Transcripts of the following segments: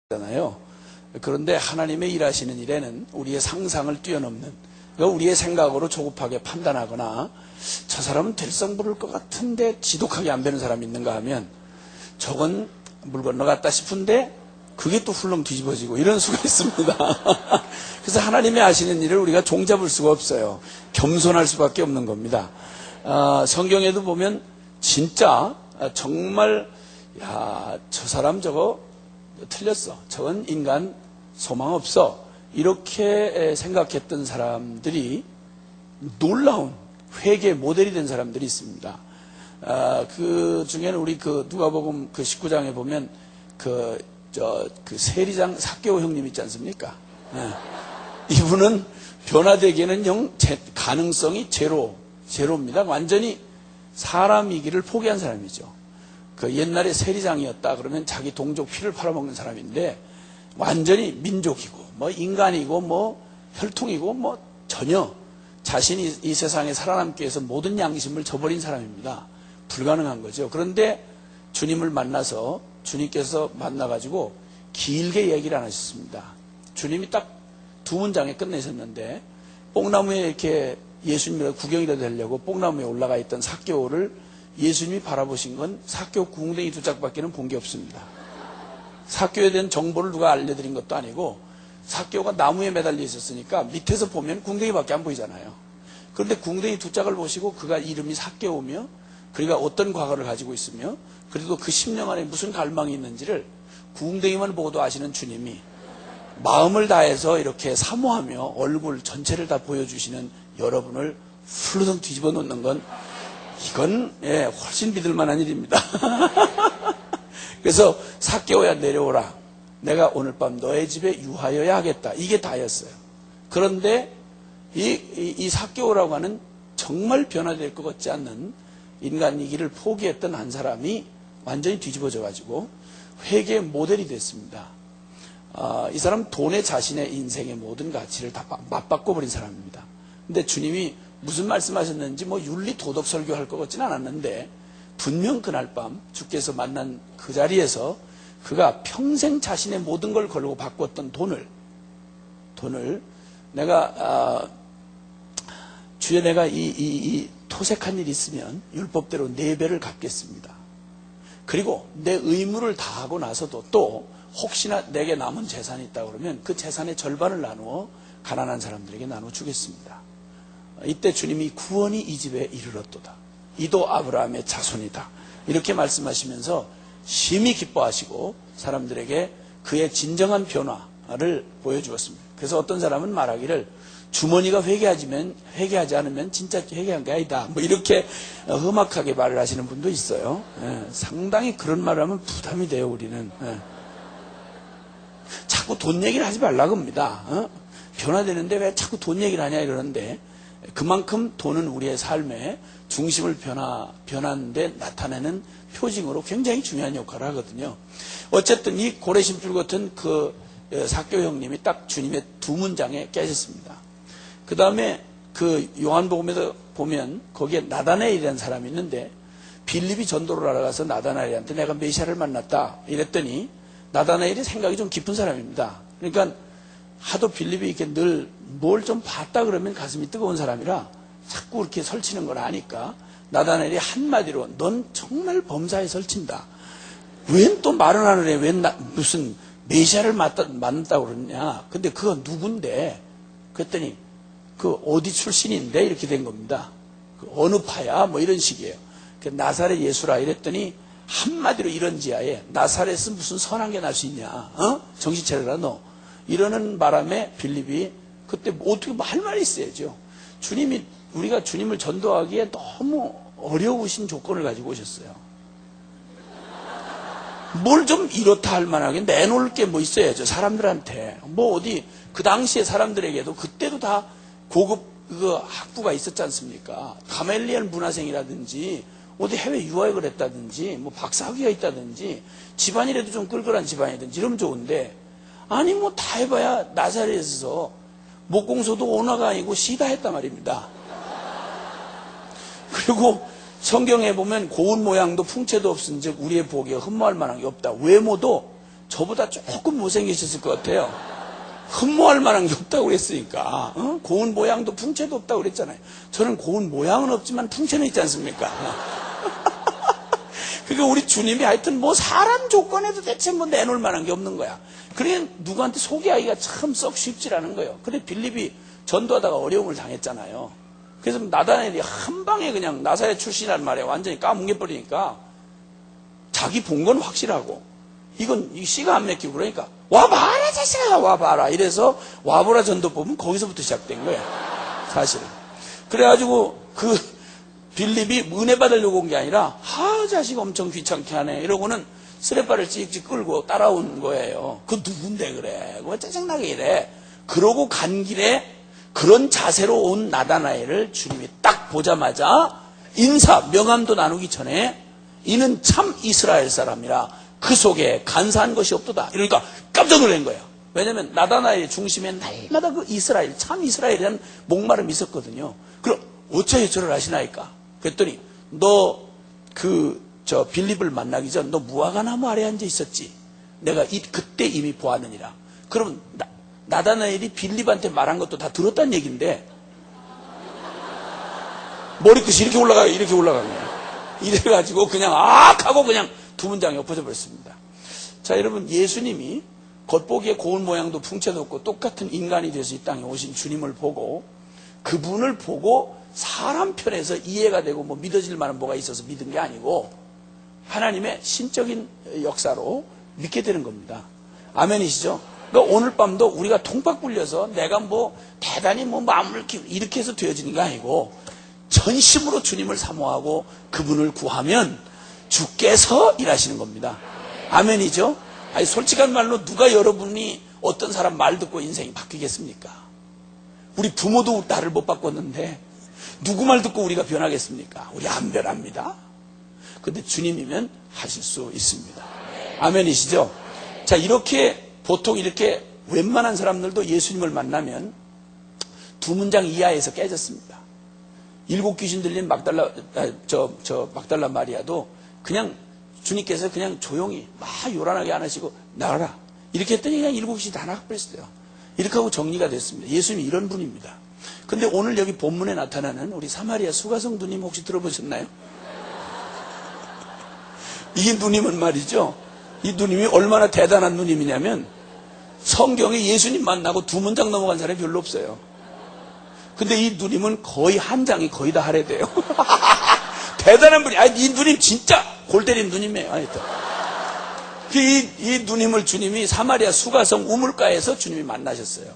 잖아요. 그런데 하나님의 일하시는 일에는 우리의 상상을 뛰어넘는, 그러니까 우리의 생각으로 조급하게 판단하거나 저 사람은 될성 부를 것 같은데 지독하게 안 되는 사람이 있는가 하면 저건 물 건너갔다 싶은데 그게 또 훌렁 뒤집어지고 이런 수가 있습니다. 그래서 하나님의 하시는 일을 우리가 종잡을 수가 없어요. 겸손할 수밖에 없는 겁니다. 성경에도 보면 진짜 정말 저 사람 저거 틀렸어. 저건 인간 소망 없어. 이렇게 생각했던 사람들이 놀라운 회개 모델이 된 사람들이 있습니다. 그 중에는 우리 누가복음 19장에 보면 그 세리장 삭개오 형님 있지 않습니까? 이분은 변화되기에는 가능성이 제로입니다. 완전히 사람이기를 포기한 사람이죠. 그 옛날에 세리장이었다 그러면 자기 동족 피를 팔아먹는 사람인데 완전히 민족이고 뭐 인간이고 뭐 혈통이고 뭐 전혀 자신이 이 세상에 살아남기 위해서 모든 양심을 저버린 사람입니다. 불가능한 거죠. 그런데 주님을 만나서 주님께서 만나가지고 길게 얘기를 안 하셨습니다. 주님이 딱 두 문장에 끝내셨는데 뽕나무에 이렇게 예수님이라 구경이라도 하려고 뽕나무에 올라가 있던 삭개오를 예수님이 바라보신 건 삭개오 구궁댕이 두 짝밖에는 본 게 없습니다. 삭개오에 대한 정보를 누가 알려드린 것도 아니고 삭개오가 나무에 매달려 있었으니까 밑에서 보면 궁뎅이밖에 안 보이잖아요. 그런데 궁뎅이 두 짝을 보시고 그가 이름이 삭개오며 그가 어떤 과거를 가지고 있으며 그래도 그 10년 안에 무슨 갈망이 있는지를 궁뎅이만 보고도 아시는 주님이 마음을 다해서 이렇게 사모하며 얼굴 전체를 다 보여주시는 여러분을 훌루덩 뒤집어 놓는 건 이건 훨씬 믿을 만한 일입니다. 그래서 삭개오야 내려오라. 내가 오늘 밤 너의 집에 유하여야 하겠다. 이게 다였어요. 그런데 이 삭개오라고 하는 정말 변화될 것 같지 않는 인간이기를 포기했던 한 사람이 완전히 뒤집어져 가지고 회개의 모델이 됐습니다. 이 사람 돈에 자신의 인생의 모든 가치를 다 맞바꿔버린 사람입니다. 근데 주님이 무슨 말씀하셨는지 윤리 도덕 설교할 것 같지는 않았는데 분명 그날 밤 주께서 만난 그 자리에서 그가 평생 자신의 모든 걸 걸고 바꿨던 돈을 내가 주여 내가 이 토색한 일이 있으면 율법대로 4배를 갚겠습니다. 그리고 내 의무를 다하고 나서도 또 혹시나 내게 남은 재산이 있다 그러면 그 재산의 절반을 나누어 가난한 사람들에게 나눠 주겠습니다. 이때 주님이 구원이 이 집에 이르렀도다. 이도 아브라함의 자손이다. 이렇게 말씀하시면서 심히 기뻐하시고 사람들에게 그의 진정한 변화를 보여주었습니다. 그래서 어떤 사람은 말하기를 주머니가 회개하지 않으면 진짜 회개한 게 아니다. 이렇게 험악하게 말을 하시는 분도 있어요. 상당히 그런 말을 하면 부담이 돼요, 우리는. 자꾸 돈 얘기를 하지 말라고 합니다. 변화되는데 왜 자꾸 돈 얘기를 하냐 이러는데 그만큼 돈은 우리의 삶의 중심을 변하는 데 나타내는 표징으로 굉장히 중요한 역할을 하거든요. 어쨌든 이 고래심줄 같은 그 삭개오 형님이 딱 주님의 두 문장에 깨졌습니다. 그 다음에 그 요한복음에서 보면 거기에 나다나엘이라는 사람이 있는데 빌립이 전도를 하러 가서 나다나엘한테 내가 메시아를 만났다 이랬더니 나다나엘이 생각이 좀 깊은 사람입니다. 그러니까 하도 빌립이 이렇게 늘 뭘 좀 봤다 그러면 가슴이 뜨거운 사람이라 자꾸 이렇게 설치는 걸 아니까 나다나엘이 한마디로 넌 정말 범사에 설친다. 웬 또 말은 안 해. 웬 무슨 메시아를 만났다고 그러냐. 근데 그거 누군데? 그랬더니 그 어디 출신인데 이렇게 된 겁니다. 그 어느 파야? 이런 식이에요. 나사렛 예수라 이랬더니 한마디로 이런 지하에 나사렛은 무슨 선한 게 날 수 있냐? 정신 차려라 너. 이러는 바람에 빌립이 그때 어떻게 할 말이 있어야죠. 우리가 주님을 전도하기에 너무 어려우신 조건을 가지고 오셨어요. 뭘 좀 이렇다 할 만하게 내놓을 게 있어야죠. 사람들한테. 어디 그 당시에 사람들에게도 그때도 다 고급 학부가 있었지 않습니까? 가멜리엘 문화생이라든지 어디 해외 유학을 했다든지 박사학위가 있다든지 집안이라도 좀 끌끌한 집안이든지 이러면 좋은데 아니 다 해봐야 나사렛에서 목공소도 오나가 아니고 시다 했단 말입니다. 그리고 성경에 보면 고운 모양도 풍채도 없은즉 우리의 보기에 흠모할 만한 게 없다. 외모도 저보다 조금 못생기셨을 것 같아요. 흠모할 만한 게 없다고 그랬으니까. 고운 모양도 풍채도 없다고 그랬잖아요. 저는 고운 모양은 없지만 풍채는 있지 않습니까? 그러니까 우리 주님이 하여튼 뭐 사람 조건에도 대체 뭐 내놓을 만한 게 없는 거야. 그러니까 누구한테 소개하기가 참 썩 쉽지 않은 거예요. 근데 빌립이 전도하다가 어려움을 당했잖아요. 그래서 나다나엘이 한 방에 그냥 나사렛 출신이란 말에 완전히 까뭉개버리니까 자기 본 건 확실하고 이건 씨가 안 맥히고 그러니까 와봐라 자식아 와봐라 이래서 와보라 전도법은 거기서부터 시작된 거예요. 사실은. 그래가지고 그 빌립이 은혜 받으려고 온 게 아니라 자식 엄청 귀찮게 하네 이러고는 쓰레빠를 찍찍 끌고 따라온 거예요. 그 누군데 그래 왜 짜증나게 이래. 그러고 간 길에 그런 자세로 온 나다나엘을 주님이 딱 보자마자 인사 명함도 나누기 전에 이는 참 이스라엘 사람이라 그 속에 간사한 것이 없도다. 이러니까 깜짝 놀란 거예요. 왜냐하면 나다나엘의 중심에 날마다 그 이스라엘 참 이스라엘이라는 목마름이 있었거든요. 그럼 어째 저를 아시나이까? 그랬더니 너 빌립을 만나기 전 너 무화과나무 아래 앉아 있었지. 내가 그때 이미 보았느니라. 그러면 나다나엘이 빌립한테 말한 것도 다 들었다는 얘기인데 머리끝이 이렇게 올라가요. 이렇게 올라가는 거예요. 이래가지고 그냥 하고 그냥 두 문장이 엎어져 버렸습니다. 자, 여러분, 예수님이 겉보기에 고운 모양도 풍채도 없고 똑같은 인간이 돼서 이 땅에 오신 주님을 보고 그분을 보고 사람 편에서 이해가 되고 뭐 믿어질 만한 뭐가 있어서 믿은 게 아니고 하나님의 신적인 역사로 믿게 되는 겁니다. 아멘이시죠? 그러니까 오늘 밤도 우리가 통박 굴려서 내가 뭐 대단히 뭐 마음을 이렇게 해서 되어지는 게 아니고 전심으로 주님을 사모하고 그분을 구하면 주께서 일하시는 겁니다. 아멘이죠? 아니 솔직한 말로 누가 여러분이 어떤 사람 말 듣고 인생이 바뀌겠습니까? 우리 부모도 나를 못 바꿨는데 누구 말 듣고 우리가 변하겠습니까? 우리 안 변합니다. 근데 주님이면 하실 수 있습니다. 아멘이시죠? 자, 이렇게 보통 이렇게 웬만한 사람들도 예수님을 만나면 두 문장 이하에서 깨졌습니다. 7 귀신 들린 막달라 마리아도 그냥 주님께서 그냥 조용히 막 요란하게 안 하시고 나가라 이렇게 했더니 그냥 7 귀신 다 나가버렸어요. 이렇게 하고 정리가 됐습니다. 예수님이 이런 분입니다. 근데 오늘 여기 본문에 나타나는 우리 사마리아 수가성 누님 혹시 들어보셨나요? 이 누님은 말이죠. 이 누님이 얼마나 대단한 누님이냐면 성경에 예수님 만나고 두 문장 넘어간 사람이 별로 없어요. 근데 이 누님은 거의 한 장이 거의 다 할애돼요. 대단한 분이. 이 누님 진짜 골 때린 누님이에요. 하여튼. 이 누님을 주님이 사마리아 수가성 우물가에서 주님이 만나셨어요.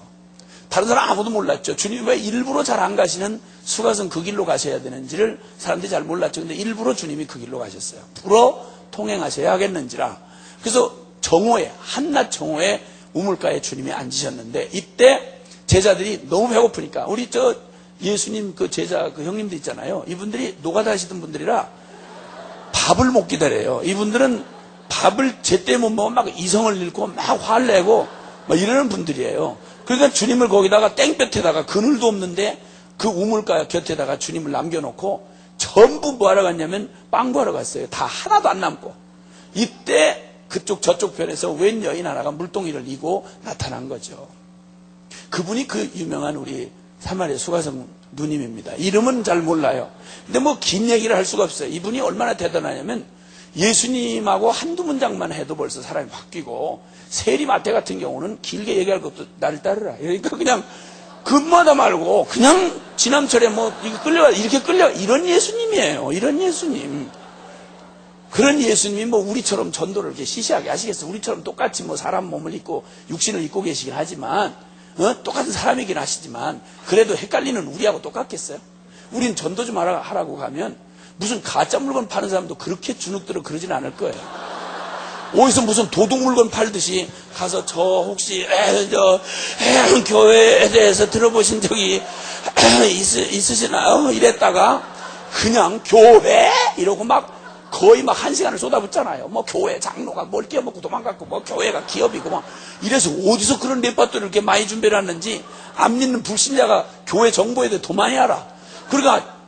다른 사람 아무도 몰랐죠. 주님이 왜 일부러 잘 안 가시는 수가성 그 길로 가셔야 되는지를 사람들이 잘 몰랐죠. 근데 일부러 주님이 그 길로 가셨어요. 불어 통행하셔야 하겠는지라. 그래서 정오에, 한낮 정오에 우물가에 주님이 앉으셨는데 이때 제자들이 너무 배고프니까 우리 예수님 그 제자 그 형님들 있잖아요. 이분들이 노가다 하시던 분들이라 밥을 못 기다려요. 이분들은 밥을 제때 못 먹으면 막 이성을 잃고 막 화를 내고 막 이러는 분들이에요. 그러니까 주님을 거기다가 땡볕에다가 그늘도 없는데 그 우물가 곁에다가 주님을 남겨놓고 전부 뭐 하러 갔냐면 빵 구하러 갔어요. 다 하나도 안 남고. 이때 그쪽 저쪽 편에서 웬 여인 하나가 물동이를 이고 나타난 거죠. 그분이 그 유명한 우리 사마리아 수가성 누님입니다. 이름은 잘 몰라요. 근데 뭐 긴 얘기를 할 수가 없어요. 이분이 얼마나 대단하냐면 예수님하고 한두 문장만 해도 벌써 사람이 바뀌고 세리마태 같은 경우는 길게 얘기할 것도 나를 따르라. 그러니까 그냥 급마다 말고 그냥 지남철에 뭐 이렇게 끌려 이런 예수님이에요. 이런 예수님. 그런 예수님이 뭐 우리처럼 전도를 이렇게 시시하게 하시겠어요. 우리처럼 똑같이 뭐 사람 몸을 입고 육신을 입고 계시긴 하지만 똑같은 사람이긴 하시지만 그래도 헷갈리는 우리하고 똑같겠어요? 우린 전도 좀 하라고 가면 무슨 가짜 물건 파는 사람도 그렇게 주눅들어 그러진 않을 거예요. 어디서 무슨 도둑 물건 팔듯이 가서 저 혹시 교회에 대해서 들어보신 적이 있으시나요? 이랬다가 그냥 교회 이러고 막 거의 막 1시간을 쏟아붓잖아요. 뭐 교회 장로가 뭘 끼어먹고 도망갔고 뭐 교회가 기업이고 막 이래서 어디서 그런 레파토리를 이렇게 많이 준비를 하는지 안 믿는 불신자가 교회 정보에 대해 더 많이 알아. 그러니까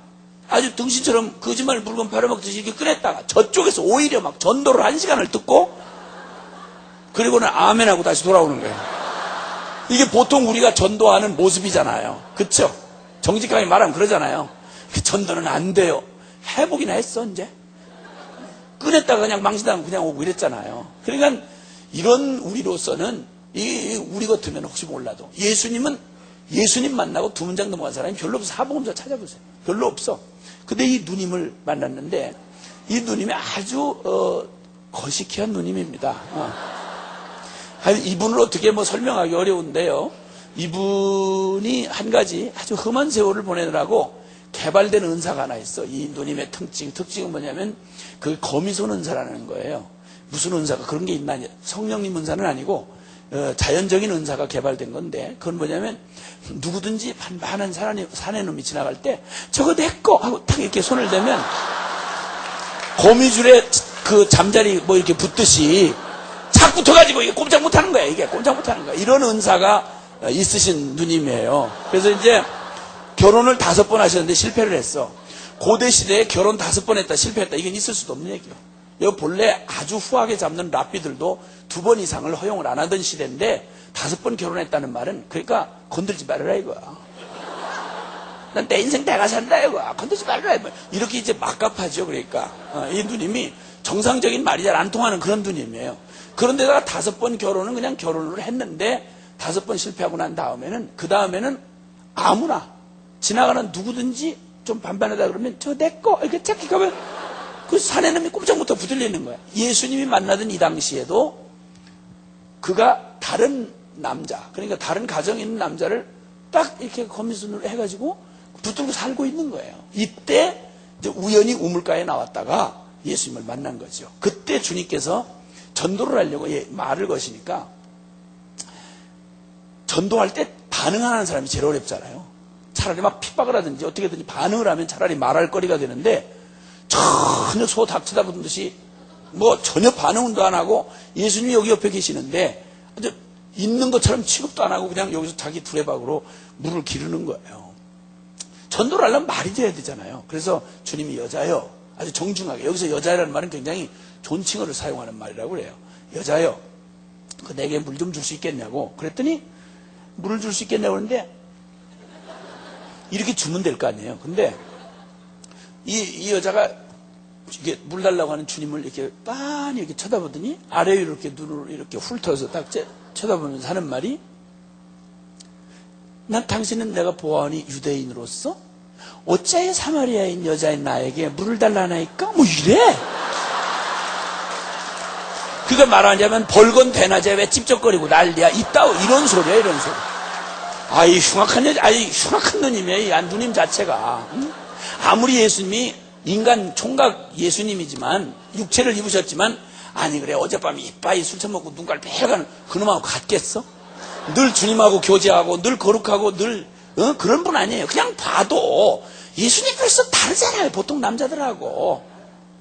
아주 등신처럼 거짓말 물건 팔아먹듯이 이렇게 꺼냈다가 저쪽에서 오히려 막 전도를 1시간을 듣고 그리고는 아멘하고 다시 돌아오는 거예요. 이게 보통 우리가 전도하는 모습이잖아요. 그쵸? 정직하게 말하면 그러잖아요. 전도는 안 돼요. 해보기나 했어 이제. 꺼냈다가 그냥 망신당하고 그냥 오고 이랬잖아요. 그러니까 이런 우리로서는 우리 같으면 혹시 몰라도 예수님 만나고 두 문장 넘어간 사람이 별로 없어. 사복음서 찾아보세요. 별로 없어. 근데 이 누님을 만났는데 이 누님이 아주 거시기한 누님입니다. 이분을 어떻게 설명하기 어려운데요. 이분이 한 가지 아주 험한 세월을 보내느라고 개발된 은사가 하나 있어. 이 누님의 특징은 뭐냐면 그 거미손 은사라는 거예요. 무슨 은사가 그런 게 있나? 성령님 은사는 아니고 자연적인 은사가 개발된 건데 그건 뭐냐면 누구든지 반반한 사내 놈이 지나갈 때 저거 내 거 하고 딱 이렇게 손을 대면 거미줄에 그 잠자리 이렇게 붙듯이 착 붙어가지고 이게 꼼짝 못하는 거야. 이게 꼼짝 못하는 거야. 이런 은사가 있으신 누님이에요. 그래서 이제 결혼을 5번 하셨는데 실패를 했어. 고대 시대에 결혼 5번 했다 실패했다 이건 있을 수도 없는 얘기예요. 여기 본래 아주 후하게 잡는 랍비들도 2번 이상을 허용을 안 하던 시대인데 5번 결혼했다는 말은 그러니까 건들지 말아라 이거야. 난 내 인생 내가 산다 이거야. 건들지 말아라 이렇게 이제 막갑하죠. 그러니까 이 누님이 정상적인 말이 잘 안 통하는 그런 누님이에요. 그런데다가 5번 결혼은 그냥 결혼을 했는데 5번 실패하고 난 다음에는 그 다음에는 아무나 지나가는 누구든지 좀 반반하다 그러면 저 내 거 이렇게 쫙 가면 그 사내놈이 꼼짝 못하고 붙들리는 거야. 예수님이 만나던 이 당시에도 그가 다른 남자 그러니까 다른 가정에 있는 남자를 딱 이렇게 거미손으로 해가지고 붙들고 살고 있는 거예요. 이때 이제 우연히 우물가에 나왔다가 예수님을 만난 거죠. 그때 주님께서 전도를 하려고 말을 거시니까 전도할 때 반응하는 사람이 제일 어렵잖아요. 차라리 막 핍박을 하든지 어떻게든지 반응을 하면 차라리 말할 거리가 되는데 전혀 소 닭 쳐다보듯이 전혀 반응도 안 하고 예수님이 여기 옆에 계시는데 아주 있는 것처럼 취급도 안 하고 그냥 여기서 자기 두레박으로 물을 기르는 거예요. 전도를 하려면 말이 돼야 되잖아요. 그래서 주님이 여자요 아주 정중하게 여기서 여자라는 말은 굉장히 존칭어를 사용하는 말이라고 그래요. 여자요 내게 물 좀 줄 수 있겠냐고 그랬더니 물을 줄 수 있겠냐고 그러는데 이렇게 주면 될 거 아니에요. 근데 이 여자가 이게 물 달라고 하는 주님을 이렇게 빤히 이렇게 쳐다보더니 아래 위로 이렇게 눈을 이렇게 훑어서 딱 쳐다보면서 하는 말이 난 당신은 내가 보아하니 유대인으로서 어찌하여 사마리아인 여자인 나에게 물을 달라나이까? 이래. 그가 말하자면 벌건 대낮에 왜 찝쩍거리고 난리야 이따오 이런 소리야 이런 소리. 아이 흉악한 여자 아이 흉악한 누님이에요. 이 누님 자체가 아무리 예수님이 인간 총각 예수님이지만 육체를 입으셨지만 아니 그래 어젯밤에 이빠이 술 처먹고 눈깔 빼가는 그놈하고 같겠어? 늘 주님하고 교제하고 늘 거룩하고 늘 그런 분 아니에요. 그냥 봐도 예수님 벌써 다르잖아요. 보통 남자들하고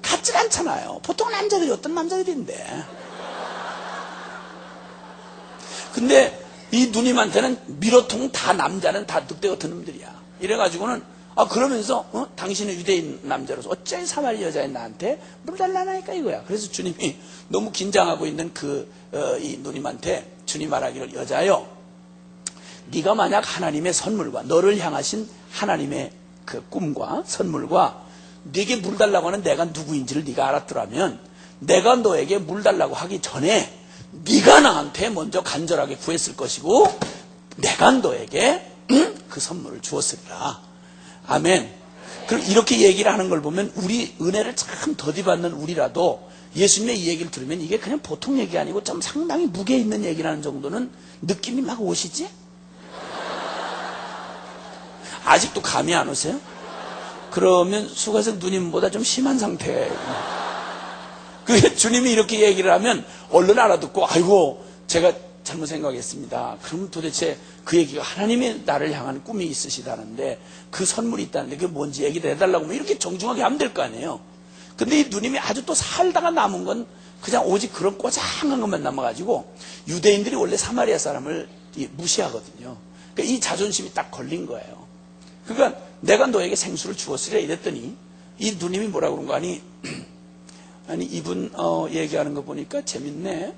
같지 않잖아요. 보통 남자들이 어떤 남자들인데. 근데 이 누님한테는 미로통 다 남자는 다 늑대 같은 놈들이야. 이래가지고는 그러면서 당신은 유대인 남자로서 어찌 사마리 여자인 나한테 물 달라나니까 이거야. 그래서 주님이 너무 긴장하고 있는 이 누님한테 주님 말하기를 여자여 네가 만약 하나님의 선물과 너를 향하신 하나님의 그 꿈과 선물과 네게 물 달라고 하는 내가 누구인지를 네가 알았더라면 내가 너에게 물 달라고 하기 전에 네가 나한테 먼저 간절하게 구했을 것이고 내가 너에게 그 선물을 주었으리라. 아멘. 그럼 이렇게 얘기를 하는 걸 보면 우리 은혜를 참 더디 받는 우리라도 예수님의 이 얘기를 들으면 이게 그냥 보통 얘기 아니고 좀 상당히 무게 있는 얘기라는 정도는 느낌이 막 오시지? 아직도 감이 안 오세요? 그러면 수가성 누님보다 좀 심한 상태예요. 그 주님이 이렇게 얘기를 하면 얼른 알아듣고 아이고 제가 잘못 생각했습니다. 그럼 도대체 그 얘기가 하나님의 나를 향한 꿈이 있으시다는데 그 선물이 있다는데 그게 뭔지 얘기를 해달라고 하면 이렇게 정중하게 하면 될 거 아니에요. 근데 이 누님이 아주 또 살다가 남은 건 그냥 오직 그런 꼬장한 것만 남아가지고 유대인들이 원래 사마리아 사람을 무시하거든요. 그러니까 이 자존심이 딱 걸린 거예요. 그러니까 내가 너에게 생수를 주었으리라 이랬더니 이 누님이 뭐라고 그런 거 아니 이분 얘기하는 거 보니까 재밌네.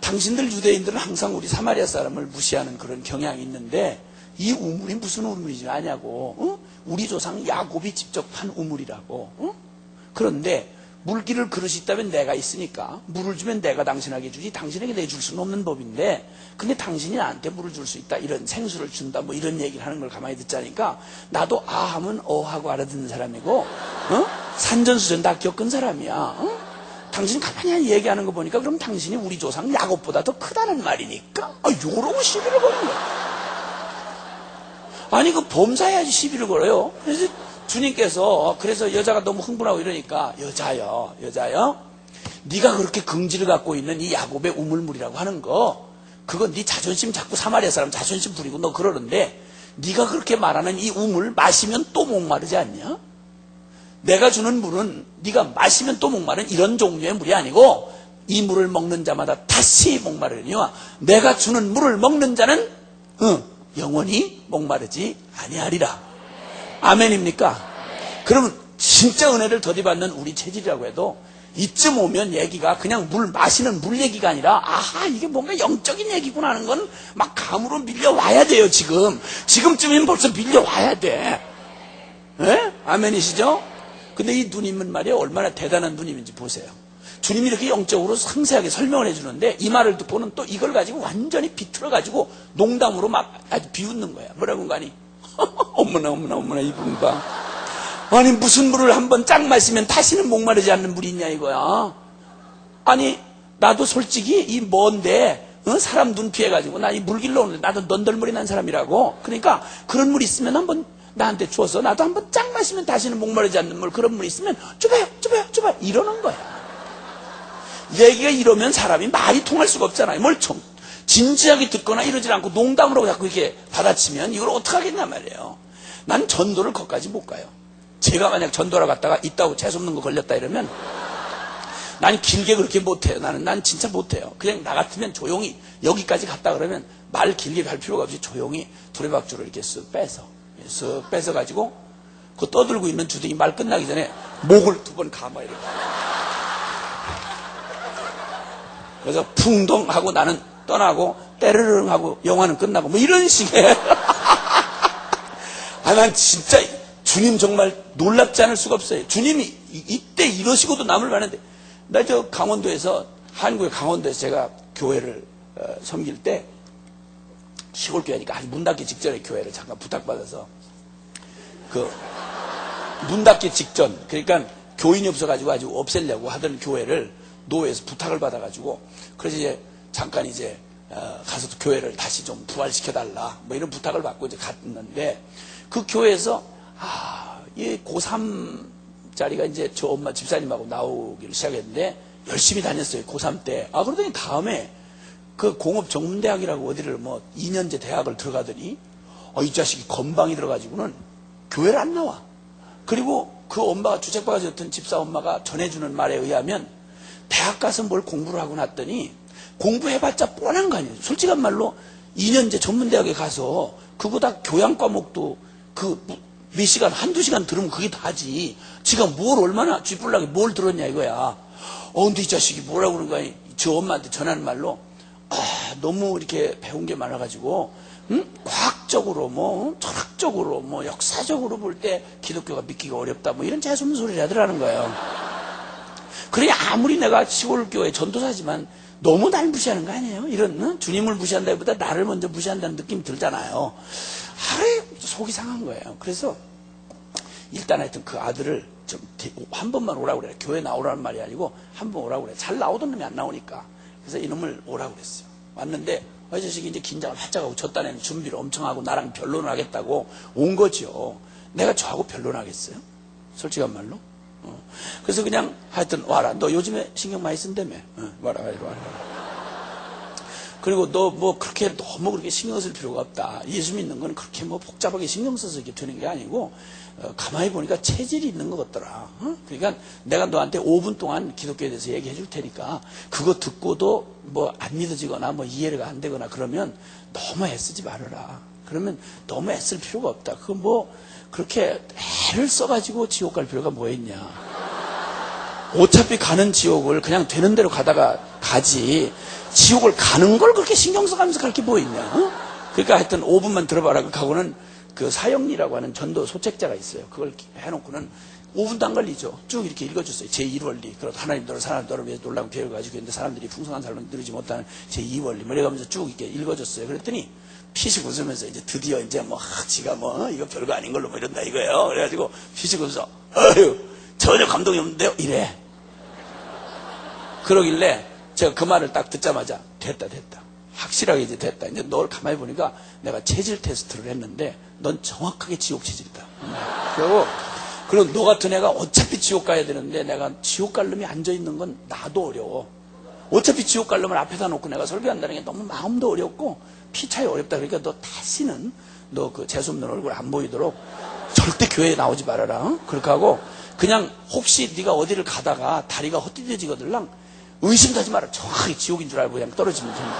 당신들 유대인들은 항상 우리 사마리아 사람을 무시하는 그런 경향이 있는데 이 우물이 무슨 우물이지 아냐고. 어? 우리 조상 야곱이 직접 판 우물이라고. 어? 그런데 물기를 그릇이 있다면 내가 있으니까 물을 주면 내가 당신에게 주지 당신에게 내줄 수는 없는 법인데 근데 당신이 나한테 물을 줄 수 있다 이런 생수를 준다 뭐 이런 얘기를 하는 걸 가만히 듣자니까 나도 아 하면 어 하고 알아듣는 사람이고 어? 산전수전 다 겪은 사람이야. 어? 당신 가만히 얘기하는 거 보니까 그럼 당신이 우리 조상 야곱보다 더 크다는 말이니까 요러고 시비를 거는 거야. 아니 그 범사해야지 시비를 걸어요. 그래서 주님께서 그래서 여자가 너무 흥분하고 이러니까 여자요 네가 그렇게 긍지를 갖고 있는 이 야곱의 우물물이라고 하는 거 그건 네 자존심 자꾸 사마리아 사람 자존심 부리고 너 그러는데 네가 그렇게 말하는 이 우물 마시면 또 목마르지 않냐? 내가 주는 물은 네가 마시면 또 목마른 이런 종류의 물이 아니고 이 물을 먹는 자마다 다시 목마르니와 내가 주는 물을 먹는 자는 영원히 목마르지 아니하리라. 아멘입니까? 그러면 진짜 은혜를 더디받는 우리 체질이라고 해도 이쯤 오면 얘기가 그냥 물 마시는 물 얘기가 아니라 아하 이게 뭔가 영적인 얘기구나 하는 건 막 감으로 밀려와야 돼요. 지금쯤이면 벌써 밀려와야 돼. 네? 아멘이시죠? 근데 이 누님은 말이에요 얼마나 대단한 누님인지 보세요. 주님이 이렇게 영적으로 상세하게 설명을 해주는데 이 말을 듣고는 또 이걸 가지고 완전히 비틀어가지고 농담으로 막 아주 비웃는 거야. 뭐라고 하니 어머나 이분 봐. 아니 무슨 물을 한번 쫙 마시면 다시는 목마르지 않는 물이 있냐 이거야. 아니 나도 솔직히 이 먼데 사람 눈 피해가지고 나 이 물 길러 오는데 나도 넌덜머리 난 사람이라고. 그러니까 그런 물 있으면 한번 나한테 줘서 나도 한번 쫙 마시면 다시는 목마르지 않는 물 그런 물 있으면 줘봐요 이러는 거야. 얘기가 이러면 사람이 말이 통할 수가 없잖아요. 뭘 좀 진지하게 듣거나 이러질 않고 농담으로 자꾸 이렇게 받아치면 이걸 어떡하겠냐 말이에요. 난 전도를 거기까지 못 가요. 제가 만약 전도를 갔다가 있다고 재수없는 거 걸렸다 이러면 난 길게 그렇게 못해요. 난 진짜 못해요. 그냥 나 같으면 조용히 여기까지 갔다 그러면 말 길게 갈 필요가 없이 조용히 두레박줄을 이렇게 쓱 뺏어가지고 그 떠들고 있는 주둥이 말 끝나기 전에 목을 2번 감아 이렇게. 그래서 풍덩 하고 나는 떠나고 때르릉 하고 영화는 끝나고 뭐 이런 식의 난 진짜 주님 정말 놀랍지 않을 수가 없어요. 주님이 이때 이러시고도 남을 봤는데 나 저 강원도에서 한국의 강원도에서 제가 교회를 섬길 때 시골 교회니까 아주 문 닫기 직전에 교회를 잠깐 부탁받아서 그 문 닫기 직전 그러니까 교인이 없어가지고 아주 없애려고 하던 교회를 노회에서 부탁을 받아가지고 그래서 이제 잠깐 이제 가서 교회를 다시 좀 부활시켜달라 뭐 이런 부탁을 받고 이제 갔는데 그 교회에서 이 고3짜리가 이제 저 엄마 집사님하고 나오기를 시작했는데 열심히 다녔어요. 고3 때. 그러더니 다음에 그 공업전문대학이라고 어디를 뭐 2년제 대학을 들어가더니 이 자식이 건방이 들어가지고는 교회를 안 나와. 그리고 그 엄마가 주책바가지였던 집사 엄마가 전해주는 말에 의하면 대학 가서 뭘 공부를 하고 났더니 공부해봤자 뻔한 거 아니에요. 솔직한 말로 2년제 전문대학에 가서 그거 다 교양 과목도 그 몇 시간, 1~2시간 들으면 그게 다지. 지가 뭘 얼마나 쥐뿔나게 뭘 들었냐 이거야. 근데 이 자식이 뭐라고 그러는 거야. 저 엄마한테 전하는 말로 너무 이렇게 배운 게 많아가지고 과학적으로 뭐 철학적으로 뭐 역사적으로 볼 때 기독교가 믿기가 어렵다 뭐 이런 재수없는 소리를 하더라는 거예요. 그러니 아무리 내가 시골 교회 전도사지만 너무 날 무시하는 거 아니에요? 이런 주님을 무시한다기보다 나를 먼저 무시한다는 느낌이 들잖아요. 속이 상한 거예요. 그래서 일단 하여튼 그 아들을 좀 한 번만 오라고 그래. 교회 나오라는 말이 아니고 한 번 오라고 그래. 잘 나오던 놈이 안 나오니까. 그래서 이놈을 오라고 그랬어요. 왔는데 이 자식이 이제 긴장을 활짝 하고 저 딴에는 준비를 엄청 하고 나랑 변론을 하겠다고 온 거죠. 내가 저하고 변론하겠어요? 솔직한 말로. 그래서 그냥 하여튼 와라. 너 요즘에 신경 많이 쓴다며. 와라. 그리고 너 뭐 그렇게 너무 그렇게 신경 쓸 필요가 없다. 예수 믿는 건 그렇게 뭐 복잡하게 신경 써서 이렇게 되는 게 아니고 가만히 보니까 체질이 있는 것 같더라. 그러니까 내가 너한테 5분 동안 기독교에 대해서 얘기해 줄 테니까 그거 듣고도 뭐 안 믿어지거나 뭐 이해가 안 되거나 그러면 너무 애쓰지 말아라. 그러면 너무 애쓸 필요가 없다. 그거 뭐 그렇게 애를 써가지고 지옥 갈 필요가 뭐 있냐. 어차피 가는 지옥을 그냥 되는 대로 가다가 가지 지옥을 가는 걸 그렇게 신경 써가면서 그렇게 뭐 있냐. 어? 그러니까 하여튼 5분만 들어봐라. 그하고는 그 사형리라고 하는 전도 소책자가 있어요. 그걸 해놓고는 5분도 안 걸리죠. 쭉 이렇게 읽어줬어요. 제1원리. 그리고 하나님 너를 사람 너를 위해 놀라운 계획을 가지고 있는데 사람들이 풍성한 삶을 누리지 못하는 제2원리. 뭐 이래가면서 쭉 이렇게 읽어줬어요. 그랬더니 피식 웃으면서 이제 드디어 이제 뭐 지가 뭐 이거 별거 아닌 걸로 뭐 이런다 이거예요. 그래가지고 피식 웃어서 어휴 전혀 감동이 없는데요. 이래. 그러길래 제가 그 말을 딱 듣자마자 됐다. 확실하게 이제 됐다. 이제 널 가만히 보니까 내가 체질 테스트를 했는데 넌 정확하게 지옥 체질이다. 그리고 너 같은 애가 어차피 지옥 가야 되는데 내가 지옥 갈 놈이 앉아있는 건 나도 어려워. 어차피 지옥 갈 놈을 앞에다 놓고 내가 설교한다는 게 너무 마음도 어렵고 피차이 어렵다. 그러니까 너 다시는 너 그 재수없는 얼굴 안 보이도록 절대 교회에 나오지 말아라. 어? 그렇게 하고 그냥 혹시 네가 어디를 가다가 다리가 헛디뎌지거들랑 의심도 하지 마라. 정확하게 지옥인 줄 알고 그냥 떨어지면 됩니다.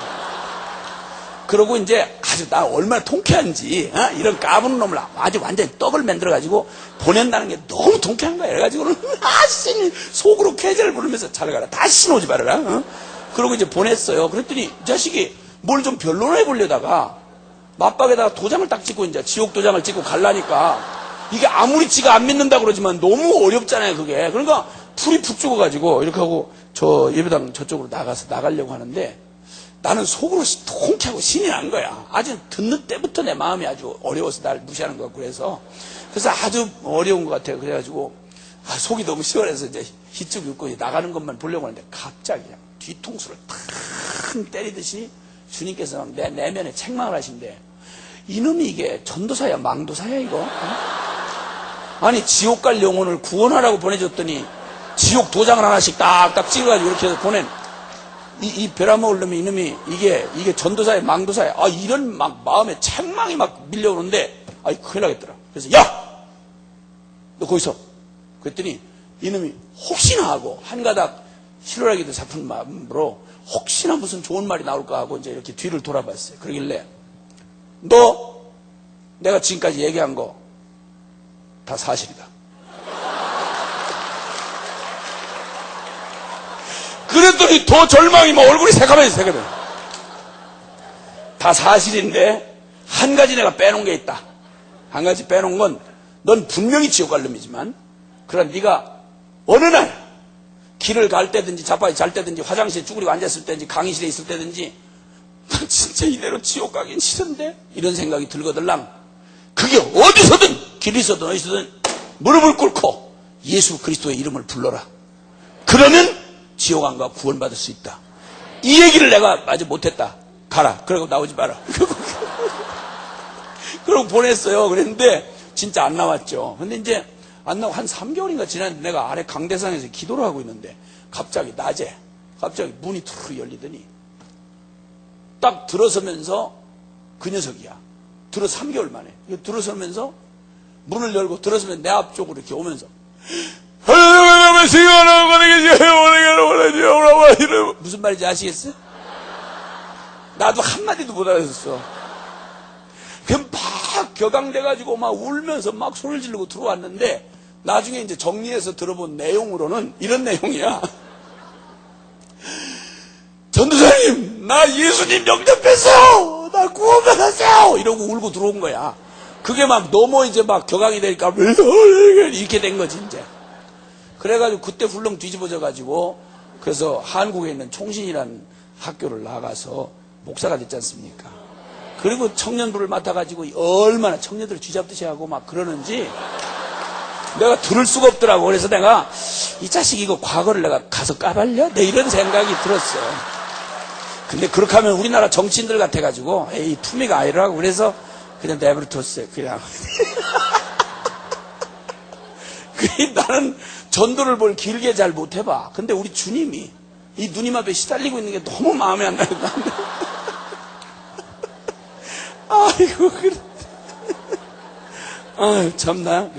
그러고 이제 아주 나 얼마나 통쾌한지 이런 까부는 놈을 아주 완전히 떡을 만들어가지고 보낸다는 게 너무 통쾌한 거야. 그래가지고는 아씨 속으로 쾌재를 부르면서 잘 가라. 다시는 오지 말아라. 그러고 이제 보냈어요. 그랬더니 이 자식이 뭘 좀 변론해 보려다가 맞박에다가 도장을 딱 찍고 이제 지옥 도장을 찍고 갈라니까 이게 아무리 지가 안 믿는다 그러지만 너무 어렵잖아요. 그게. 그러니까 풀이 푹 죽어가지고 이렇게 하고 저 예배당 저쪽으로 나가려고 하는데 나는 속으로 통쾌하고 신이 난 거야. 아주 듣는 때부터 내 마음이 아주 어려워서 날 무시하는 것 같고 그래서 아주 어려운 것 같아요. 그래가지고 속이 너무 시원해서 이제 희쭉 웃고 나가는 것만 보려고 하는데 갑자기 그냥 뒤통수를 탁 때리듯이 주님께서 막 내 내면에 책망을 하신대. 이놈이 이게 전도사야 망도사야 이거? 아니 지옥 갈 영혼을 구원하라고 보내줬더니 지옥 도장을 하나씩 딱딱 찍어가지고 이렇게 해서 보낸 이 베라먹을 놈이 이놈이 이게 전도사야 망도사야. 이런 막 마음에 책망이 막 밀려오는데 큰일 나겠더라. 그래서 야! 너 거기서 그랬더니 이놈이 혹시나 하고 한 가닥 실오라기도 잡은 마음으로 혹시나 무슨 좋은 말이 나올까 하고 이제 이렇게 뒤를 돌아봤어요. 그러길래 너 내가 지금까지 얘기한 거 다 사실이다. 그랬더니 더 절망이 막 얼굴이 새카매져. 다 사실인데 한 가지 내가 빼놓은 게 있다. 한 가지 빼놓은 건 넌 분명히 지옥 갈 놈이지만 그러나 네가 어느 날 길을 갈 때든지 자빠지 잘 때든지 화장실에 쭈그리고 앉았을 때든지 강의실에 있을 때든지 난 진짜 이대로 지옥 가긴 싫은데 이런 생각이 들거들랑 그게 어디서든 길이서든 어디서든 무릎을 꿇고 예수 그리스도의 이름을 불러라. 그러면 지옥 안 가 구원받을 수 있다. 이 얘기를 내가 아직 못했다. 가라. 그러고 나오지 마라. 그러고 보냈어요. 그랬는데 진짜 안 나왔죠. 근데 이제 안 나오고 한 3개월인가 지났는데 내가 아래 강대상에서 기도를 하고 있는데 갑자기 낮에 문이 툭 열리더니 딱 들어서면서 그 녀석이야. 3개월 만에 들어서면서 문을 열고 들어서면 내 앞쪽으로 이렇게 오면서 무슨 말인지 아시겠어요? 나도 한마디도 못 알아듣었어. 그냥 막 격앙돼가지고 막 울면서 막 소리를 지르고 들어왔는데 나중에 이제 정리해서 들어본 내용으로는 이런 내용이야. 전도사님, 나 예수님 영접했어요! 나 구원받았어요! 이러고 울고 들어온 거야. 그게 막 너무 이제 막 격앙이 되니까 이렇게 된 거지, 이제. 그래가지고 그때 훌렁 뒤집어져가지고 그래서 한국에 있는 총신이라는 학교를 나가서 목사가 됐지 않습니까? 그리고 청년부를 맡아가지고 얼마나 청년들을 쥐잡듯이 하고 막 그러는지 내가 들을 수가 없더라고. 그래서 내가 이 자식 이거 과거를 내가 가서 까발려? 내 이런 생각이 들었어. 근데 그렇게 하면 우리나라 정치인들 같아가지고 에이 품위가 아니라고 그래서 그냥 내버려 뒀어요. 그냥 나는 전도를 뭘 길게 잘 못해봐. 근데 우리 주님이 이 누님 앞에 시달리고 있는 게 너무 마음에 안 나요. 아이고 그래. 아유 참나.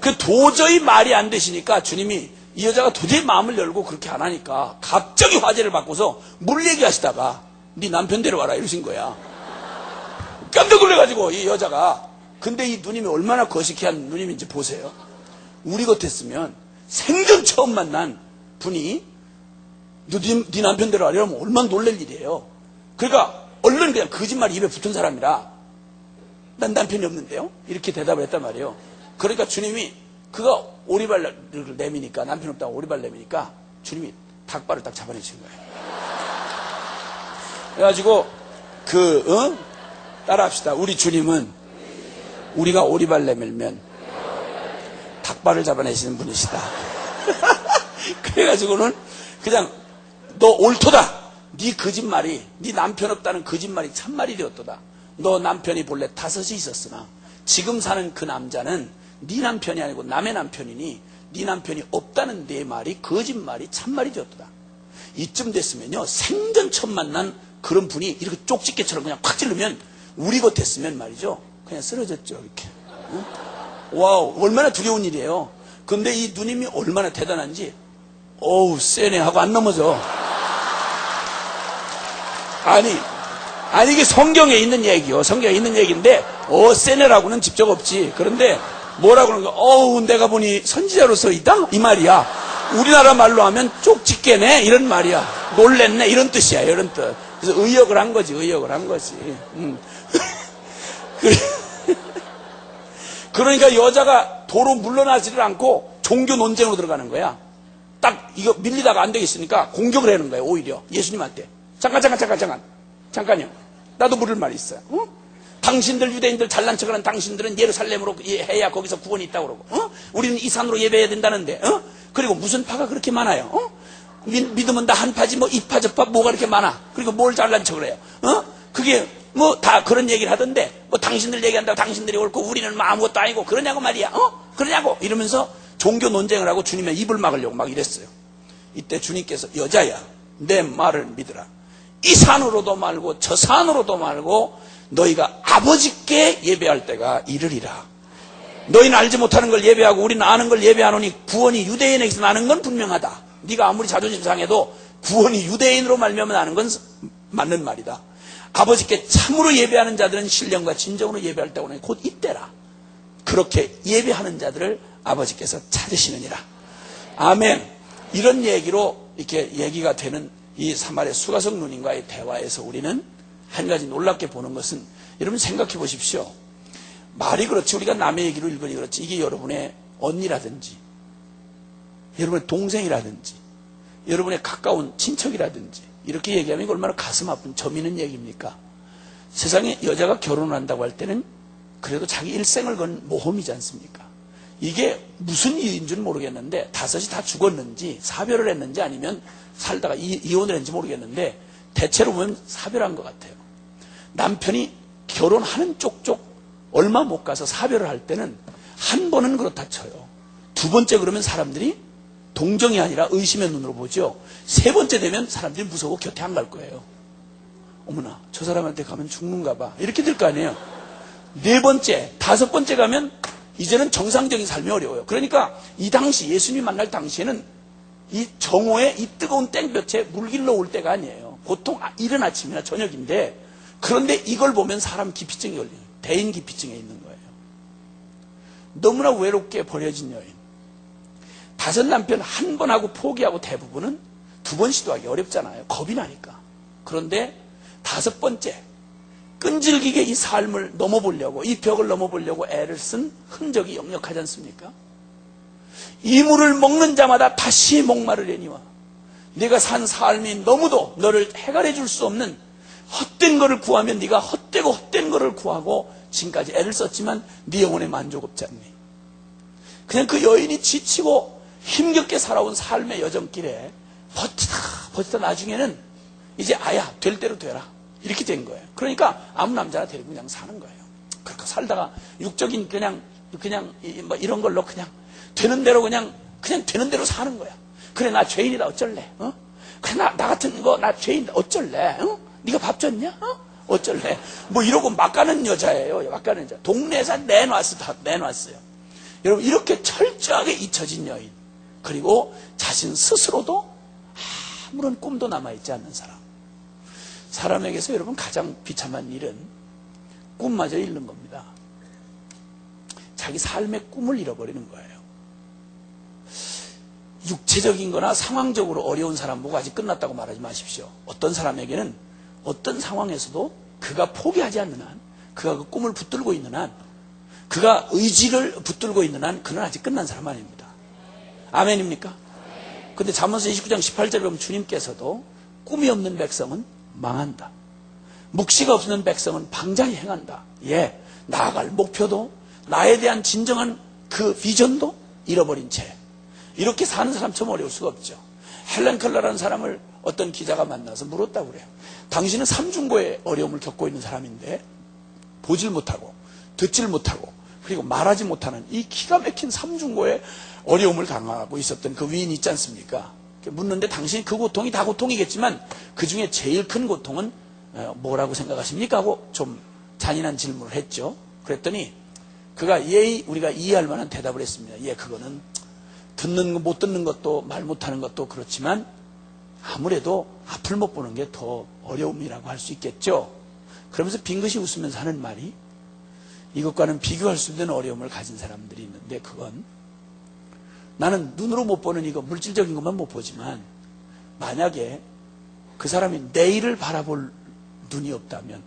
그 도저히 말이 안 되시니까 주님이 이 여자가 도저히 마음을 열고 그렇게 안 하니까 갑자기 화제를 바꿔서 물 얘기하시다가 네 남편 데려와라 이러신 거야. 깜짝 놀래가지고 이 여자가. 근데 이 누님이 얼마나 거시기한 누님인지 보세요. 우리 같았으면 생전 처음 만난 분이 네 남편대로 하려면 얼마나 놀랄 일이에요. 그러니까 얼른 그냥 거짓말이 입에 붙은 사람이라 난 남편이 없는데요? 이렇게 대답을 했단 말이에요. 그러니까 주님이 그가 오리발을 내미니까, 남편 없다고 오리발 내미니까 주님이 닭발을 딱 잡아내신 거예요. 그래가지고 따라합시다. 우리 주님은 우리가 오리발 내밀면 닭발을 잡아내시는 분이시다. 그래가지고는 그냥 너 옳도다. 네 거짓말이, 네 남편 없다는 거짓말이 참말이 되었도다. 너 남편이 본래 5이 있었으나 지금 사는 그 남자는 네 남편이 아니고 남의 남편이니 네 남편이 없다는 내 말이 거짓말이 참말이 되었도다. 이쯤 됐으면요, 생전 처음 만난 그런 분이 이렇게 쪽집게처럼 그냥 팍 찌르면 우리 같았으면 말이죠, 그냥 쓰러졌죠. 이렇게. 응? 와우, 얼마나 두려운 일이에요. 근데 이 누님이 얼마나 대단한지, 어우 세네 하고 안 넘어져. 아니 이게 성경에 있는 얘기요. 성경에 있는 얘기인데 세네라고는 직접 없지. 그런데 뭐라고 그러는 거야? 어우, 내가 보니 선지자로서 이다? 이 말이야. 우리나라 말로 하면 쪽집게네 이런 말이야. 놀랬네 이런 뜻이야. 이런 뜻. 그래서 의역을 한 거지. 그러니까 여자가 도로 물러나지를 않고 종교 논쟁으로 들어가는 거야. 딱 이거 밀리다가 안 되겠으니까 공격을 하는 거예요. 오히려 예수님한테. 잠깐요. 나도 물을 말이 있어요. 어? 당신들 유대인들 잘난 척하는 당신들은 예루살렘으로 해야 거기서 구원이 있다고 그러고, 우리는 이 산으로 예배해야 된다는데, 그리고 무슨 파가 그렇게 많아요? 믿으면 다 한 파지 뭐 이 파 저 파 뭐가 그렇게 많아? 그리고 뭘 잘난 척을 해요? 그게 뭐 다 그런 얘기를 하던데, 뭐 당신들 얘기한다고 당신들이 옳고 우리는 뭐 아무것도 아니고 그러냐고 말이야. 그러냐고 이러면서 종교 논쟁을 하고 주님의 입을 막으려고 막 이랬어요. 이때 주님께서 여자야, 내 말을 믿으라. 이 산으로도 말고 저 산으로도 말고 너희가 아버지께 예배할 때가 이르리라. 너희는 알지 못하는 걸 예배하고 우리는 아는 걸 예배하노니 구원이 유대인에게서 나는 건 분명하다. 네가 아무리 자존심 상해도 구원이 유대인으로 말미암아 나는 건 맞는 말이다. 아버지께 참으로 예배하는 자들은 신령과 진정으로 예배할 때가 오니 곧 이때라. 그렇게 예배하는 자들을 아버지께서 찾으시느니라. 아멘. 이런 얘기로 이렇게 얘기가 되는 이 사마리아 수가성 누님과의 대화에서 우리는 한 가지 놀랍게 보는 것은, 여러분 생각해 보십시오. 말이 그렇지, 우리가 남의 얘기로 읽으니 그렇지, 이게 여러분의 언니라든지 여러분의 동생이라든지 여러분의 가까운 친척이라든지 이렇게 얘기하면 얼마나 가슴 아픈 점 있는 얘기입니까? 세상에 여자가 결혼한다고 할 때는 그래도 자기 일생을 건 모험이지 않습니까? 이게 무슨 일인 줄 모르겠는데 5이 다 죽었는지 사별을 했는지 아니면 살다가 이혼을 했는지 모르겠는데 대체로 보면 사별한 것 같아요. 남편이 결혼하는 쪽쪽 얼마 못 가서 사별을 할 때는 한 번은 그렇다 쳐요. 2번째 그러면 사람들이 동정이 아니라 의심의 눈으로 보죠. 3번째 되면 사람들이 무서워 곁에 안 갈 거예요. 어머나 저 사람한테 가면 죽는가 봐 이렇게 될 거 아니에요. 4번째 5번째 가면 이제는 정상적인 삶이 어려워요. 그러니까 이 당시 예수님 만날 당시에는 이 정오에 이 뜨거운 땡볕에 물길러 올 때가 아니에요. 보통 이른 아침이나 저녁인데, 그런데 이걸 보면 사람 기피증이 걸려요. 대인 기피증에 있는 거예요. 너무나 외롭게 버려진 여인. 5 남편 한 번 하고 포기하고 대부분은 2번 시도하기 어렵잖아요. 겁이 나니까. 그런데 5번째 끈질기게 이 삶을 넘어보려고, 이 벽을 넘어보려고 애를 쓴 흔적이 역력하지 않습니까? 이 물을 먹는 자마다 다시 목마르려니와 네가 산 삶이 너무도 너를 해결해 줄 수 없는 헛된 거를 구하면 네가 헛되고 헛된 거를 구하고 지금까지 애를 썼지만 네 영혼에 만족 없지 않니? 그냥 그 여인이 지치고 힘겹게 살아온 삶의 여정길에 버티다 나중에는 이제 아야 될 대로 되라 이렇게 된 거예요. 그러니까 아무 남자나 데리고 그냥 사는 거예요. 그렇게 살다가 육적인 그냥 뭐 이런 걸로 그냥 되는 대로 그냥 되는 대로 사는 거야. 그래 나 죄인이다 어쩔래? 그래 나 같은 거 나 죄인이다 어쩔래? 네가 밥 줬냐? 어쩔래? 뭐 이러고 막 가는 여자예요. 막 가는 여자. 동네에서 내놨어요. 여러분 이렇게 철저하게 잊혀진 여인, 그리고 자신 스스로도 아무런 꿈도 남아있지 않는 사람. 사람에게서 여러분 가장 비참한 일은 꿈마저 잃는 겁니다. 자기 삶의 꿈을 잃어버리는 거예요. 육체적인 거나 상황적으로 어려운 사람 보고 아직 끝났다고 말하지 마십시오. 어떤 사람에게는 어떤 상황에서도 그가 포기하지 않는 한, 그가 그 꿈을 붙들고 있는 한, 그가 의지를 붙들고 있는 한 그는 아직 끝난 사람 아닙니다. 아멘입니까? 근데 잠언서 29장 18절에 보면 주님께서도 꿈이 없는 백성은 망한다. 묵시가 없는 백성은 방자히 행한다. 예, 나아갈 목표도 나에 대한 진정한 그 비전도 잃어버린 채 이렇게 사는 사람처럼 어려울 수가 없죠. 헬렌 켈러라는 사람을 어떤 기자가 만나서 물었다고 그래요. 당신은 삼중고의 어려움을 겪고 있는 사람인데 보질 못하고 듣질 못하고 그리고 말하지 못하는 이 기가 막힌 삼중고의 어려움을 당하고 있었던 그 위인이 있지 않습니까? 묻는데 당신이 그 고통이 다 고통이겠지만 그 중에 제일 큰 고통은 뭐라고 생각하십니까? 하고 좀 잔인한 질문을 했죠. 그랬더니 그가 우리가 이해할 만한 대답을 했습니다. 예, 그거는 듣는 거, 못 듣는 것도 말 못하는 것도 그렇지만 아무래도 앞을 못 보는 게 더 어려움이라고 할 수 있겠죠. 그러면서 빙긋이 웃으면서 하는 말이 이것과는 비교할 수 없는 어려움을 가진 사람들이 있는데 그건 나는 눈으로 못 보는 이거 물질적인 것만 못 보지만 만약에 그 사람이 내일을 바라볼 눈이 없다면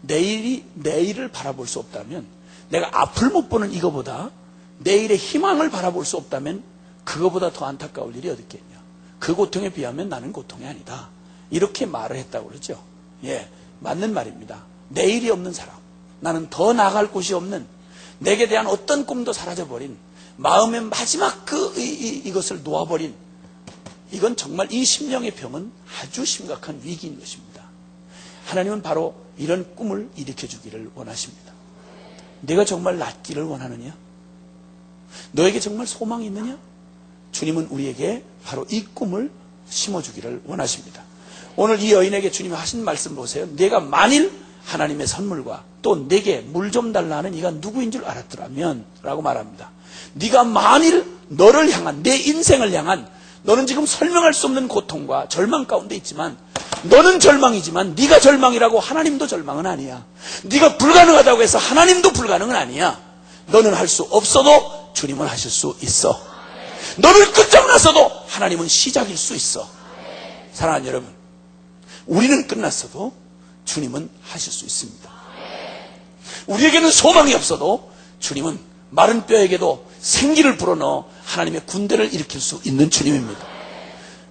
내일을 바라볼 수 없다면 내가 앞을 못 보는 이거보다 내일의 희망을 바라볼 수 없다면 그거보다 더 안타까울 일이 어디 있겠냐. 그 고통에 비하면 나는 고통이 아니다. 이렇게 말을 했다고 그러죠. 예, 맞는 말입니다. 내일이 없는 사람, 나는 더 나아갈 곳이 없는, 내게 대한 어떤 꿈도 사라져버린, 마음의 마지막 이것을 놓아버린, 이건 정말 이 심령의 병은 아주 심각한 위기인 것입니다. 하나님은 바로 이런 꿈을 일으켜주기를 원하십니다. 내가 정말 낫기를 원하느냐? 너에게 정말 소망이 있느냐? 주님은 우리에게 바로 이 꿈을 심어주기를 원하십니다. 오늘 이 여인에게 주님이 하신 말씀 보세요. 내가 만일 하나님의 선물과 또 내게 물 좀 달라 하는 이가 누구인 줄 알았더라면 라고 말합니다. 네가 만일 너를 향한, 내 인생을 향한, 너는 지금 설명할 수 없는 고통과 절망 가운데 있지만 너는 절망이지만 네가 절망이라고 하나님도 절망은 아니야. 네가 불가능하다고 해서 하나님도 불가능은 아니야. 너는 할 수 없어도 주님은 하실 수 있어. 너는 끝장났어도 하나님은 시작일 수 있어. 사랑하는 여러분, 우리는 끝났어도 주님은 하실 수 있습니다. 우리에게는 소망이 없어도 주님은 마른 뼈에게도 생기를 불어넣어 하나님의 군대를 일으킬 수 있는 주님입니다.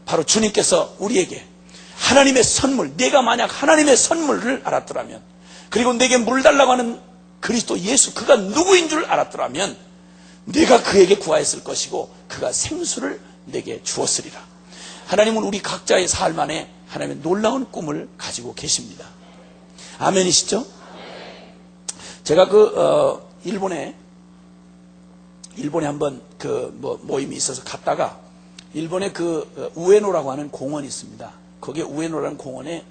바로 주님께서 우리에게 하나님의 선물, 내가 만약 하나님의 선물을 알았더라면, 그리고 내게 물 달라고 하는 그리스도 예수, 그가 누구인 줄 알았더라면 내가 그에게 구하였을 것이고 그가 생수를 내게 주었으리라. 하나님은 우리 각자의 삶 안에 하나님의 놀라운 꿈을 가지고 계십니다. 아멘이시죠? 제가 일본에 한번 모임이 있어서 갔다가 일본에 우에노라고 하는 공원이 있습니다. 거기에 우에노라는 공원에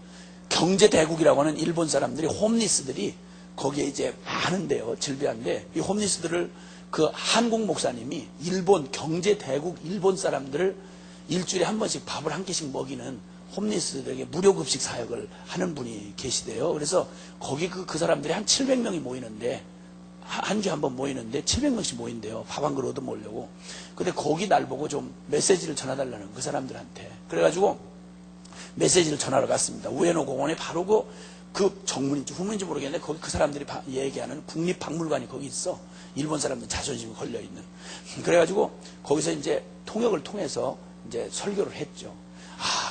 경제대국이라고 하는 일본 사람들이, 홈리스들이 거기에 이제 많은데요. 질비한데 이 홈리스들을 한국 목사님이 일본 경제대국 일본 사람들을 일주일에 한 번씩 밥을 한 끼씩 먹이는 홈리스들에게 무료급식 사역을 하는 분이 계시대요. 그래서 거기 그 사람들이 한 700명이 모이는데 한 주에 한 번 모이는데 700명씩 모인대요. 밥 한 그릇 얻어 먹으려고. 근데 거기 날 보고 좀 메시지를 전해달라는 그 사람들한테. 그래가지고 메시지를 전하러 갔습니다. 우에노 공원에 바로 그 정문인지 후문인지 모르겠는데 거기 그 사람들이 얘기하는 국립박물관이 거기 있어. 일본 사람들 자존심이 걸려있는. 그래가지고 거기서 이제 통역을 통해서 이제 설교를 했죠.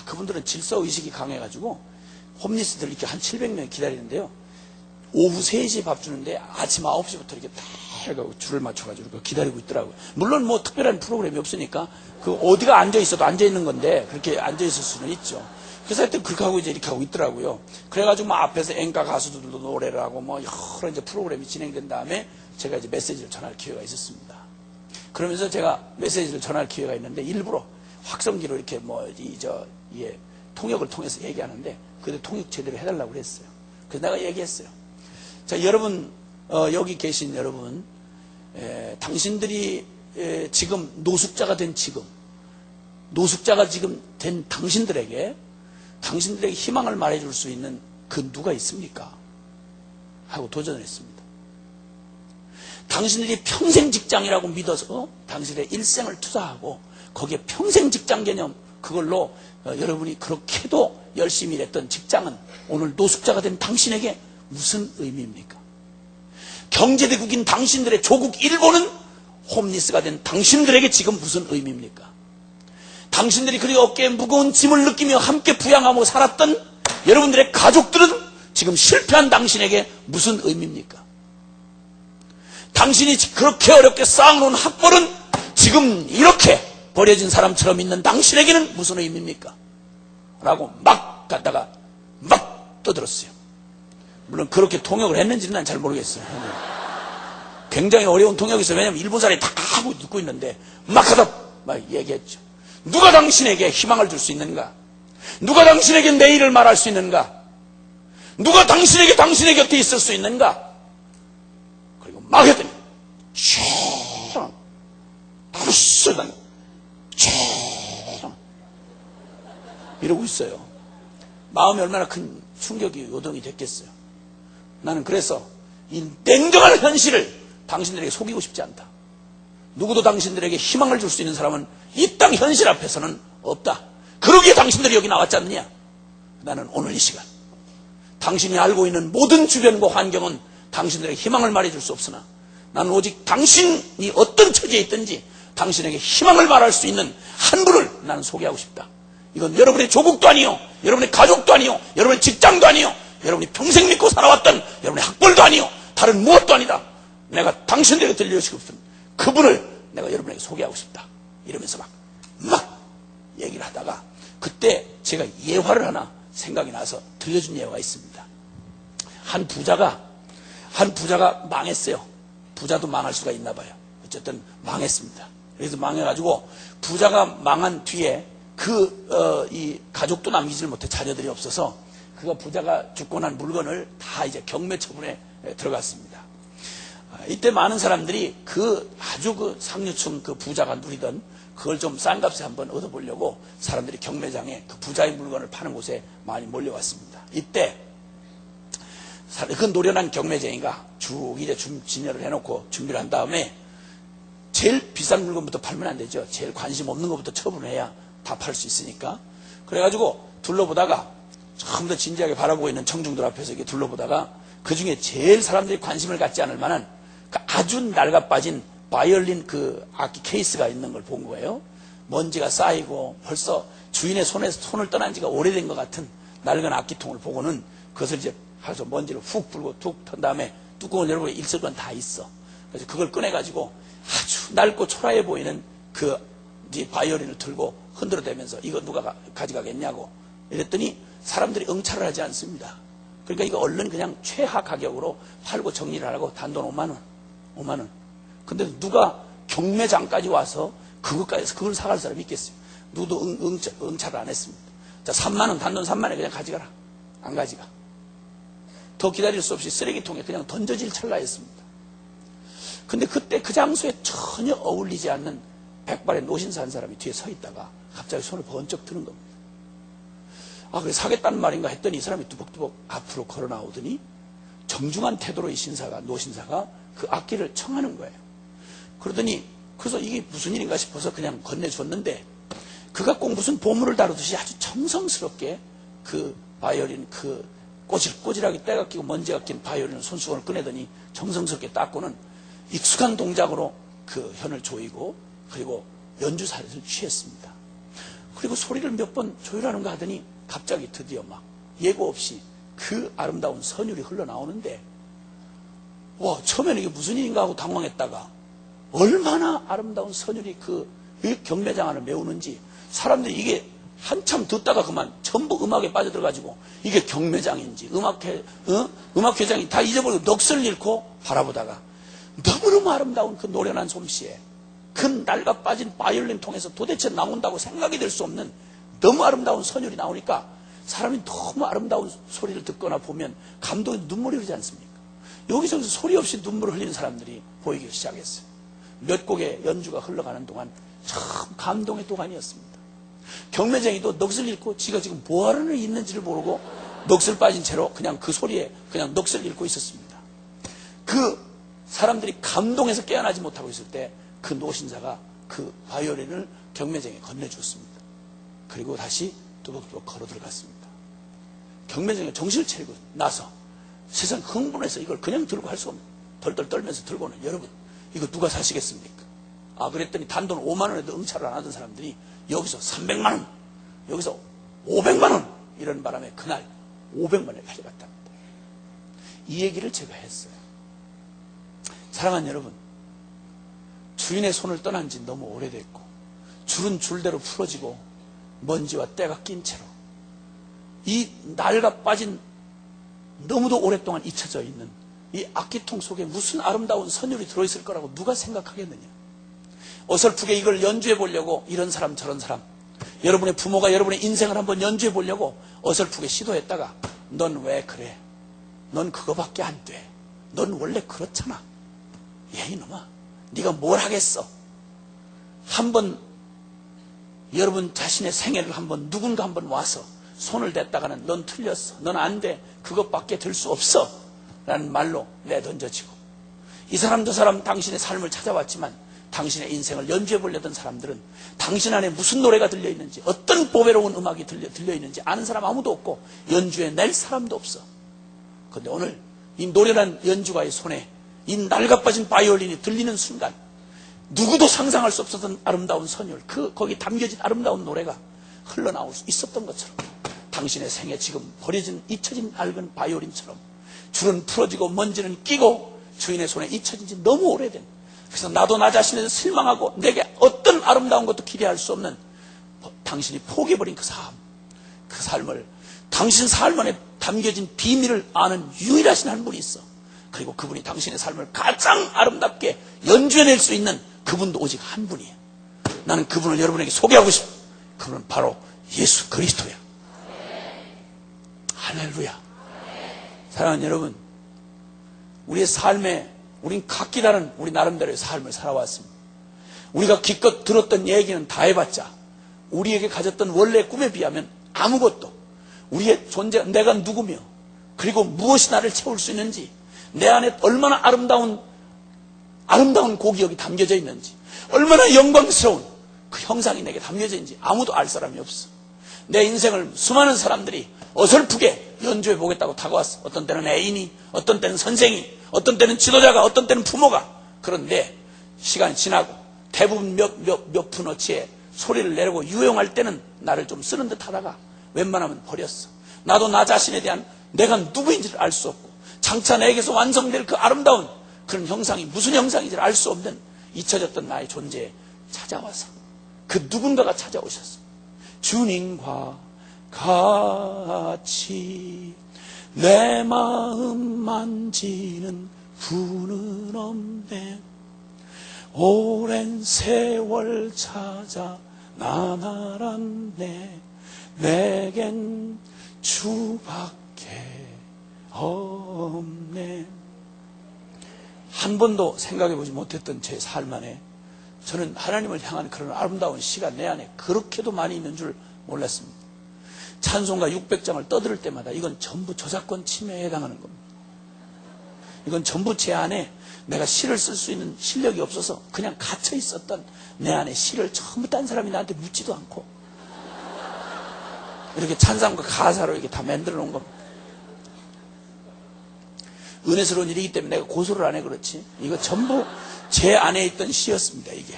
그분들은 질서의식이 강해가지고 홈리스들 이렇게 한 700명이 기다리는데요. 오후 3시에 밥 주는데 아침 9시부터 이렇게 다 해가지고 줄을 맞춰가지고 기다리고 있더라고요. 물론 뭐 특별한 프로그램이 없으니까 어디가 앉아있어도 앉아있는 건데 그렇게 앉아있을 수는 있죠. 그래서 하여튼 그렇게 하고 이제 이렇게 하고 있더라고요. 그래가지고 앞에서演歌 가수들도 노래를 하고 여러 이제 프로그램이 진행된 다음에 제가 이제 메시지를 전할 기회가 있었습니다. 그러면서 제가 메시지를 전할 기회가 있는데 일부러 확성기로 이렇게 통역을 통해서 얘기하는데 그때 통역 제대로 해달라고 그랬어요. 그래서 내가 얘기했어요. 자, 여러분, 여기 계신 여러분, 당신들이 지금 노숙자가 된 노숙자가 지금 된 당신들에게 희망을 말해줄 수 있는 누가 있습니까? 하고 도전을 했습니다. 당신들이 평생 직장이라고 믿어서 당신의 일생을 투자하고 거기에 평생 직장 개념, 그걸로 여러분이 그렇게도 열심히 일했던 직장은 오늘 노숙자가 된 당신에게 무슨 의미입니까? 경제대국인 당신들의 조국 일본은 홈리스가 된 당신들에게 지금 무슨 의미입니까? 당신들이 그리 어깨에 무거운 짐을 느끼며 함께 부양하고 살았던 여러분들의 가족들은 지금 실패한 당신에게 무슨 의미입니까? 당신이 그렇게 어렵게 쌓아놓은 학벌은 지금 이렇게 버려진 사람처럼 있는 당신에게는 무슨 의미입니까? 라고 막 갖다가 막 떠들었어요. 물론 그렇게 통역을 했는지는 난 잘 모르겠어요. 굉장히 어려운 통역이 있어요. 왜냐하면 일본 사람이 다 하고 듣고 있는데 막 하다 막 얘기했죠. 누가 당신에게 희망을 줄 수 있는가? 누가 당신에게 내일을 말할 수 있는가? 누가 당신에게 당신의 곁에 있을 수 있는가? 그리고 막 했더니 촤 불쌍한 촤 이러고 있어요. 마음이 얼마나 큰 충격이 요동이 됐겠어요. 나는 그래서 이 냉정한 현실을 당신들에게 속이고 싶지 않다. 누구도 당신들에게 희망을 줄 수 있는 사람은 이 땅 현실 앞에서는 없다. 그러기에 당신들이 여기 나왔지 않느냐? 나는 오늘 이 시간 당신이 알고 있는 모든 주변과 환경은 당신들에게 희망을 말해줄 수 없으나 나는 오직 당신이 어떤 처지에 있든지 당신에게 희망을 말할 수 있는 한 분을 나는 소개하고 싶다. 이건 여러분의 조국도 아니요, 여러분의 가족도 아니요, 여러분의 직장도 아니요, 여러분이 평생 믿고 살아왔던 여러분의 학벌도 아니요, 다른 무엇도 아니다. 내가 당신들에게 들려주고 싶은 그분을 내가 여러분에게 소개하고 싶다. 이러면서 막 얘기를 하다가 그때 제가 예화를 하나 생각이 나서 들려준 예화가 있습니다. 한 부자가 망했어요. 부자도 망할 수가 있나 봐요. 어쨌든 망했습니다. 그래서 망해가지고 부자가 망한 뒤에 이 가족도 남기질 못해, 자녀들이 없어서 그가 부자가 죽고 난 물건을 다 이제 경매 처분에 들어갔습니다. 이때 많은 사람들이 아주 상류층 부자가 누리던 그걸 좀 싼 값에 한번 얻어보려고 사람들이 경매장에 그 부자의 물건을 파는 곳에 많이 몰려왔습니다. 이때 그 노련한 경매쟁이가 쭉 이제 진열을 해놓고 준비를 한 다음에 제일 비싼 물건부터 팔면 안 되죠. 제일 관심 없는 것부터 처분해야 다 팔 수 있으니까. 그래가지고 둘러보다가 전부 다 진지하게 바라보고 있는 청중들 앞에서 이렇게 둘러보다가 그 중에 제일 사람들이 관심을 갖지 않을 만한 아주 낡아빠진 바이올린 악기 케이스가 있는 걸 본 거예요. 먼지가 쌓이고 벌써 주인의 손에서 손을 떠난 지가 오래된 것 같은 낡은 악기통을 보고는 그것을 이제 해서 먼지를 훅 불고 툭 턴 다음에 뚜껑을 열어보니 일설건 다 있어. 그래서 그걸 꺼내가지고 아주 낡고 초라해 보이는 이제 바이올린을 들고 흔들어대면서 이거 누가 가져가겠냐고 이랬더니 사람들이 응찰을 하지 않습니다. 그러니까 이거 얼른 그냥 최하 가격으로 팔고 정리를 하라고 단돈 5만 원. 5만 원. 근데 누가 경매장까지 와서 그걸 사갈 사람이 있겠어요? 누구도 응찰을 안 했습니다. 자, 3만 원, 단돈 3만 원 그냥 가져가라. 안 가져가. 더 기다릴 수 없이 쓰레기통에 그냥 던져질 찰나였습니다. 근데 그때 그 장소에 전혀 어울리지 않는 백발의 노신사 한 사람이 뒤에 서 있다가 갑자기 손을 번쩍 드는 겁니다. 그래 사겠다는 말인가 했더니 이 사람이 뚜벅뚜벅 앞으로 걸어 나오더니 정중한 태도로 이 노신사가 그 악기를 청하는 거예요. 그래서 이게 무슨 일인가 싶어서 그냥 건네줬는데 그가 꼭 무슨 보물을 다루듯이 아주 정성스럽게 그 바이올린 꼬질꼬질하게 때가 끼고 먼지가 낀 바이올린 손수건을 꺼내더니 정성스럽게 닦고는 익숙한 동작으로 그 현을 조이고 그리고 연주사를 취했습니다. 그리고 소리를 몇 번 조율하는가 하더니 갑자기 드디어 막 예고 없이 그 아름다운 선율이 흘러나오는데 처음에는 이게 무슨 일인가 하고 당황했다가 얼마나 아름다운 선율이 그 경매장 안을 메우는지 사람들이 이게 한참 듣다가 그만 전부 음악에 빠져들어가지고 이게 경매장인지 음악회장이 다 잊어버리고 넋을 잃고 바라보다가 너무너무 아름다운 그 노련한 솜씨에 그 낡아 빠진 바이올린 통해서 도대체 나온다고 생각이 될 수 없는 너무 아름다운 선율이 나오니까 사람이 너무 아름다운 소리를 듣거나 보면 감동에 눈물이 흐르지 않습니까? 여기저기서 소리 없이 눈물을 흘리는 사람들이 보이기 시작했어요. 몇 곡의 연주가 흘러가는 동안 참 감동의 도가니였습니다. 경매쟁이도 넋을 잃고 지가 지금 뭐하러 있는지를 모르고 넋을 빠진 채로 그냥 그 소리에 그냥 넋을 잃고 있었습니다. 그 사람들이 감동해서 깨어나지 못하고 있을 때 그 노신사가 그 바이올린을 경매장에 건네주었습니다. 그리고 다시 뚜벅뚜벅 걸어 들어갔습니다. 경매장에 정신을 차리고 나서 세상 흥분해서 이걸 그냥 들고 할 수 없는, 덜덜 떨면서 들고는, 여러분 이거 누가 사시겠습니까? 그랬더니 단돈 5만 원에도 응찰을 안 하던 사람들이 여기서 300만 원, 여기서 500만 원, 이런 바람에 그날 500만 원에 가져갔답니다. 이 얘기를 제가 했어요. 사랑하는 여러분, 주인의 손을 떠난 지 너무 오래됐고, 줄은 줄대로 풀어지고 먼지와 때가 낀 채로 이 낡아 빠진, 너무도 오랫동안 잊혀져 있는 이 악기통 속에 무슨 아름다운 선율이 들어있을 거라고 누가 생각하겠느냐. 어설프게 이걸 연주해 보려고 이런 사람 저런 사람, 여러분의 부모가 여러분의 인생을 한번 연주해 보려고 어설프게 시도했다가 넌 왜 그래? 넌 그거밖에 안 돼. 넌 원래 그렇잖아. 야 이놈아, 네가 뭘 하겠어? 한번 여러분 자신의 생애를 한번 누군가 한번 와서 손을 댔다가는 넌 틀렸어, 넌 안 돼, 그것밖에 될 수 없어 라는 말로 내던져지고, 이 사람 저 사람 당신의 삶을 찾아왔지만 당신의 인생을 연주해 보려던 사람들은 당신 안에 무슨 노래가 들려있는지, 어떤 보배로운 음악이 들려있는지 아는 사람 아무도 없고 연주해 낼 사람도 없어. 그런데 오늘 이 노련한 연주가의 손에 이 낡아빠진 바이올린이 들리는 순간 누구도 상상할 수 없었던 아름다운 선율, 거기 담겨진 아름다운 노래가 흘러나올 수 있었던 것처럼 당신의 생에 지금 버려진 잊혀진 낡은 바이올린처럼 줄은 풀어지고 먼지는 끼고 주인의 손에 잊혀진 지 너무 오래된, 그래서 나도 나 자신에서 실망하고 내게 어떤 아름다운 것도 기대할 수 없는 당신이 포기해버린 그 삶, 그 삶을, 당신 삶 안에 담겨진 비밀을 아는 유일하신 한 분이 있어. 그리고 그분이 당신의 삶을 가장 아름답게 연주해낼 수 있는 그분도 오직 한 분이에요. 나는 그분을 여러분에게 소개하고 싶어. 그분은 바로 예수 그리스도야. 할렐루야. 사랑하는 여러분, 우리의 삶에 우린 각기 다른 우리 나름대로의 삶을 살아왔습니다. 우리가 기껏 들었던 얘기는 다 해봤자 우리에게 가졌던 원래의 꿈에 비하면 아무것도, 우리의 존재, 내가 누구며 그리고 무엇이 나를 채울 수 있는지, 내 안에 얼마나 아름다운 고기역이 담겨져 있는지, 얼마나 영광스러운 그 형상이 내게 담겨져 있는지 아무도 알 사람이 없어. 내 인생을 수많은 사람들이 어설프게 연주해 보겠다고 다가왔어. 어떤 때는 애인이, 어떤 때는 선생이, 어떤 때는 지도자가, 어떤 때는 부모가. 그런데 시간이 지나고 대부분 몇 푼어치의 소리를 내려고 유용할 때는 나를 좀 쓰는 듯 하다가 웬만하면 버렸어. 나도 나 자신에 대한 내가 누구인지를 알 수 없고, 장차 내게서 완성될 그 아름다운 그런 형상이 무슨 형상인지를 알 수 없는 잊혀졌던 나의 존재에 찾아와서 그 누군가가 찾아오셨어. 주님과 같이 내 마음 만지는 분은 없네. 오랜 세월 찾아 나날았네. 내겐 주밖에 없네. 한 번도 생각해보지 못했던 제 삶 안에 저는 하나님을 향한 그런 아름다운 시가 내 안에 그렇게도 많이 있는 줄 몰랐습니다. 찬송가 600장을 떠들을 때마다 이건 전부 저작권 침해에 해당하는 겁니다. 이건 전부 제 안에 내가 시를 쓸 수 있는 실력이 없어서 그냥 갇혀 있었던 내 안에 시를 전부 딴 사람이 나한테 묻지도 않고 이렇게 찬송가 가사로 이렇게 다 만들어 놓은 겁니다. 은혜스러운 일이기 때문에 내가 고소를 안 해 그렇지, 이거 전부 제 안에 있던 시였습니다. 이게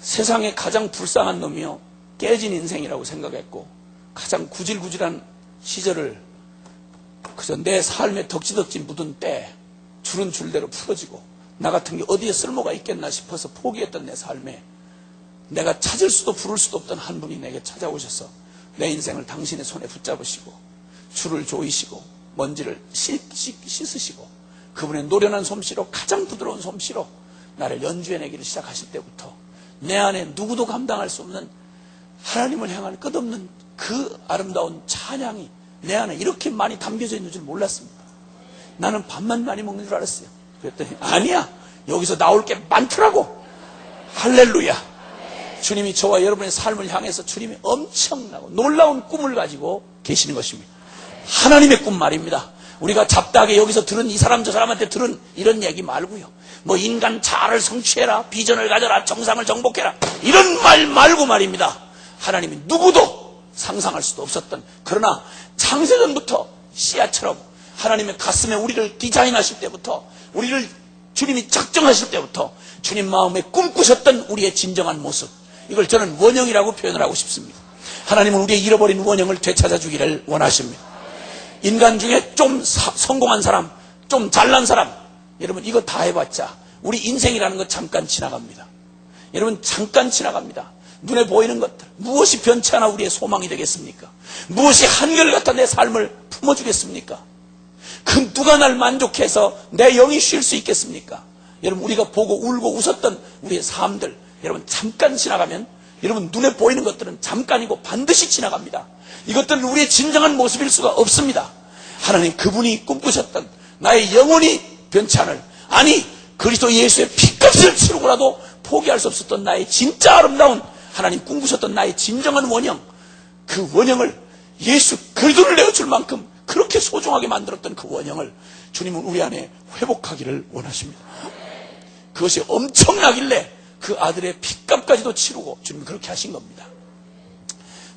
세상에 가장 불쌍한 놈이요, 깨진 인생이라고 생각했고, 가장 구질구질한 시절을 그저 내 삶에 덕지덕지 묻은 때 줄은 줄대로 풀어지고 나 같은 게 어디에 쓸모가 있겠나 싶어서 포기했던 내 삶에 내가 찾을 수도 부를 수도 없던 한 분이 내게 찾아오셔서 내 인생을 당신의 손에 붙잡으시고 줄을 조이시고 먼지를 씻으시고 그분의 노련한 솜씨로, 가장 부드러운 솜씨로 나를 연주해내기를 시작하실 때부터 내 안에 누구도 감당할 수 없는 하나님을 향한 끝없는 그 아름다운 찬양이 내 안에 이렇게 많이 담겨져 있는 줄 몰랐습니다. 나는 밥만 많이 먹는 줄 알았어요. 그랬더니 아니야, 여기서 나올 게 많더라고. 할렐루야. 주님이 저와 여러분의 삶을 향해서 주님이 엄청나고 놀라운 꿈을 가지고 계시는 것입니다. 하나님의 꿈 말입니다. 우리가 잡다하게 여기서 들은 이 사람 저 사람한테 들은 이런 얘기 말고요. 뭐 인간 자아를 성취해라, 비전을 가져라, 정상을 정복해라, 이런 말 말고 말입니다. 하나님이 누구도 상상할 수도 없었던, 그러나 창세전부터 씨앗처럼 하나님의 가슴에 우리를 디자인하실 때부터, 우리를 주님이 작정하실 때부터 주님 마음에 꿈꾸셨던 우리의 진정한 모습, 이걸 저는 원형이라고 표현을 하고 싶습니다. 하나님은 우리의 잃어버린 원형을 되찾아 주기를 원하십니다. 인간 중에 좀 성공한 사람, 좀 잘난 사람, 여러분 이거 다 해봤자 우리 인생이라는 건 잠깐 지나갑니다. 여러분 잠깐 지나갑니다. 눈에 보이는 것들, 무엇이 변치 않아 우리의 소망이 되겠습니까? 무엇이 한결같아 내 삶을 품어주겠습니까? 그 누가 날 만족해서 내 영이 쉴 수 있겠습니까? 여러분 우리가 보고 울고 웃었던 우리의 삶들, 여러분 잠깐 지나가면, 여러분 눈에 보이는 것들은 잠깐이고 반드시 지나갑니다. 이것들은 우리의 진정한 모습일 수가 없습니다. 하나님 그분이 꿈꾸셨던 나의 영혼이 변치 않을, 아니 그리스도 예수의 피값을 치르고라도 포기할 수 없었던 나의 진짜 아름다운, 하나님 꿈꾸셨던 나의 진정한 원형, 그 원형을 예수 그리스도를 내어줄 만큼 그렇게 소중하게 만들었던 그 원형을 주님은 우리 안에 회복하기를 원하십니다. 그것이 엄청나길래 그 아들의 핏값까지도 치르고 주님은 그렇게 하신 겁니다.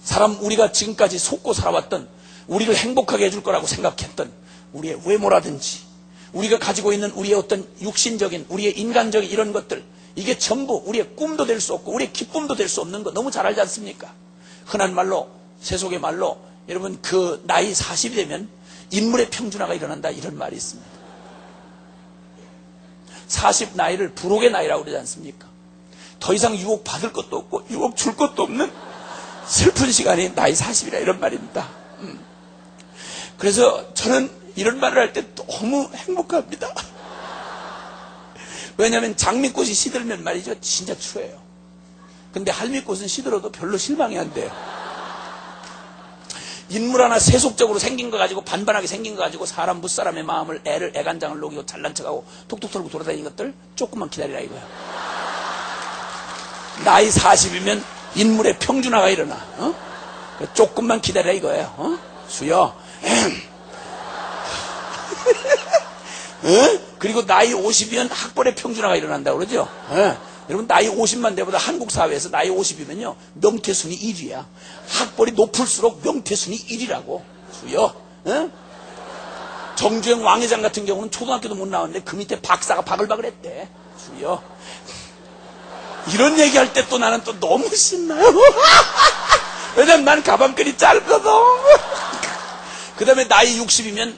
사람, 우리가 지금까지 속고 살아왔던, 우리를 행복하게 해줄 거라고 생각했던 우리의 외모라든지 우리가 가지고 있는 우리의 어떤 육신적인, 우리의 인간적인 이런 것들, 이게 전부 우리의 꿈도 될 수 없고 우리의 기쁨도 될 수 없는 거 너무 잘 알지 않습니까? 흔한 말로, 세속의 말로, 여러분 그 나이 40이 되면 인물의 평준화가 일어난다, 이런 말이 있습니다. 40 나이를 부록의 나이라고 그러지 않습니까? 더 이상 유혹 받을 것도 없고 유혹 줄 것도 없는 슬픈 시간이 나이 40이라, 이런 말입니다. 그래서 저는 이런 말을 할 때 너무 행복합니다. 왜냐하면 장미꽃이 시들면 말이죠, 진짜 추해요. 근데 할미꽃은 시들어도 별로 실망이 안 돼요. 인물 하나 세속적으로 생긴 거 가지고, 반반하게 생긴 거 가지고 사람 무사람의 마음을, 애간장을 녹이고 잘난 척하고 톡톡 털고 돌아다니는 것들 조금만 기다리라 이거야. 나이 40이면 인물의 평준화가 일어나. 조금만 기다리라 이거예요. 수여. 그리고 나이 50이면 학벌의 평준화가 일어난다고 그러죠. 여러분 나이 50만 돼보다 한국 사회에서 나이 50이면요 명태순위 1위야. 학벌이 높을수록 명태순위 1위라고. 수여. 정주행 왕회장 같은 경우는 초등학교도 못 나왔는데 그 밑에 박사가 바글바글 했대. 수여. 이런 얘기할 때 또 나는 또 너무 신나요. 왜냐면 난 가방끈이 짧거든. 그 다음에 나이 60이면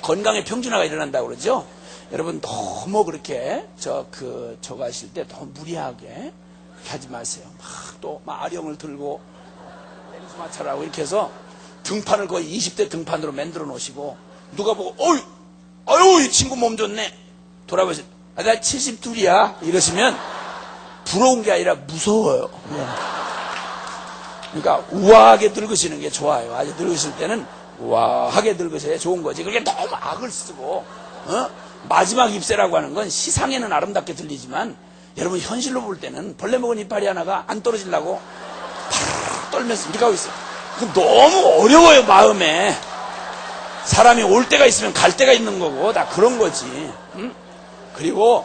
건강의 평준화가 일어난다고 그러죠. 여러분 너무 그렇게 저거 하실 때 너무 무리하게 그렇게 하지 마세요. 막 아령을 들고 땡수 마찰하고 이렇게 해서 등판을 거의 20대 등판으로 만들어 놓으시고, 누가 보고 아유 이 친구 몸 좋네, 돌아보시, 나 72이야 이러시면 부러운 게 아니라 무서워요. 그러니까 우아하게 늙으시는 게 좋아요. 아주 늙으실 때는 우아하게 늙으셔야 좋은 거지. 그렇게 너무 악을 쓰고 마지막 입새라고 하는 건 시상에는 아름답게 들리지만, 여러분 현실로 볼 때는 벌레 먹은 이파리 하나가 안 떨어지려고 파르르 떨면서 이렇게 하고 있어요. 너무 어려워요. 마음에 사람이 올 때가 있으면 갈 때가 있는 거고 다 그런 거지. 그리고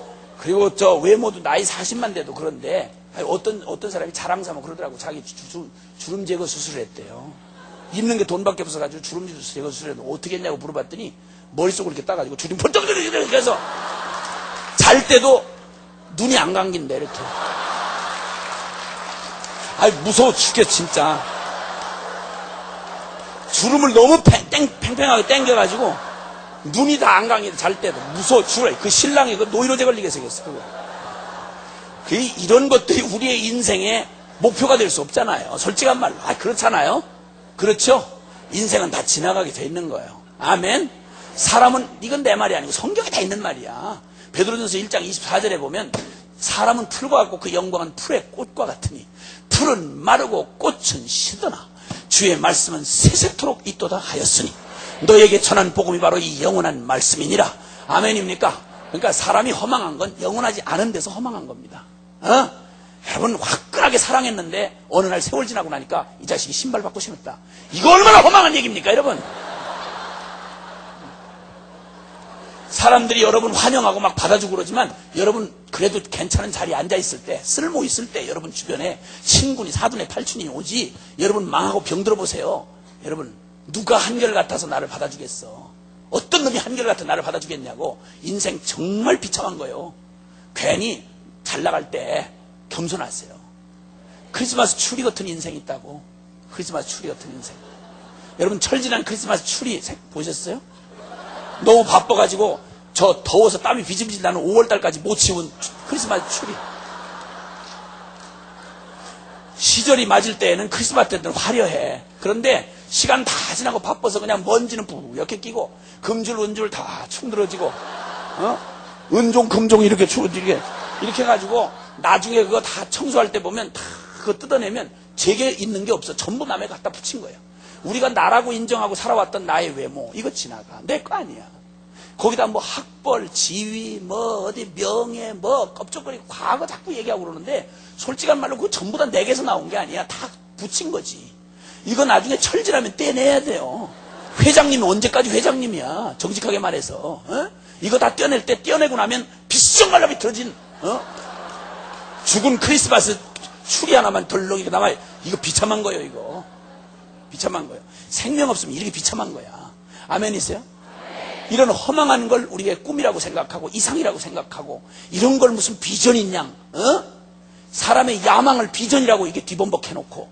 저 외모도 나이 40만 돼도 그런데, 어떤 사람이 자랑삼아 그러더라고. 자기 주름 제거 수술을 했대요. 입는 게 돈밖에 없어가지고 주름 제거 수술을 했는데 어떻게 했냐고 물어봤더니 머릿속을 이렇게 따가지고 주름 번쩍 이렇게 해서 잘 때도 눈이 안 감긴대, 이렇게. 무서워 죽겠 진짜. 주름을 너무 팽팽하게 당겨가지고 눈이 다 안 감긴대, 잘 때도. 무서워 죽어요. 그 신랑이 그 노이로제 걸리게 생겼어, 그거. 이런 것들이 우리의 인생의 목표가 될 수 없잖아요. 솔직한 말로. 그렇잖아요. 그렇죠? 인생은 다 지나가게 돼 있는 거예요. 아멘. 사람은, 이건 내 말이 아니고 성경에 다 있는 말이야. 베드로전서 1장 24절에 보면, 사람은 풀과 같고 그 영광은 풀의 꽃과 같으니 풀은 마르고 꽃은 시드나 주의 말씀은 세세토록 있도다 하였으니 너에게 전한 복음이 바로 이 영원한 말씀이니라. 아멘입니까? 그러니까 사람이 허망한 건 영원하지 않은 데서 허망한 겁니다. 여러분 화끈하게 사랑했는데 어느 날 세월 지나고 나니까 이 자식이 신발 받고 신었다. 이거 얼마나 허망한 얘기입니까, 여러분? 사람들이 여러분 환영하고 막 받아주고 그러지만 여러분 그래도 괜찮은 자리에 앉아있을 때, 쓸모 있을 때 여러분 주변에 친구니 사돈의 팔촌이 오지 여러분 망하고 병들어 보세요. 여러분 누가 한결같아서 나를 받아주겠어? 어떤 놈이 한결같아 나를 받아주겠냐고. 인생 정말 비참한 거예요. 괜히 잘 나갈 때 겸손하세요. 크리스마스 추리 같은 인생이 있다고. 크리스마스 추리 같은 인생. 여러분 철진한 크리스마스 추리 보셨어요? 너무 바빠가지고 저 더워서 땀이 비질비질 나는 5월달까지 못 치운 크리스마스 추리. 시절이 맞을 때에는 크리스마스 때는 화려해. 그런데 시간 다 지나고 바빠서 그냥 먼지는 뿌옇게 끼고 금줄 은줄 다 충들어지고 은종 금종 이렇게 이렇게 해가지고 나중에 그거 다 청소할 때 보면 다 그거 뜯어내면 제게 있는 게 없어. 전부 남에 갖다 붙인 거예요. 우리가 나라고 인정하고 살아왔던 나의 외모 이거 지나가. 내 거 아니야. 거기다 뭐 학벌, 지위, 뭐 어디 명예, 뭐 껍적거리고 과거 자꾸 얘기하고 그러는데 솔직한 말로 그거 전부 다 내게서 나온 게 아니야. 다 붙인 거지. 이거 나중에 철질하면 떼내야 돼요. 회장님이 언제까지 회장님이야? 정직하게 말해서. 이거 다 떼낼 때 떼어내고 나면 비석말라 비틀어진 죽은 크리스마스 추리 하나만 덜렁이고 남아요. 이거 비참한 거예요. 이거 비참한 거예요. 생명 없으면 이렇게 비참한 거야. 아멘이세요? 이런 허망한 걸 우리의 꿈이라고 생각하고 이상이라고 생각하고 이런 걸 무슨 비전인 양 사람의 야망을 비전이라고 이게 뒤범벅해놓고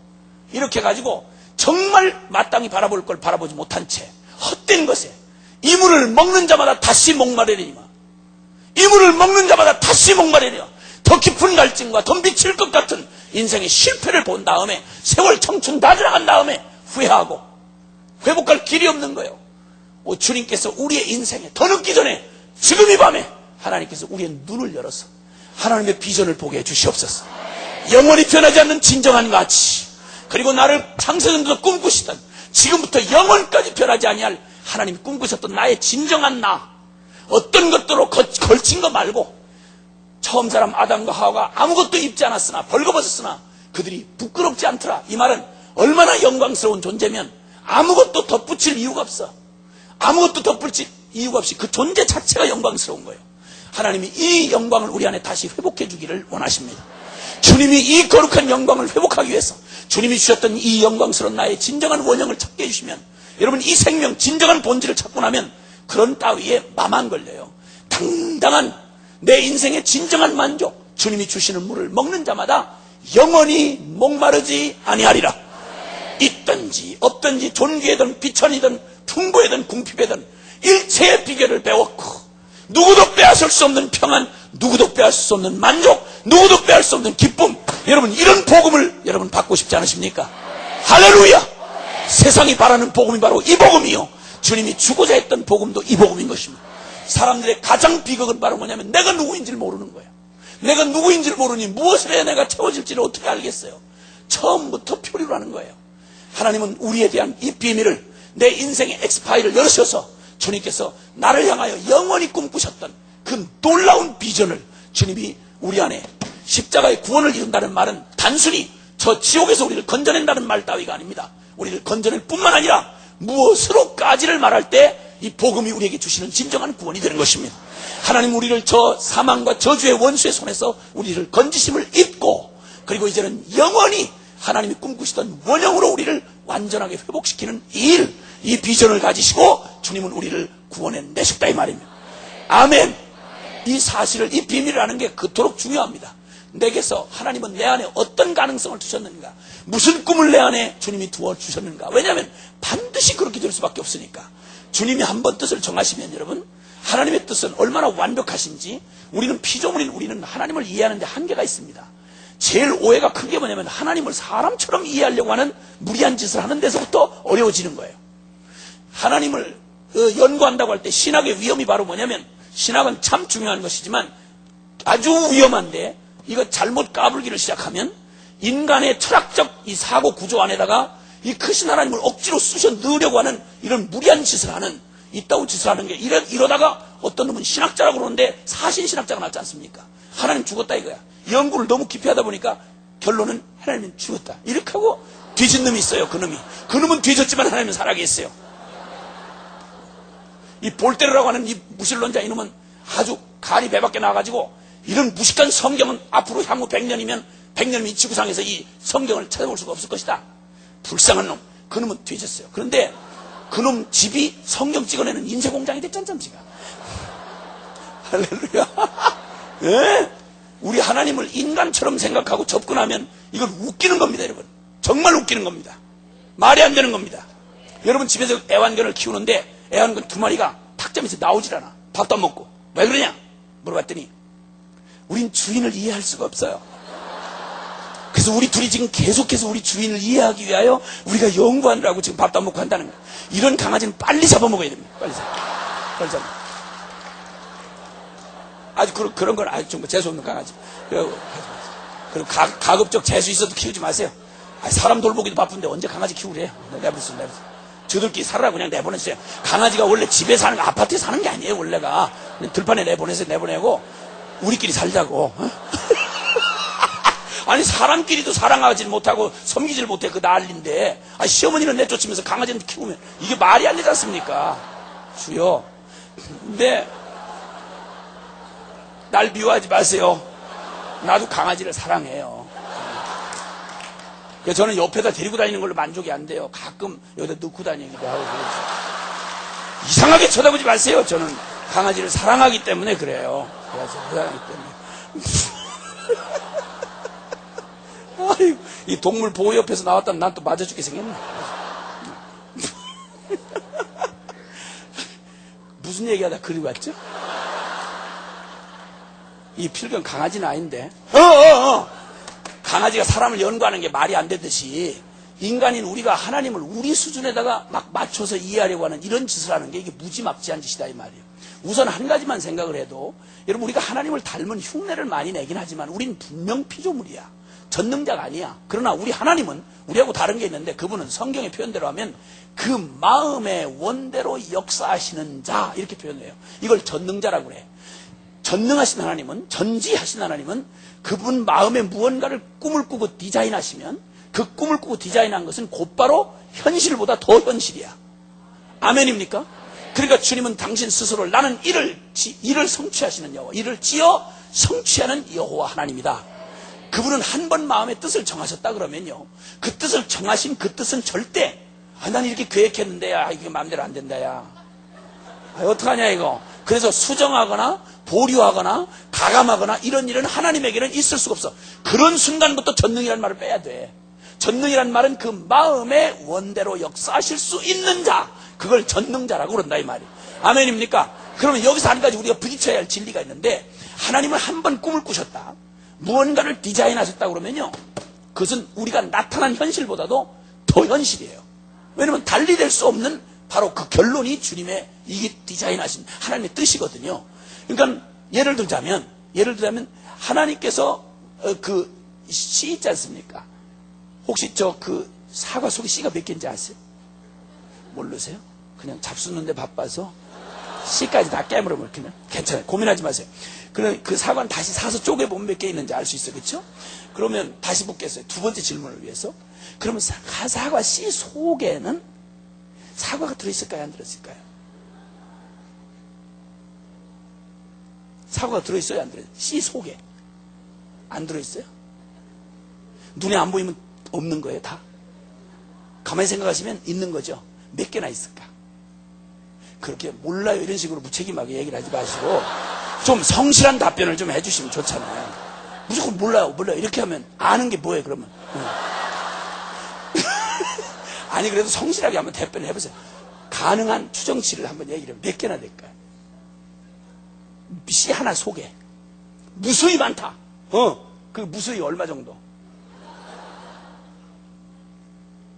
이렇게 해가지고 정말 마땅히 바라볼 걸 바라보지 못한 채 헛된 것에 이물을 먹는 자마다 다시 목마르리니만 이물을 먹는 자마다 다시 목마르리니만 더 깊은 갈증과 더 미칠 것 같은 인생의 실패를 본 다음에 세월 청춘 다 지나간 다음에 후회하고 회복할 길이 없는 거예요. 주님께서 우리의 인생에 더 늦기 전에 지금 이 밤에 하나님께서 우리의 눈을 열어서 하나님의 비전을 보게 해주시옵소서. 영원히 변하지 않는 진정한 가치 그리고 나를 창세전부터 꿈꾸시던 지금부터 영원까지 변하지 아니할 하나님이 꿈꾸셨던 나의 진정한 나 어떤 것들로 걸친 거 말고 처음 사람 아담과 하와가 아무것도 입지 않았으나 벌거벗었으나 그들이 부끄럽지 않더라. 이 말은 얼마나 영광스러운 존재면 아무것도 덧붙일 이유가 없어. 아무것도 덧붙일 이유가 없이 그 존재 자체가 영광스러운 거예요. 하나님이 이 영광을 우리 안에 다시 회복해 주기를 원하십니다. 주님이 이 거룩한 영광을 회복하기 위해서 주님이 주셨던 이 영광스러운 나의 진정한 원형을 찾게 해주시면 여러분 이 생명 진정한 본질을 찾고 나면 그런 따위에 맘 안 걸려요. 당당한 내 인생의 진정한 만족 주님이 주시는 물을 먹는 자마다 영원히 목마르지 아니하리라. 있든지 없든지 존귀이든 비천이든 풍부이든 궁핍이든 일체의 비결을 배웠고 누구도 빼앗을 수 없는 평안 누구도 빼앗을 수 없는 만족 누구도 빼앗을 수 없는 기쁨 여러분 이런 복음을 여러분 받고 싶지 않으십니까? 할렐루야. 세상이 바라는 복음이 바로 이 복음이요 주님이 주고자 했던 복음도 이 복음인 것입니다. 사람들의 가장 비극은 바로 뭐냐면 내가 누구인지를 모르는 거예요. 내가 누구인지를 모르니 무엇을 해야 내가 채워질지를 어떻게 알겠어요? 처음부터 표류를 하는 거예요. 하나님은 우리에 대한 이 비밀을 내 인생의 엑스파일을 열으셔서 주님께서 나를 향하여 영원히 꿈꾸셨던 그 놀라운 비전을 주님이 우리 안에 십자가의 구원을 이룬다는 말은 단순히 저 지옥에서 우리를 건져낸다는 말 따위가 아닙니다. 우리를 건져낼 뿐만 아니라 무엇으로까지를 말할 때 이 복음이 우리에게 주시는 진정한 구원이 되는 것입니다. 하나님 우리를 저 사망과 저주의 원수의 손에서 우리를 건지심을 입고 그리고 이제는 영원히 하나님이 꿈꾸시던 원형으로 우리를 완전하게 회복시키는 이 비전을 가지시고 주님은 우리를 구원해내셨다 이 말입니다. 아멘. 이 사실을 이 비밀을 아는 게 그토록 중요합니다. 내게서 하나님은 내 안에 어떤 가능성을 두셨는가 무슨 꿈을 내 안에 주님이 두어 주셨는가. 왜냐하면 반드시 그렇게 될 수밖에 없으니까. 주님이 한번 뜻을 정하시면 여러분 하나님의 뜻은 얼마나 완벽하신지 우리는 피조물인 우리는 하나님을 이해하는 데 한계가 있습니다. 제일 오해가 큰 게 뭐냐면 하나님을 사람처럼 이해하려고 하는 무리한 짓을 하는 데서부터 어려워지는 거예요. 하나님을 연구한다고 할 때 신학의 위험이 바로 뭐냐면 신학은 참 중요한 것이지만 아주 위험한데 이거 잘못 까불기를 시작하면 인간의 철학적 이 사고 구조 안에다가 이 크신 하나님을 억지로 쑤셔 넣으려고 하는 이런 무리한 짓을 하는 이따위 짓을 하는 게 이러다가 어떤 놈은 신학자라고 그러는데 사신신학자가 낫지 않습니까? 하나님 죽었다 이거야. 연구를 너무 깊이 하다 보니까 결론은 하나님은 죽었다 이렇게 하고 뒤진 놈이 있어요. 그 놈은 뒤졌지만 하나님은 살아계세요. 이 볼테르라고 하는 이 무신론자 이놈은 아주 간이 배밖에 나와가지고 이런 무식한 성경은 앞으로 향후 100년이면 100년이면 이 지구상에서 이 성경을 찾아볼 수가 없을 것이다. 불쌍한 놈. 그놈은 뒤졌어요. 그런데 그놈 집이 성경 찍어내는 인쇄공장이 됐잖아, 지금. 할렐루야. 예? 우리 하나님을 인간처럼 생각하고 접근하면 이건 웃기는 겁니다, 여러분. 정말 웃기는 겁니다. 말이 안 되는 겁니다. 여러분 집에서 애완견을 키우는데 애완견 2마리가 탁자에서 나오질 않아. 밥도 안 먹고. 왜 그러냐? 물어봤더니 우린 주인을 이해할 수가 없어요. 그래서 우리 둘이 지금 계속해서 우리 주인을 이해하기 위하여 우리가 연구하느라고 지금 밥도 안 먹고 한다는 거예요. 이런 강아지는 빨리 잡아먹어야 됩니다. 빨리 잡아. 아주 그런 건 아주 정말 재수없는 강아지. 그리고 가급적 재수 있어도 키우지 마세요. 사람 돌보기도 바쁜데 언제 강아지 키우래요? 내버렸어요. 저들끼리 살아라 그냥 내보냈어요. 강아지가 원래 집에 사는 거, 아파트에 사는 게 아니에요, 원래가. 들판에 내보내고 우리끼리 살자고. 아니 사람끼리도 사랑하지 못하고 섬기질 못해 그 난리인데 시어머니는 내쫓으면서 강아지는 키우면 이게 말이 안 되지 않습니까? 주여. 근데 날 미워하지 마세요. 나도 강아지를 사랑해요. 그래서 저는 옆에다 데리고 다니는 걸로 만족이 안 돼요. 가끔 여기다 넣고 다니기도 하고 그래서. 이상하게 쳐다보지 마세요. 저는 강아지를 사랑하기 때문에 그래요. 그래서 사랑하기 때문에. 아이고, 이 동물 보호협회에서 나왔다면 난 또 맞아 죽게 생겼네. 무슨 얘기하다 그리 왔죠? 이 필경 강아지는 아닌데. 강아지가 사람을 연구하는 게 말이 안 되듯이 인간인 우리가 하나님을 우리 수준에다가 막 맞춰서 이해하려고 하는 이런 짓을 하는 게 이게 무지막지한 짓이다 이 말이에요. 우선 한 가지만 생각을 해도 여러분 우리가 하나님을 닮은 흉내를 많이 내긴 하지만 우린 분명 피조물이야. 전능자가 아니야. 그러나 우리 하나님은 우리하고 다른 게 있는데 그분은 성경의 표현대로 하면 그 마음의 원대로 역사하시는 자 이렇게 표현해요. 이걸 전능자라고 그래. 전능하신 하나님은 전지하신 하나님은 그분 마음에 무언가를 꿈을 꾸고 디자인하시면 그 꿈을 꾸고 디자인한 것은 곧바로 현실보다 더 현실이야. 아멘입니까? 그러니까 주님은 당신 스스로를 나는 이를 성취하시는 여호와, 이를 지어 성취하는 여호와 하나님이다. 그분은 한 번 마음의 뜻을 정하셨다 그러면요, 그 뜻을 정하신 그 뜻은 절대 난 이렇게 계획했는데 이게 마음대로 안 된다 어떡하냐 이거. 그래서 수정하거나 보류하거나 가감하거나 이런 일은 하나님에게는 있을 수가 없어. 그런 순간부터 전능이라는 말을 빼야 돼. 전능이라는 말은 그 마음의 원대로 역사하실 수 있는 자, 그걸 전능자라고 그런다 이 말이. 아멘입니까? 그러면 여기서 한 가지 우리가 부딪혀야 할 진리가 있는데, 하나님은 한 번 꿈을 꾸셨다, 무언가를 디자인하셨다 그러면요, 그것은 우리가 나타난 현실보다도 더 현실이에요. 왜냐면 달리 될 수 없는 바로 그 결론이 주님의 이게 디자인하신 하나님의 뜻이거든요. 그러니까 예를 들자면 하나님께서 그 씨 있지 않습니까? 혹시 그 사과 속에 씨가 몇 개인지 아세요? 모르세요? 그냥 잡수는데 바빠서 씨까지 다 깨물으면 그냥 괜찮아요. 고민하지 마세요. 그럼 그 사과는 다시 사서 쪼개보면 몇 개 있는지 알 수 있어요. 그렇죠? 그러면 다시 묻겠어요. 두 번째 질문을 위해서. 그러면 사과 씨 속에는 사과가 들어있을까요? 안 들어있을까요? 사과가 들어있어요? 안 들어있어요? 씨 속에 안 들어있어요? 눈에 안 보이면 없는 거예요, 다? 가만히 생각하시면 있는 거죠. 몇 개나 있을까? 그렇게 몰라요 이런 식으로 무책임하게 얘기를 하지 마시고 좀 성실한 답변을 좀 해주시면 좋잖아요. 무조건 몰라요 이렇게 하면 아는 게 뭐예요 그러면? 아니 그래도 성실하게 한번 답변을 해보세요. 가능한 추정치를 한번 얘기를 하면 몇 개나 될까요? 씨 하나 속에 무수히 많다. 그 무수히 얼마 정도?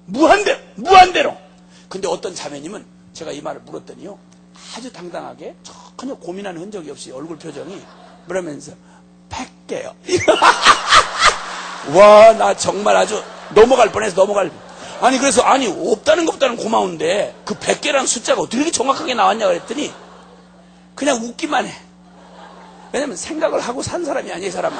무한대로. 근데 어떤 자매님은 제가 이 말을 물었더니요, 아주 당당하게 전혀 고민하는 흔적이 없이 얼굴 표정이 뭐라면서 100개요. 와, 나 정말 아주 넘어갈 뻔해서 아니 그래서 없다는 것보다는 고마운데 그 100개라는 숫자가 어떻게 이렇게 정확하게 나왔냐 그랬더니 그냥 웃기만 해. 왜냐면 생각을 하고 산 사람이 아니야 이 사람은.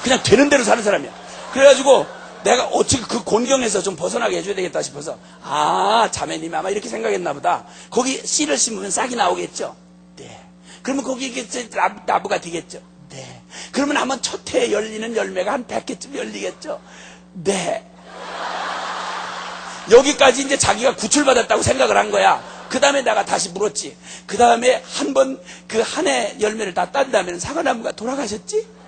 그냥 되는 대로 사는 사람이야. 그래가지고 내가 어떻게 그 곤경에서 좀 벗어나게 해줘야 되겠다 싶어서, 자매님이 아마 이렇게 생각했나 보다. 거기 씨를 심으면 싹이 나오겠죠? 네. 그러면 거기 이게 나무가 되겠죠? 네. 그러면 한번 첫 해에 열리는 열매가 한 100개쯤 열리겠죠? 네. 여기까지 이제 자기가 구출받았다고 생각을 한 거야. 그 다음에 내가 다시 물었지. 그 다음에 한 번 그 한 해 열매를 다 딴 다음에는 사과나무가 돌아가셨지?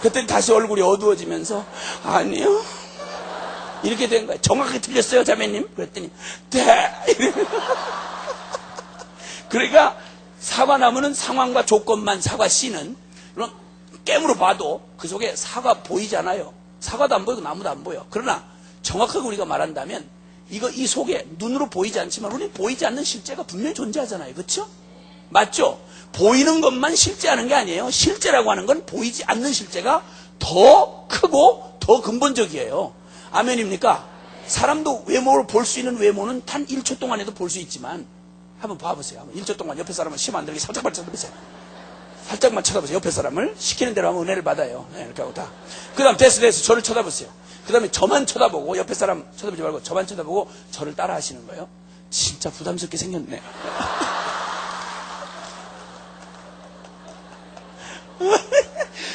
그때 다시 얼굴이 어두워지면서, 아니요. 이렇게 된 거야. 정확하게 틀렸어요, 자매님? 그랬더니, 네. 그러니까 사과나무는 상황과 조건만, 사과 씨는 깨물어 봐도 그 속에 사과 보이잖아요. 사과도 안 보이고 나무도 안 보여. 그러나 정확하게 우리가 말한다면 이 속에 눈으로 보이지 않지만 우리는 보이지 않는 실제가 분명히 존재하잖아요. 그렇죠? 맞죠? 보이는 것만 실제하는 게 아니에요. 실제라고 하는 건 보이지 않는 실제가 더 크고 더 근본적이에요. 아멘입니까? 사람도 외모를 볼 수 있는 외모는 단 1초 동안에도 볼 수 있지만, 한번 봐보세요. 한번 1초 동안 옆에 사람을 시험 안 들게 살짝만 쳐다보세요. 살짝만 쳐다보세요. 옆에 사람을. 시키는 대로 하면 은혜를 받아요. 네, 이렇게 하고 다. 그 다음 됐어. 저를 쳐다보세요. 그 다음에 저만 쳐다보고, 옆에 사람 쳐다보지 말고 저만 쳐다보고 저를 따라 하시는 거예요. 진짜 부담스럽게 생겼네.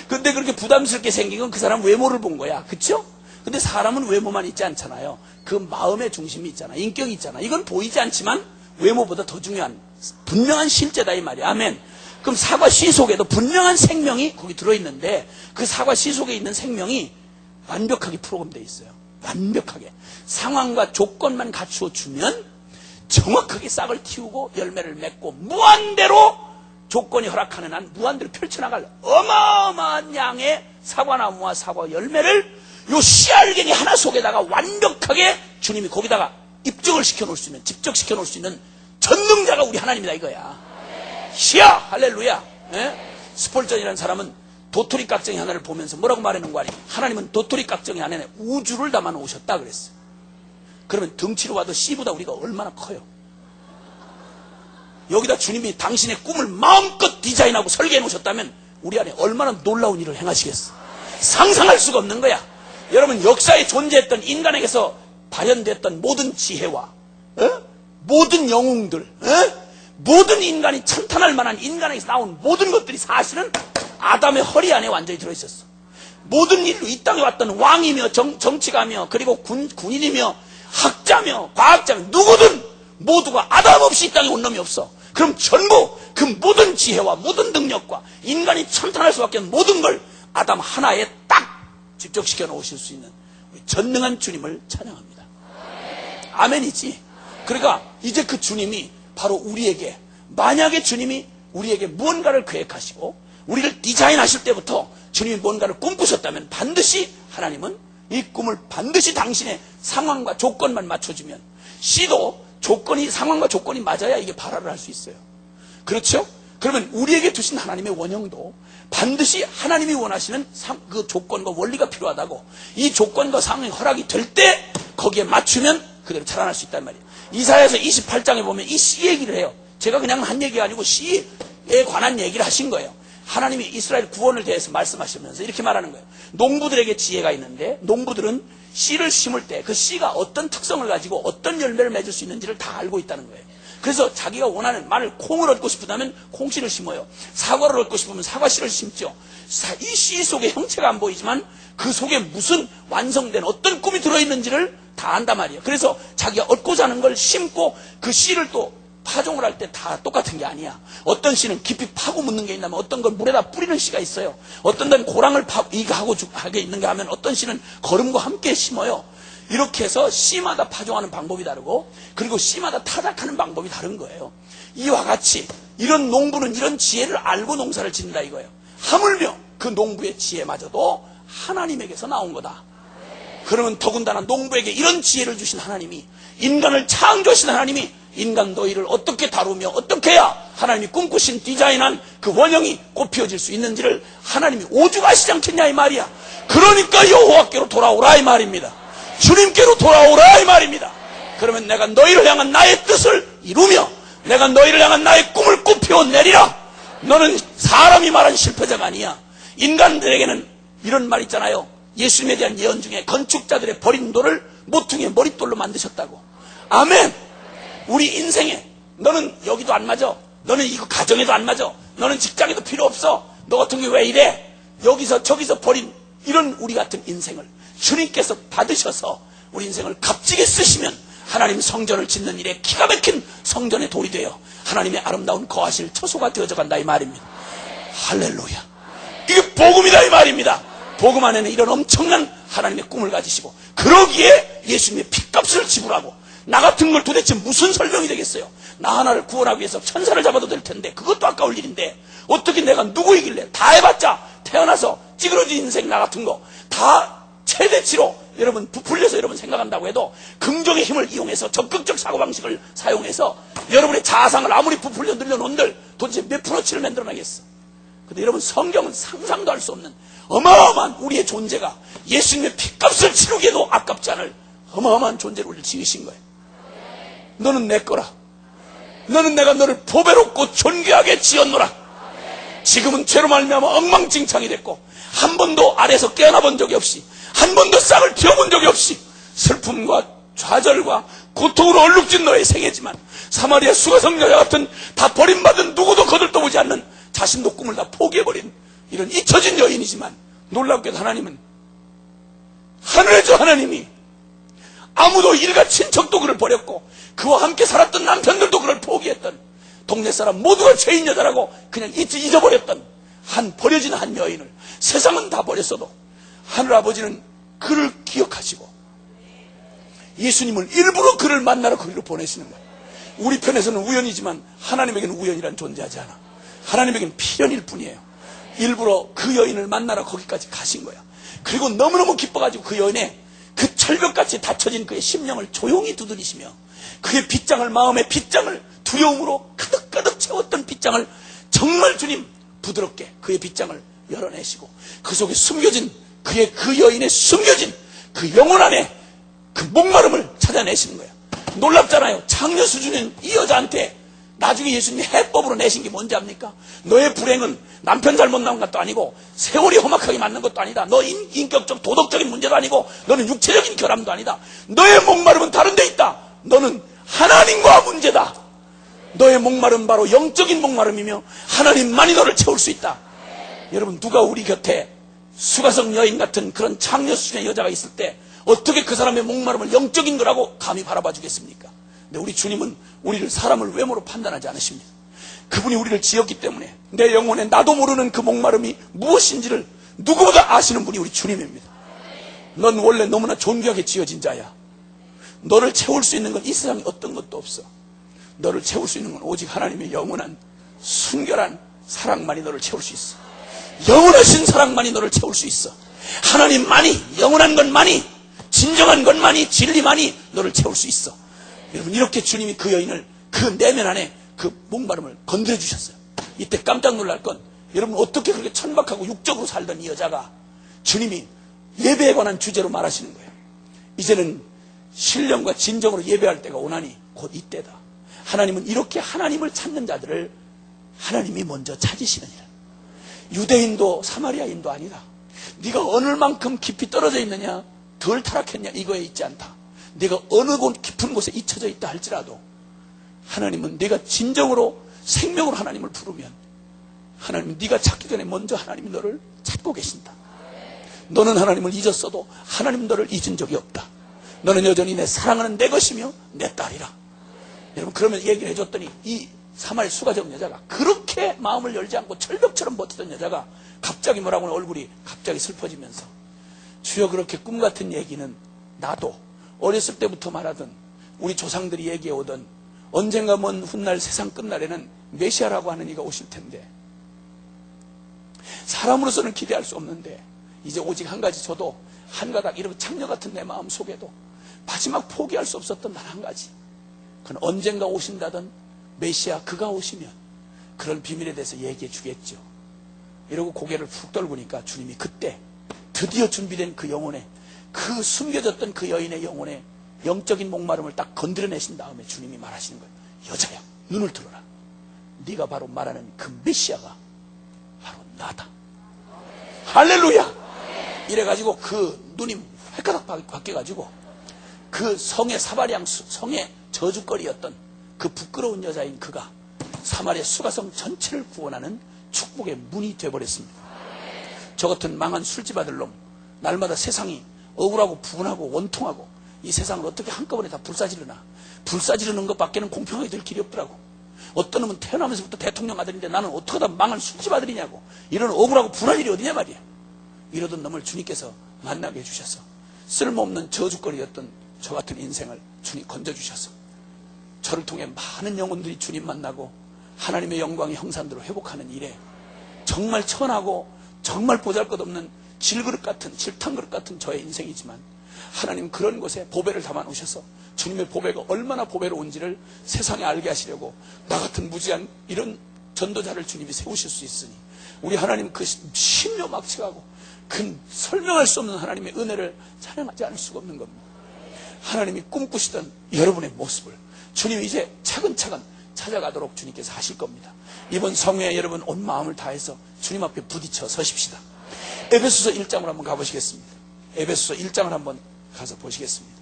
근데 그렇게 부담스럽게 생긴 건 그 사람 외모를 본 거야. 그쵸? 근데 사람은 외모만 있지 않잖아요. 그 마음의 중심이 있잖아. 인격이 있잖아. 이건 보이지 않지만 외모보다 더 중요한 분명한 실제다 이 말이야. 아멘. 그럼 사과 씨 속에도 분명한 생명이 거기 들어있는데, 그 사과 씨 속에 있는 생명이 완벽하게 프로그램되어 있어요. 완벽하게. 상황과 조건만 갖추어 주면 정확하게 싹을 틔우고 열매를 맺고 무한대로 조건이 허락하는 한 무한대로 펼쳐나갈 어마어마한 양의 사과나무와 사과 열매를 요 씨알갱이 하나 속에다가 완벽하게 주님이 거기다가 입적을 시켜놓을 수 있는, 집적시켜놓을 수 있는 전능자가 우리 하나님이다 이거야. 시야! 할렐루야! 예? 스폴전이라는 사람은 도토리 깍정이 하나를 보면서 뭐라고 말하는 거 아니에요? 하나님은 도토리 깍정이 안에 우주를 담아 놓으셨다 그랬어요. 그러면 덩치로 봐도 씨보다 우리가 얼마나 커요? 여기다 주님이 당신의 꿈을 마음껏 디자인하고 설계해 놓으셨다면 우리 안에 얼마나 놀라운 일을 행하시겠어. 상상할 수가 없는 거야. 여러분, 역사에 존재했던 인간에게서 발현됐던 모든 지혜와 모든 영웅들, 모든 인간이 찬탄할 만한 인간에게서 나온 모든 것들이 사실은 아담의 허리 안에 완전히 들어있었어. 모든 일로 이 땅에 왔던 왕이며 정치가며 그리고 군인이며 학자며 과학자며 누구든 모두가 아담 없이 이 땅에 온 놈이 없어. 그럼 전부 그 모든 지혜와 모든 능력과 인간이 찬탄할 수밖에 없는 모든 걸 아담 하나에 딱 집적시켜 놓으실 수 있는 우리 전능한 주님을 찬양합니다. 아멘이지. 그러니까 이제 그 주님이 바로 우리에게, 만약에 주님이 우리에게 무언가를 계획하시고 우리를 디자인하실 때부터 주님이 무언가를 꿈꾸셨다면 반드시 하나님은 이 꿈을 반드시 당신의 상황과 조건만 맞춰주면, 씨도 상황과 조건이 맞아야 이게 발화를 할 수 있어요. 그렇죠? 그러면 우리에게 두신 하나님의 원형도 반드시 하나님이 원하시는 그 조건과 원리가 필요하다고, 이 조건과 상황이 허락이 될 때 거기에 맞추면 그대로 자라날 수 있단 말이에요. 이사야서 28장에 보면 이 씨 얘기를 해요. 제가 그냥 한 얘기가 아니고 씨에 관한 얘기를 하신 거예요. 하나님이 이스라엘 구원을 대해서 말씀하시면서 이렇게 말하는 거예요. 농부들에게 지혜가 있는데, 농부들은 씨를 심을 때 그 씨가 어떤 특성을 가지고 어떤 열매를 맺을 수 있는지를 다 알고 있다는 거예요. 그래서 자기가 원하는, 만일 콩을 얻고 싶다면 콩씨를 심어요. 사과를 얻고 싶으면 사과씨를 심죠. 이 씨 속에 형체가 안 보이지만 그 속에 무슨 완성된 어떤 꿈이 들어있는지를 다 안단 말이에요. 그래서 자기가 얻고자 하는 걸 심고 그 씨를 또 파종을 할 때 다 똑같은 게 아니야. 어떤 씨는 깊이 파고 묻는 게 있다면 어떤 걸 물에다 뿌리는 씨가 있어요. 어떤 데는 고랑을 하게 있는가 하면 어떤 씨는 거름과 함께 심어요. 이렇게 해서 씨마다 파종하는 방법이 다르고, 그리고 씨마다 타작하는 방법이 다른 거예요. 이와 같이 이런 농부는 이런 지혜를 알고 농사를 짓는다 이거예요. 하물며 그 농부의 지혜마저도 하나님에게서 나온 거다. 그러면 더군다나 농부에게 이런 지혜를 주신 하나님이, 인간을 창조하신 하나님이 인간 너희를 어떻게 다루며 어떻게 해야 하나님이 꿈꾸신 디자인한 그 원형이 꽃피워질 수 있는지를 하나님이 오죽하시지 않겠냐 이 말이야. 그러니까 여호와께로 돌아오라 이 말입니다. 주님께로 돌아오라 이 말입니다. 그러면 내가 너희를 향한 나의 뜻을 이루며 내가 너희를 향한 나의 꿈을 꽃피워내리라. 너는 사람이 말한 실패자가 아니야. 인간들에게는 이런 말 있잖아요. 예수님에 대한 예언 중에 건축자들의 버린 돌을 모퉁이의 머릿돌로 만드셨다고. 아멘. 우리 인생에 너는 여기도 안 맞아, 너는 이거 가정에도 안 맞아, 너는 직장에도 필요 없어, 너 같은 게 왜 이래, 여기서 저기서 버린 이런 우리 같은 인생을 주님께서 받으셔서 우리 인생을 값지게 쓰시면 하나님 성전을 짓는 일에 기가 막힌 성전의 돌이 되어 하나님의 아름다운 거하실 처소가 되어져 간다 이 말입니다. 할렐루야. 이게 복음이다 이 말입니다. 복음 안에는 이런 엄청난 하나님의 꿈을 가지시고, 그러기에 예수님의 핏값을 지불하고, 나 같은 걸 도대체 무슨 설명이 되겠어요? 나 하나를 구원하기 위해서 천사를 잡아도 될 텐데 그것도 아까울 일인데 어떻게 내가 누구이길래, 다 해봤자 태어나서 찌그러진 인생 나 같은 거 다 최대치로 여러분 부풀려서 여러분 생각한다고 해도 긍정의 힘을 이용해서 적극적 사고방식을 사용해서 여러분의 자아상을 아무리 부풀려 늘려놓은들 도대체 몇 프로치를 만들어내겠어? 근데 여러분, 성경은 상상도 할 수 없는 어마어마한 우리의 존재가 예수님의 핏값을 치르기에도 아깝지 않을 어마어마한 존재를 우리를 지으신 거예요. 너는 내 거라. 너는 내가 너를 보배롭고 존귀하게 지었노라. 지금은 죄로 말미암아 엉망진창이 됐고 한 번도 아래서 깨어나 본 적이 없이, 한 번도 싹을 틔워본 적이 없이 슬픔과 좌절과 고통으로 얼룩진 너의 생애지만, 사마리아 수가성 여자 같은 다 버림받은 누구도 거들떠보지 않는 자신도 꿈을 다 포기해버린 이런 잊혀진 여인이지만, 놀랍게도 하나님은, 하늘의 주 하나님이 아무도 일가 친척도 그를 버렸고 그와 함께 살았던 남편들도 그를 포기했던, 동네 사람 모두가 죄인 여자라고 그냥 잊어버렸던 버려진 한 여인을 세상은 다 버렸어도 하늘아버지는 그를 기억하시고 예수님을 일부러 그를 만나러 거기로 보내시는 거예요. 우리 편에서는 우연이지만 하나님에게는 우연이란 존재하지 않아. 하나님에게는 필연일 뿐이에요. 일부러 그 여인을 만나러 거기까지 가신 거야. 그리고 너무너무 기뻐가지고 그 여인의 그 철벽같이 닫혀진 그의 심령을 조용히 두드리시며, 그의 빗장을, 마음의 빗장을 두려움으로 가득가득 채웠던 빗장을 정말 주님 부드럽게 그의 빗장을 열어내시고, 그 속에 숨겨진 그 여인의 숨겨진 그 영혼 안에 그 목마름을 찾아내시는 거예요. 놀랍잖아요. 장녀 수준인 이 여자한테 나중에 예수님이 해법으로 내신 게 뭔지 압니까? 너의 불행은 남편 잘못 나온 것도 아니고 세월이 험악하게 맞는 것도 아니다. 너 인격적 도덕적인 문제도 아니고 너는 육체적인 결함도 아니다. 너의 목마름은 다른 데 있다. 너는 하나님과 문제다. 너의 목마름은 바로 영적인 목마름이며 하나님만이 너를 채울 수 있다. 여러분, 누가 우리 곁에 수가성 여인 같은 그런 장녀 수준의 여자가 있을 때 어떻게 그 사람의 목마름을 영적인 거라고 감히 바라봐 주겠습니까? 근데 우리 주님은 우리를 사람을 외모로 판단하지 않으십니다. 그분이 우리를 지었기 때문에 내 영혼에 나도 모르는 그 목마름이 무엇인지를 누구보다 아시는 분이 우리 주님입니다. 넌 원래 너무나 존귀하게 지어진 자야. 너를 채울 수 있는 건 이 세상에 어떤 것도 없어. 너를 채울 수 있는 건 오직 하나님의 영원한 순결한 사랑만이 너를 채울 수 있어. 영원하신 사랑만이 너를 채울 수 있어. 하나님만이, 영원한 것만이, 진정한 것만이, 진리만이 너를 채울 수 있어. 여러분, 이렇게 주님이 그 여인을 그 내면 안에 그 목마름을 건드려 주셨어요. 이때 깜짝 놀랄 건, 여러분, 어떻게 그렇게 천박하고 육적으로 살던 이 여자가 주님이 예배에 관한 주제로 말하시는 거예요. 이제는 신령과 진정으로 예배할 때가 오나니 곧 이때다. 하나님은 이렇게 하나님을 찾는 자들을 하나님이 먼저 찾으시느니라. 유대인도 사마리아인도 아니다. 네가 어느 만큼 깊이 떨어져 있느냐, 덜 타락했냐, 이거에 있지 않다. 네가 어느 곳 깊은 곳에 잊혀져 있다 할지라도 하나님은 네가 진정으로 생명으로 하나님을 부르면 하나님은 네가 찾기 전에 먼저 하나님이 너를 찾고 계신다. 너는 하나님을 잊었어도 하나님 너를 잊은 적이 없다. 너는 여전히 내 사랑하는 내 것이며 내 딸이라. 여러분, 그러면 얘기를 해줬더니 이 사마리 수가적 여자가, 그렇게 마음을 열지 않고 철벽처럼 버티던 여자가 갑자기 뭐라고 하는, 얼굴이 갑자기 슬퍼지면서, 주여, 그렇게 꿈같은 얘기는 나도 어렸을 때부터 말하던 우리 조상들이 얘기해오던 언젠가 먼 훗날 세상 끝날에는 메시아라고 하는 이가 오실 텐데 사람으로서는 기대할 수 없는데 이제 오직 한 가지, 저도 한 가닥 이렇게 창녀 같은 내 마음 속에도 마지막 포기할 수 없었던 단 한 가지, 그건 언젠가 오신다던 메시아, 그가 오시면 그런 비밀에 대해서 얘기해 주겠죠. 이러고 고개를 푹 떨구니까 주님이 그때 드디어 준비된 그 영혼에, 그 숨겨졌던 그 여인의 영혼에 영적인 목마름을 딱 건드려내신 다음에 주님이 말하시는 거예요. 여자야, 눈을 들어라. 네가 바로 말하는 그 메시아가 바로 나다. 할렐루야. 이래가지고 그 눈이 획가닥 바뀌어가지고 그 성의 사마리아 성의 저주거리였던 그 부끄러운 여자인 그가 사마리아 수가성 전체를 구원하는 축복의 문이 되어버렸습니다. 저 같은 망한 술집 아들 놈, 날마다 세상이 억울하고 분하고 원통하고 이 세상을 어떻게 한꺼번에 다 불사지르나. 불사지르는 것밖에는 공평하게 될 길이 없더라고. 어떤 놈은 태어나면서부터 대통령 아들인데 나는 어떻게 다 망한 술집 아들이냐고. 이런 억울하고 분할 일이 어디냐 말이야. 이러던 놈을 주님께서 만나게 해주셔서 쓸모없는 저주거리였던 저 같은 인생을 주님 건져주셔서 저를 통해 많은 영혼들이 주님 만나고 하나님의 영광의 형상대로 회복하는 일에 정말 천하고 정말 보잘것없는 질그릇 같은 질탕그릇 같은 저의 인생이지만 하나님 그런 곳에 보배를 담아 놓으셔서 주님의 보배가 얼마나 보배로운지를 세상에 알게 하시려고 나 같은 무지한 이런 전도자를 주님이 세우실 수 있으니 우리 하나님 그 신묘막측하고 그 설명할 수 없는 하나님의 은혜를 찬양하지 않을 수가 없는 겁니다. 하나님이 꿈꾸시던 여러분의 모습을 주님이 이제 차근차근 찾아가도록 주님께서 하실 겁니다. 이번 성회에 여러분 온 마음을 다해서 주님 앞에 부딪혀 서십시다. 에베소서 1장으로 한번 가보시겠습니다. 에베소서 1장을 한번 가서 보시겠습니다.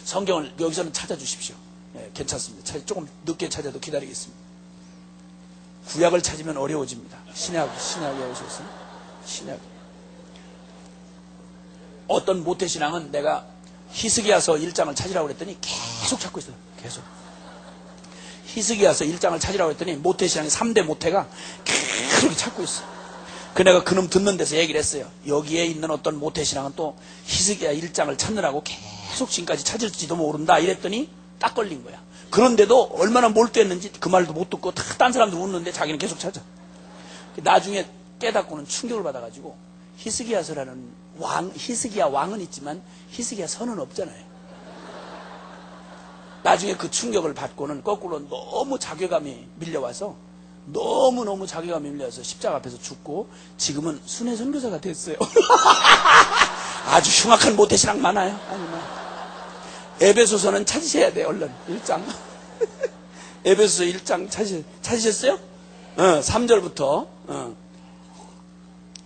성경을 여기서는 찾아주십시오. 네, 괜찮습니다. 조금 늦게 찾아도 기다리겠습니다. 구약을 찾으면 어려워집니다. 신약에 오셨어요. 신약. 어떤 모태신앙은 내가 히스기야서 1장을 찾으라고 그랬더니 계속 찾고 있어요. 계속. 히스기야서 1장을 찾으라고 했더니 모태신앙의 3대 모태가 계속 찾고 있어. 그 내가 그놈 듣는 데서 얘기를 했어요. 여기에 있는 어떤 모태신앙은 또 히스기야 1장을 찾느라고 계속 지금까지 찾을지도 모른다 이랬더니 딱 걸린 거야. 그런데도 얼마나 몰두했는지 그 말도 못 듣고 다 딴 사람도 묻는데 자기는 계속 찾아. 나중에 깨닫고는 충격을 받아가지고 히스기야서라는 히스기야 왕은 있지만 히스기야 선은 없잖아요. 나중에 그 충격을 받고는 거꾸로 너무 자괴감이 밀려와서 너무너무 자괴감이 밀려와서 십자가 앞에서 죽고 지금은 순회 선교사가 됐어요. 아주 흉악한 모태신앙 많아요. 아니면 에베소서는 찾으셔야 돼요. 얼른 1장. 에베소서 1장 찾으셨어요? 3절부터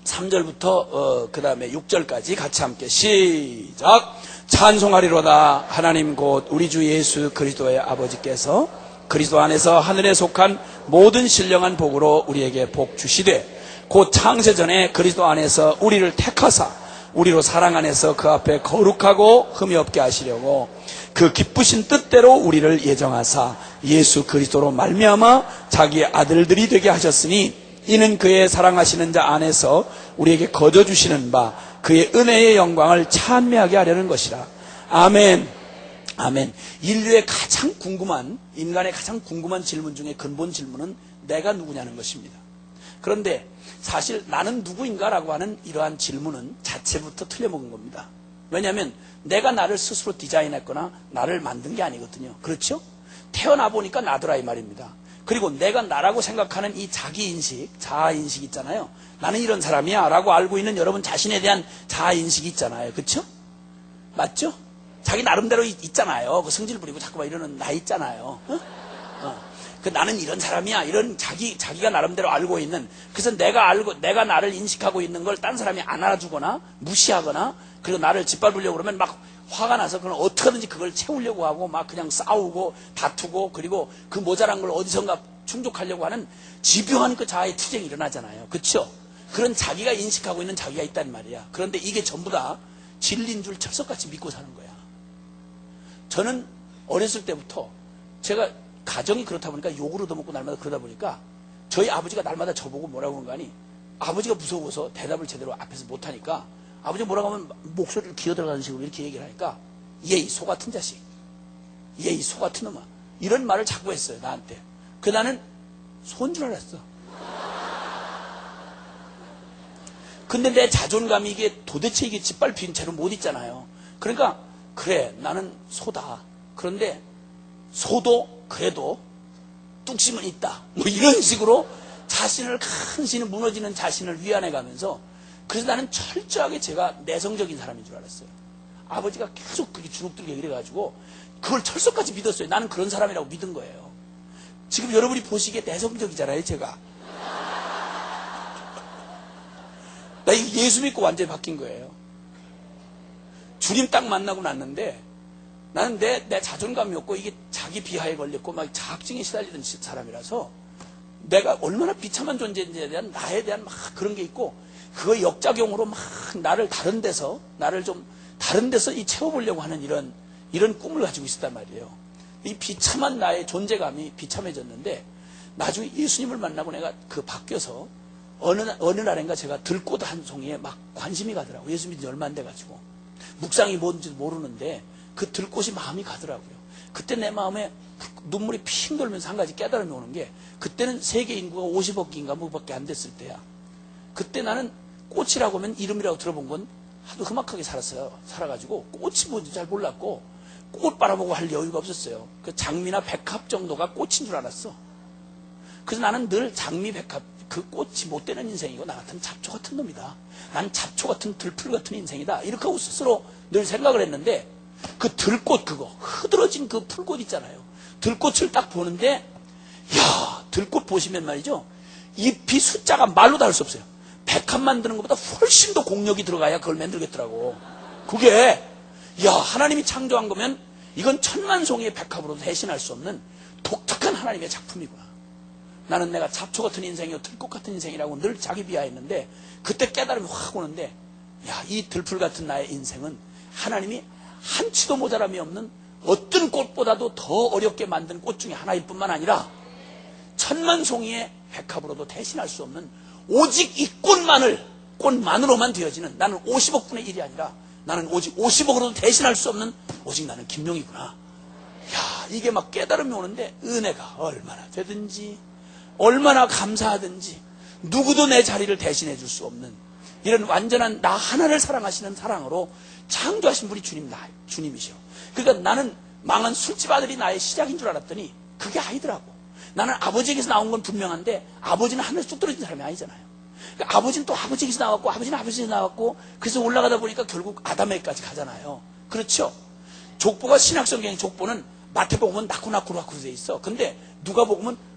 3절부터 그 다음에 6절까지 같이 함께 시작. 찬송하리로다. 하나님 곧 우리 주 예수 그리스도의 아버지께서 그리스도 안에서 하늘에 속한 모든 신령한 복으로 우리에게 복 주시되 곧 창세전에 그리스도 안에서 우리를 택하사 우리로 사랑 안에서 그 앞에 거룩하고 흠이 없게 하시려고 그 기쁘신 뜻대로 우리를 예정하사 예수 그리스도로 말미암아 자기의 아들들이 되게 하셨으니 이는 그의 사랑하시는 자 안에서 우리에게 거저주시는 바 그의 은혜의 영광을 찬미하게 하려는 것이라. 아멘. 아멘. 인류의 가장 궁금한, 인간의 가장 궁금한 질문 중에 근본 질문은 내가 누구냐는 것입니다. 그런데 사실 나는 누구인가라고 하는 이러한 질문은 자체부터 틀려먹은 겁니다. 왜냐하면 내가 나를 스스로 디자인했거나 나를 만든 게 아니거든요. 그렇죠? 태어나 보니까 나더라 이 말입니다. 그리고 내가 나라고 생각하는 이 자기인식, 자아인식 있잖아요. 나는 이런 사람이야 라고 알고 있는 여러분 자신에 대한 자아인식이 있잖아요. 그렇죠? 맞죠? 자기 나름대로 있잖아요. 그 성질 부리고 자꾸 막 이러는 나 있잖아요. 그 나는 이런 사람이야. 이런 자기가 나름대로 알고 있는. 그래서 내가 나를 인식하고 있는 걸 딴 사람이 안 알아주거나 무시하거나 그리고 나를 짓밟으려고 그러면 막 화가 나서 그냥 어떻게든지 그걸 채우려고 하고 막 그냥 싸우고 다투고 그리고 그 모자란 걸 어디선가 충족하려고 하는 집요한 그 자아의 투쟁이 일어나잖아요. 그렇죠? 그런 자기가 인식하고 있는 자기가 있단 말이야. 그런데 이게 전부 다 진리인 줄 철석같이 믿고 사는 거야. 저는 어렸을 때부터 제가 가정이 그렇다 보니까 욕을 얻어먹고 날마다 그러다 보니까 저희 아버지가 날마다 저보고 뭐라고 하는 거 아니 아버지가 무서워서 대답을 제대로 앞에서 못하니까 아버지가 뭐라고 하면 목소리를 기어들어가는 식으로 이렇게 얘기를 하니까 얘 이 소 같은 자식, 얘 이 소 같은 놈아 이런 말을 자꾸 했어요 나한테. 그 나는 소인 줄 알았어. 근데 내 자존감이 이게 도대체 이게 짓밟힌 채로 못 있잖아요. 그러니까 그래 나는 소다. 그런데 소도 그래도 뚝심은 있다. 뭐 이런 식으로 자신을 간신히 무너지는 자신을 위안해가면서 그래서 나는 철저하게 제가 내성적인 사람인 줄 알았어요. 아버지가 계속 그렇게 주눅들게 이래가지고 그걸 철석같이 믿었어요. 나는 그런 사람이라고 믿은 거예요. 지금 여러분이 보시기에 내성적이잖아요 제가. 나 예수 믿고 완전히 바뀐 거예요. 주님 딱 만나고 났는데 나는 내 자존감이 없고 이게 자기 비하에 걸렸고 막 자학증에 시달리던 사람이라서 내가 얼마나 비참한 존재인지에 대한 나에 대한 막 그런 게 있고 그거 역작용으로 막 나를 다른 데서 이 채워보려고 하는 이런 꿈을 가지고 있었단 말이에요. 이 비참한 나의 존재감이 비참해졌는데 나중에 예수님을 만나고 내가 바뀌어서 어느 날인가 제가 들꽃 한 송이에 막 관심이 가더라고요. 예수 믿은 지 얼마 안 돼가지고 묵상이 뭔지도 모르는데 그 들꽃이 마음이 가더라고요. 그때 내 마음에 눈물이 핑 돌면서 한 가지 깨달음이 오는 게 그때는 세계 인구가 50억인가 뭐밖에 안 됐을 때야. 그때 나는 꽃이라고 하면 이름이라고 들어본 건 하도 험악하게 살아가지고 꽃이 뭔지 잘 몰랐고 꽃 바라보고 할 여유가 없었어요. 그 장미나 백합 정도가 꽃인 줄 알았어. 그래서 나는 늘 장미, 백합, 그 꽃이 못 되는 인생이고 나 같은 잡초 같은 놈이다. 난 잡초 같은 들풀 같은 인생이다. 이렇게 하고 스스로 늘 생각을 했는데 그 들꽃 그거 흐드러진 그 풀꽃 있잖아요. 들꽃을 딱 보는데 야 들꽃 보시면 말이죠. 잎이 숫자가 말로 다 할 수 없어요. 백합 만드는 것보다 훨씬 더 공력이 들어가야 그걸 만들겠더라고. 그게 야 하나님이 창조한 거면 이건 천만 송이의 백합으로도 대신할 수 없는 독특한 하나님의 작품이구나. 나는 내가 잡초 같은 인생이요 들꽃 같은 인생이라고 늘 자기 비하했는데 그때 깨달음이 확 오는데 야 이 들풀 같은 나의 인생은 하나님이 한치도 모자람이 없는 어떤 꽃보다도 더 어렵게 만든 꽃 중에 하나일 뿐만 아니라 천만 송이의 백합으로도 대신할 수 없는 오직 이 꽃만으로만 되어지는 나는 50억 분의 1이 아니라 나는 오직 50억으로도 대신할 수 없는 오직 나는 김용이구나. 야 이게 막 깨달음이 오는데 은혜가 얼마나 되든지 얼마나 감사하든지 누구도 내 자리를 대신해 줄 수 없는 이런 완전한 나 하나를 사랑하시는 사랑으로 창조하신 분이 주님이시오. 그러니까 나는 망한 술집 아들이 나의 시작인 줄 알았더니 그게 아니더라고. 나는 아버지에게서 나온 건 분명한데 아버지는 하늘에서 뚝 떨어진 사람이 아니잖아요. 그러니까 아버지는 또 아버지에게서 나왔고 아버지는 아버지에게서 나왔고 그래서 올라가다 보니까 결국 아담에게까지 가잖아요. 그렇죠? 족보가 신약성경의 족보는 마태복음은 나쿠나쿠로 돼 있어. 근데 누가복음은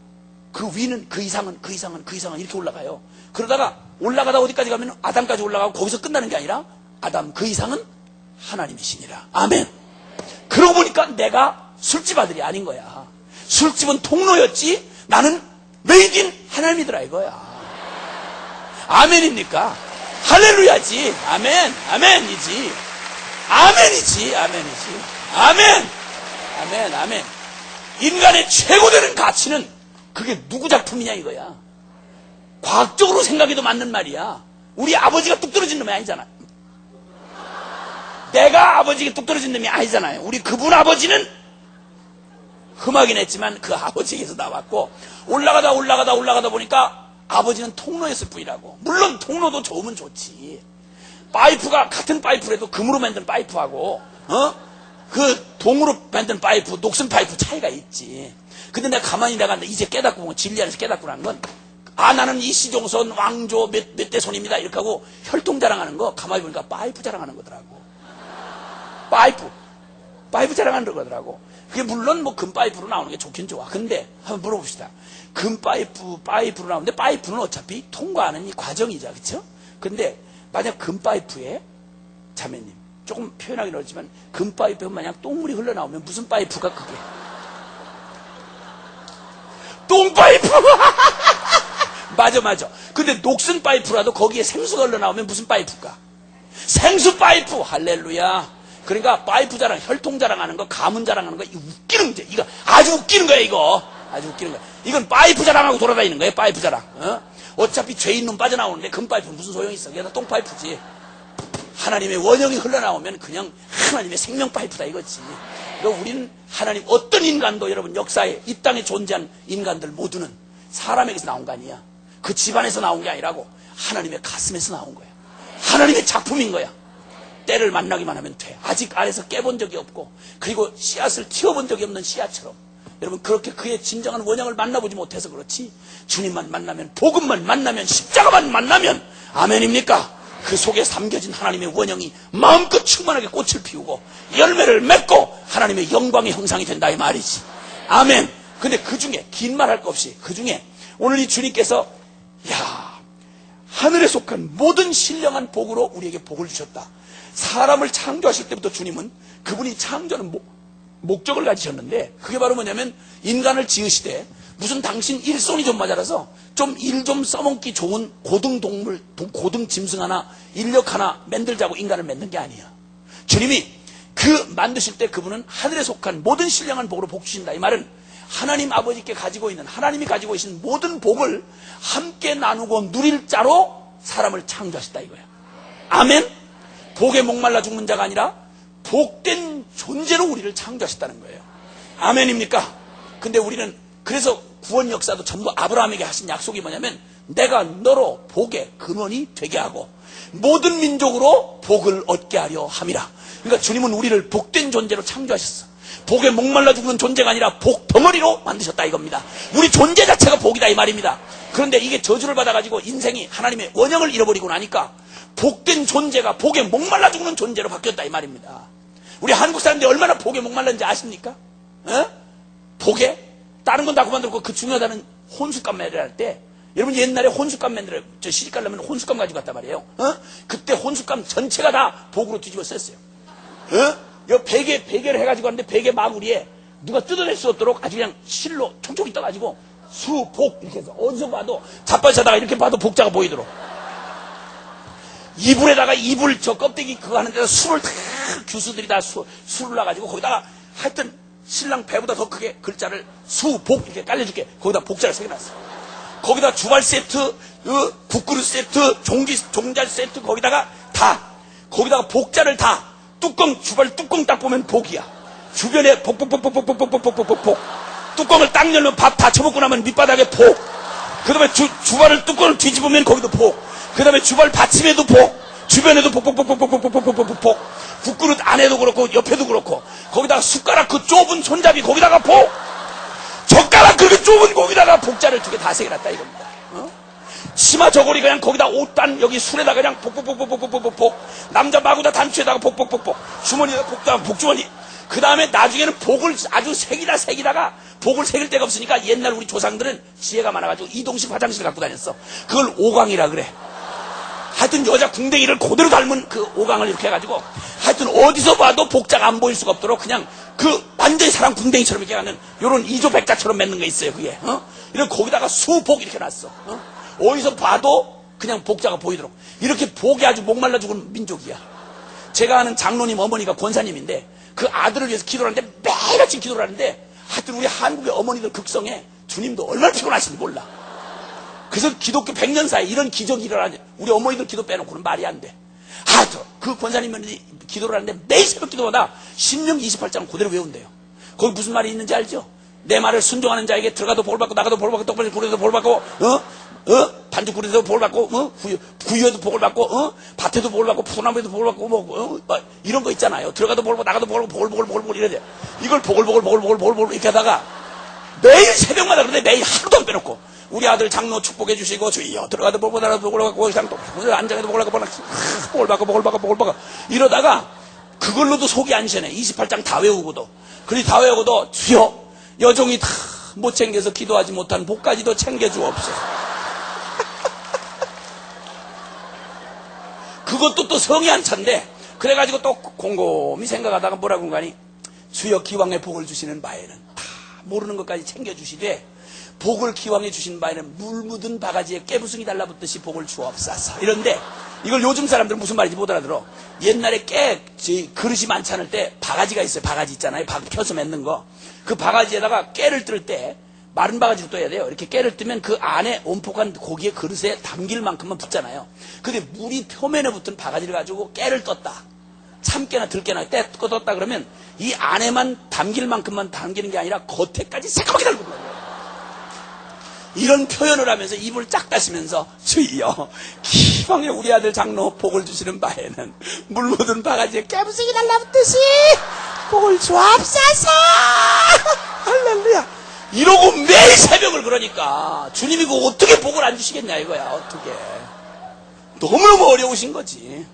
그 위는 그 이상은 이렇게 올라가요. 그러다가 올라가다 어디까지 가면 아담까지 올라가고 거기서 끝나는 게 아니라 아담 그 이상은 하나님이시니라. 아멘. 그러고 보니까 내가 술집 아들이 아닌 거야. 술집은 통로였지 나는 메이드인 하나님이더라 이거야. 아멘입니까? 할렐루야지. 아멘. 아멘이지. 아멘이지. 아멘이지. 아멘. 아멘. 아멘. 인간의 최고되는 가치는 그게 누구 작품이냐 이거야. 과학적으로 생각해도 맞는 말이야. 우리 아버지가 뚝 떨어진 놈이 아니잖아. 내가 아버지가 뚝 떨어진 놈이 아니잖아요. 우리 그분 아버지는 흠하긴 했지만 그 아버지에게서 나왔고 올라가다 보니까 아버지는 통로였을 뿐이라고. 물론 통로도 좋으면 좋지. 파이프가 같은 파이프라도 금으로 만든 파이프하고 그 동으로 만든 파이프, 녹슨 파이프 차이가 있지. 근데 내가 가만히 내가 이제 깨닫고 보면 진리 안에서 깨닫고 난 건 나는 이시종선 왕조 몇 대 손입니다 이렇게 하고 혈통 자랑하는 거 가만히 보니까 파이프 자랑하는 거더라고. 파이프 자랑하는 거더라고. 그게 물론 뭐 금파이프로 나오는 게 좋긴 좋아. 근데 한번 물어봅시다. 금파이프로 나오는데 파이프는 어차피 통과하는 이 과정이죠. 그쵸? 근데 만약 금파이프에 자매님 조금 표현하기는 어렵지만 금파이프에 만약 똥물이 흘러나오면 무슨 파이프가 그게? 똥파이프! 맞아. 근데 녹슨 파이프라도 거기에 생수가 흘러나오면 무슨 파이프일까? 생수 파이프! 할렐루야. 그러니까 파이프 자랑, 혈통 자랑하는 거, 가문 자랑하는 거, 이거 웃기는 문제. 이거 아주 웃기는 거야, 이거. 아주 웃기는 거야. 이건 파이프 자랑하고 돌아다니는 거예요, 파이프 자랑. 어차피 죄인 놈 빠져나오는데 금파이프는 무슨 소용이 있어? 그게 다 똥파이프지. 하나님의 원형이 흘러나오면 그냥 하나님의 생명 파이프다 이거지. 그러니까 우리는 하나님 어떤 인간도 여러분 역사에 이 땅에 존재한 인간들 모두는 사람에게서 나온 거 아니야. 그 집안에서 나온 게 아니라고 하나님의 가슴에서 나온 거야. 하나님의 작품인 거야. 때를 만나기만 하면 돼. 아직 안에서 깨본 적이 없고 그리고 씨앗을 틔워본 적이 없는 씨앗처럼 여러분 그렇게 그의 진정한 원형을 만나보지 못해서 그렇지 주님만 만나면 복음만 만나면 십자가만 만나면 아멘입니까? 그 속에 담겨진 하나님의 원형이 마음껏 충만하게 꽃을 피우고 열매를 맺고 하나님의 영광의 형상이 된다 이 말이지. 아멘. 근데 그 중에 긴 말 할 거 없이 그 중에 오늘 이 주님께서 야 하늘에 속한 모든 신령한 복으로 우리에게 복을 주셨다. 사람을 창조하실 때부터 주님은 그분이 창조하는 목적을 가지셨는데, 그게 바로 뭐냐면 인간을 지으시되 무슨 당신 일손이 좀 모자라서 좀 일 좀 써먹기 좋은 고등동물, 고등짐승 하나, 인력 하나 만들자고 인간을 만든 게 아니야. 주님이 그 만드실 때 그분은 하늘에 속한 모든 신령한 복으로 복 주신다. 이 말은 하나님 아버지께 가지고 있는, 하나님이 가지고 계신 모든 복을 함께 나누고 누릴 자로 사람을 창조하셨다 이거야. 아멘. 복에 목말라 죽는 자가 아니라 복된 존재로 우리를 창조하셨다는 거예요. 아멘입니까? 근데 우리는 그래서 구원 역사도 전부 아브라함에게 하신 약속이 뭐냐면 내가 너로 복의 근원이 되게 하고 모든 민족으로 복을 얻게 하려 함이라. 그러니까 주님은 우리를 복된 존재로 창조하셨어. 복에 목말라 죽는 존재가 아니라 복 덩어리로 만드셨다 이겁니다. 우리 존재 자체가 복이다 이 말입니다. 그런데 이게 저주를 받아가지고 인생이 하나님의 원형을 잃어버리고 나니까 복된 존재가 복에 목말라 죽는 존재로 바뀌었다 이 말입니다. 우리 한국 사람들이 얼마나 복에 목말랐는지 아십니까? 복에? 다른 건 다 그만두고 그 중요하다는 혼숫감 매를 할 때, 여러분 옛날에 혼숫감 만들어 저 시집 가려면 혼숫감 가지고 갔단 말이에요. 그때 혼숫감 전체가 다 복으로 뒤집어 썼어요. 여 베개를 해가지고 하는데 베개 마구리에 누가 뜯어낼 수 없도록 아주 그냥 실로 총총이 떠가지고 수복 이렇게 해서 어디서 봐도 자빠져 자다가 이렇게 봐도 복자가 보이도록, 이불에다가 이불 저 껍데기 그거 하는 데다 술을 다 교수들이 다 술을 놔가지고 거기다가 하여튼 신랑 배보다 더 크게 글자를 수복 이렇게 깔려줄게. 거기다 복자를 새겨놨어. 거기다 주발 세트, 국그릇 세트, 종잘 세트 거기다가 복자를 다 주발 뚜껑 딱 보면 복이야. 주변에 복복복복복복복복복복. 뚜껑을 딱 열면 밥 다 처먹고 나면 밑바닥에 복. 그 다음에 주발을 뚜껑을 뒤집으면 거기도 복. 그 다음에 주발 받침에도 복. 주변에도 복복복복복복복복복. 국그릇 안에도 그렇고 옆에도 그렇고. 거기다가 숟가락 그 좁은 손잡이 거기다가 복. 젓가락 그렇게 좁은 거기다가 복자를 2개 다 새겨놨다 이겁니다. 치마 저고리 그냥 거기다 옷단 여기 술에다 그냥 복복복복복복복복. 남자 마구다 단추에다가 복복복복. 주머니에다 복주머니. 그 다음에 나중에는 복을 아주 새기다가 복을 새길 데가 없으니까 옛날 우리 조상들은 지혜가 많아가지고 이동식 화장실 갖고 다녔어. 그걸 오광이라 그래. 하여튼 여자 궁뎅이를 그대로 닮은 그 오광을 이렇게 해가지고 하여튼 어디서 봐도 복자가 안 보일 수가 없도록 그냥 그 완전히 사람 궁뎅이처럼 이렇게 하는 요런 이조백자처럼 맺는 거 있어요 그게. 이런 거기다가 수복 이렇게 놨어. 어디서 봐도 그냥 복자가 보이도록. 이렇게 복이 아주 목말라 죽은 민족이야. 제가 아는 장로님 어머니가 권사님인데 그 아들을 위해서 기도를 하는데 매일 아침 기도를 하는데 하여튼 우리 한국의 어머니들 극성에 주님도 얼마나 피곤하신지 몰라. 그래서 기독교 100년 사이에 이런 기적이 일어나지. 우리 어머니들 기도 빼놓고는 말이 안 돼. 하여튼 그 권사님이 기도를 하는데 매일 새벽 기도마다 신명 28장을 그대로 외운대요. 거기 무슨 말이 있는지 알죠? 내 말을 순종하는 자에게 들어가도 볼 받고 나가도 볼 받고 떡벌이 굴에도 볼 받고 반죽 굴에도 볼 받고 구유에도 복을 받고 밭에도 볼 받고 소나무에도 복을 받고 이런 거 있잖아요. 들어가도 볼 받고 나가도 볼 받고 복을 이래야 돼. 이걸 복을 이렇게 하다가 매일 새벽마다 그런데 매일 하루도 안 빼놓고 우리 아들 장로 축복해 주시고 주여 들어가도 복을 나가도 복을 받고 그냥 또 안장에도 복을 받고 복을 받고 이러다가 그걸로도 속이 안 시원해. 28장 다 외우고도. 그리 다 외우고도 주여 여종이 다 못 챙겨서 기도하지 못한 복까지도 챙겨주옵소서. 그것도 또 성이 안 찬데 그래가지고 또 곰곰이 생각하다가 뭐라고 하니 주여 기왕에 복을 주시는 바에는 다 모르는 것까지 챙겨주시되 복을 기왕에 주신 바에는 물 묻은 바가지에 깨부숭이 달라붙듯이 복을 주옵소서. 이런데 이걸 요즘 사람들은 무슨 말인지 못 알아들어. 옛날에 그릇이 많지 않을 때 바가지가 있어요. 바가지 있잖아요. 펴서 맺는 거. 그 바가지에다가 깨를 뜰 때 마른 바가지로 떠야 돼요. 이렇게 깨를 뜨면 그 안에 온폭한 고기의 그릇에 담길 만큼만 붙잖아요. 근데 물이 표면에 붙은 바가지를 가지고 깨를 떴다. 참깨나 들깨나 떴다 그러면 이 안에만 담길 만큼만 담기는 게 아니라 겉에까지 새까맣게 달고 있는 거예요. 이런 표현을 하면서 입을 짝 다시면서 주여 기왕에 우리 아들 장로 복을 주시는 바에는 물 묻은 바가지에 깨부수기 달라붙듯이 복을 주옵소서. 할렐루야. 이러고 매일 새벽을 그러니까 주님이 그 어떻게 복을 안 주시겠냐 이거야. 어떻게. 너무너무 어려우신 거지.